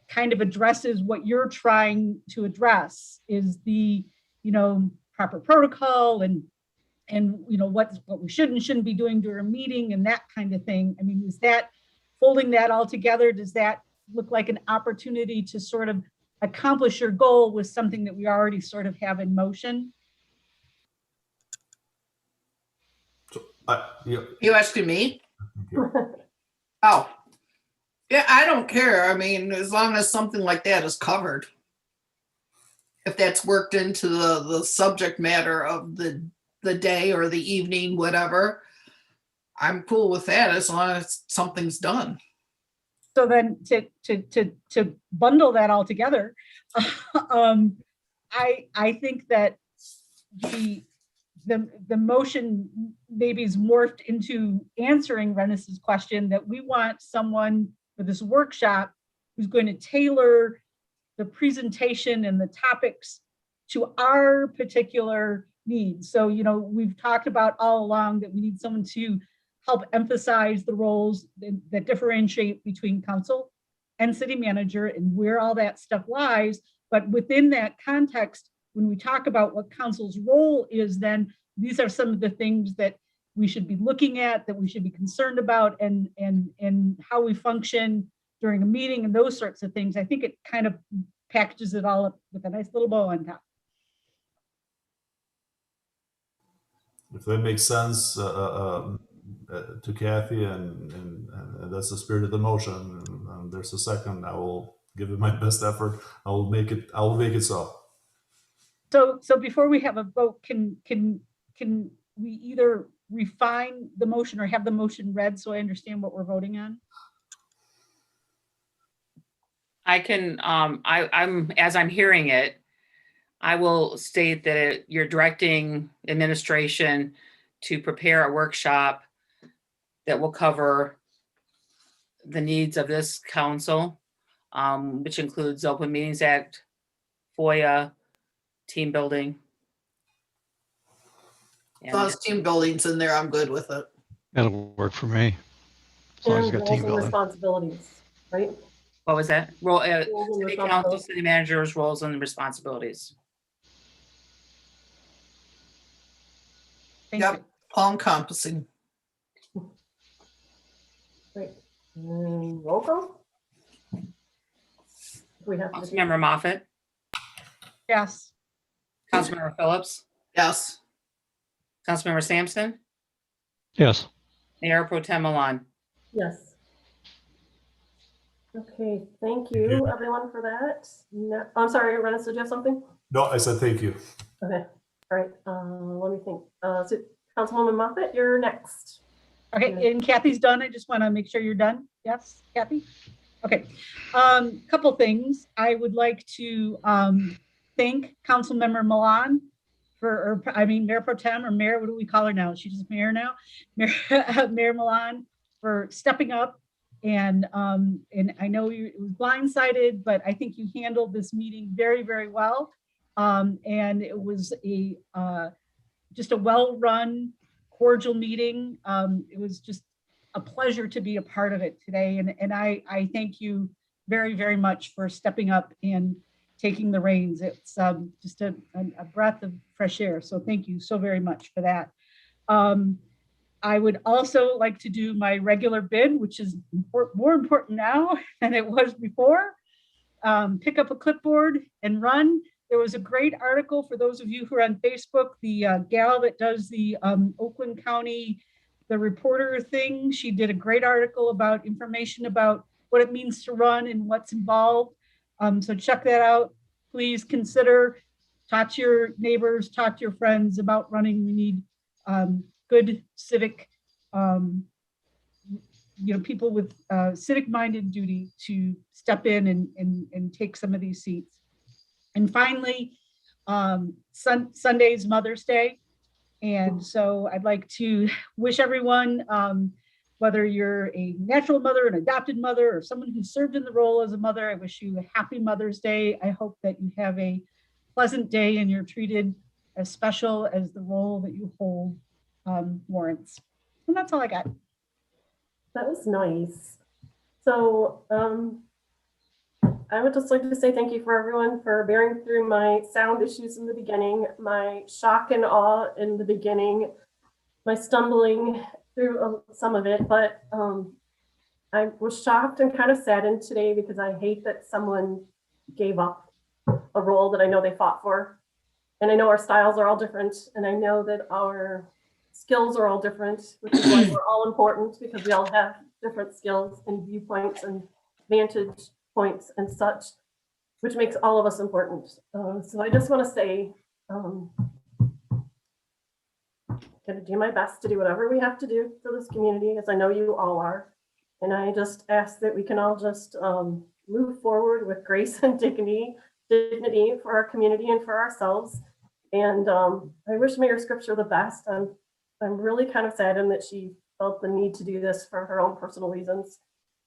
kind of addresses what you're trying to address, is the, you know, proper protocol and you know what we should and shouldn't be doing during a meeting and that kind of thing. I mean, is that folding that all together? Does that look like an opportunity to sort of accomplish your goal with something that we already sort of have in motion?
You asking me? Oh, yeah, I don't care. I mean, as long as something like that is covered. If that's worked into the subject matter of the day or the evening, whatever, I'm cool with that as long as something's done.
So then to bundle that all together, I think that the motion maybe is morphed into answering Rennis's question, that we want someone for this workshop who's going to tailor the presentation and the topics to our particular needs. So, you know, we've talked about all along that we need someone to help emphasize the roles that differentiate between council and city manager and where all that stuff lies. But within that context, when we talk about what council's role is, then these are some of the things that we should be looking at, that we should be concerned about, and how we function during a meeting and those sorts of things. I think it kind of packages it all up with a nice little bow on top.
If that makes sense to Kathy, and that's the spirit of the motion, and there's a second, I will give it my best effort. I will make it so.
So before we have a vote, can we either refine the motion or have the motion read so I understand what we're voting on?
I can, I'm as I'm hearing it, I will state that you're directing administration to prepare a workshop that will cover the needs of this council, which includes Open Meetings Act, FOIA, team building.
As long as team building's in there, I'm good with it.
That'll work for me. As long as you got
roles
team
and
building.
responsibilities, right?
What was that? Role,
Roles and
city council,
responsibilities.
city managers' roles and responsibilities.
Yep, all encompassing.
Great. Roll call? We have to.
Councilmember Moffett,
Yes.
Councilmember Phillips,
Yes.
Councilmember Sampson,
Yes.
Mayor Pro Tem Milan.
Yes. Okay, thank you everyone for that. No, I'm sorry, Rennis, did you have something?
No, I said thank you.
Okay, all right, let me think. So Councilwoman Moffett, you're next.
Okay, and Kathy's done. I just want to make sure you're done. Yes, Kathy? Okay. Couple things. I would like to thank Councilmember Milan for, Mayor Pro Tem or Mayor, what do we call her now? She's just Mayor now? Mayor Milan for stepping up. And I know it was blindsided, but I think you handled this meeting very, very well. And it was just a well-run, cordial meeting. It was just a pleasure to be a part of it today. And I thank you very, very much for stepping up and taking the reins. It's just a breath of fresh air. So thank you so very much for that. I would also like to do my regular bid, which is more important now than it was before. Pick up a clipboard and run. There was a great article for those of you who are on Facebook, the gal that does the Oakland County, the reporter thing. She did a great article about information about what it means to run and what's involved. So check that out. Please consider, talk to your neighbors, talk to your friends about running. We need good civic, people with civic-minded duty to step in and take some of these seats. And finally, Sunday's Mother's Day. And so I'd like to wish everyone, whether you're a natural mother, an adopted mother, or someone who served in the role as a mother, I wish you a happy Mother's Day. I hope that you have a pleasant day and you're treated as special as the role that you hold warrants. And that's all I got.
That was nice. So I would just like to say thank you for everyone for bearing through my sound issues in the beginning, my shock and awe in the beginning, my stumbling through some of it, but I was shocked and kind of saddened today because I hate that someone gave up a role that I know they fought for. And I know our styles are all different, and I know that our skills are all different, which is why we're all important, because we all have different skills and viewpoints and vantage points and such, which makes all of us important. So I just want to say, gonna do my best to do whatever we have to do for this community, as I know you all are. And I just ask that we can all just move forward with grace and dignity for our community and for ourselves. And I wish Mayor Scripture the best. I'm really kind of saddened that she felt the need to do this for her own personal reasons,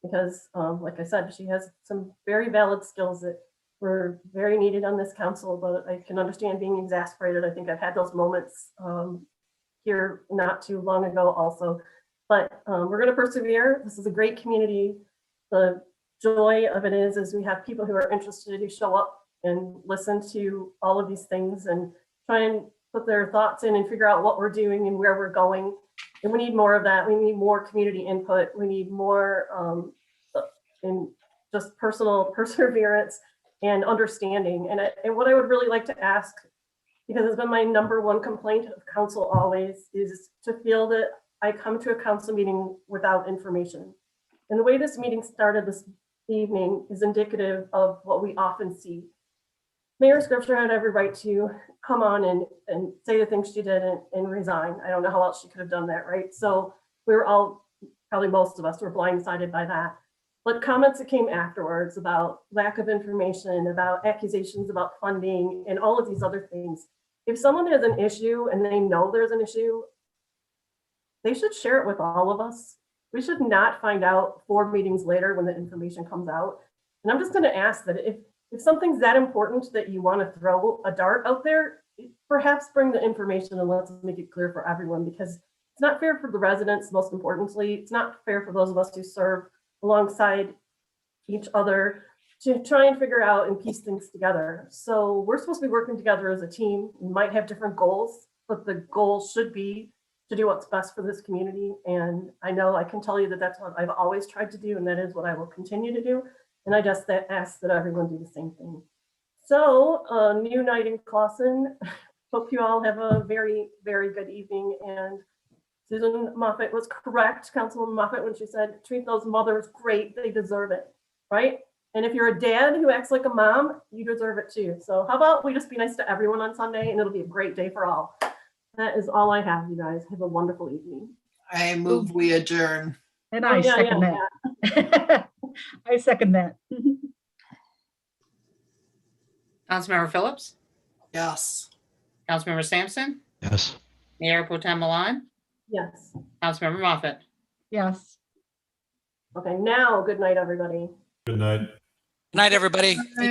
because like I said, she has some very valid skills that were very needed on this council, but I can understand being exasperated. I think I've had those moments here not too long ago also, but we're going to persevere. This is a great community. The joy of it is we have people who are interested, who show up and listen to all of these things and try and put their thoughts in and figure out what we're doing and where we're going. And we need more of that. We need more community input. We need more in just personal perseverance and understanding. And what I would really like to ask, because it's been my #1 complaint of council always, is to feel that I come to a council meeting without information. And the way this meeting started this evening is indicative of what we often see. Mayor Scripture had every right to come on and say the things she did and resign. I don't know how else she could have done that, right? So we were all, probably most of us, were blindsided by that. But comments that came afterwards about lack of information, about accusations about funding, and all of these other things. If someone has an issue and they know there's an issue, they should share it with all of us. We should not find out 4 meetings later when the information comes out. And I'm just going to ask that if something's that important that you want to throw a dart out there, perhaps bring the information and let's make it clear for everyone, because it's not fair for the residents, most importantly. It's not fair for those of us who serve alongside each other to try and figure out and piece things together. So we're supposed to be working together as a team. We might have different goals, but the goal should be to do what's best for this community. And I know I can tell you that that's what I've always tried to do, and that is what I will continue to do. And I just ask that everyone do the same thing. So new night in Clawson. Hope you all have a very, very good evening. And Susan Moffett was correct, Councilwoman Moffett, when she said, treat those mothers great, they deserve it, right? And if you're a dad who acts like a mom, you deserve it too. So how about we just be nice to everyone on Sunday, and it'll be a great day for all. That is all I have, you guys. Have a wonderful evening.
I move we adjourn.
And I second that. I second that.
Councilmember Phillips,
Yes.
Councilmember Sampson,
Yes.
Mayor Pro Tem Milan,
Yes.
Councilmember Moffett.
Yes.
Okay, now, good night, everybody.
Good night.
Good night, everybody.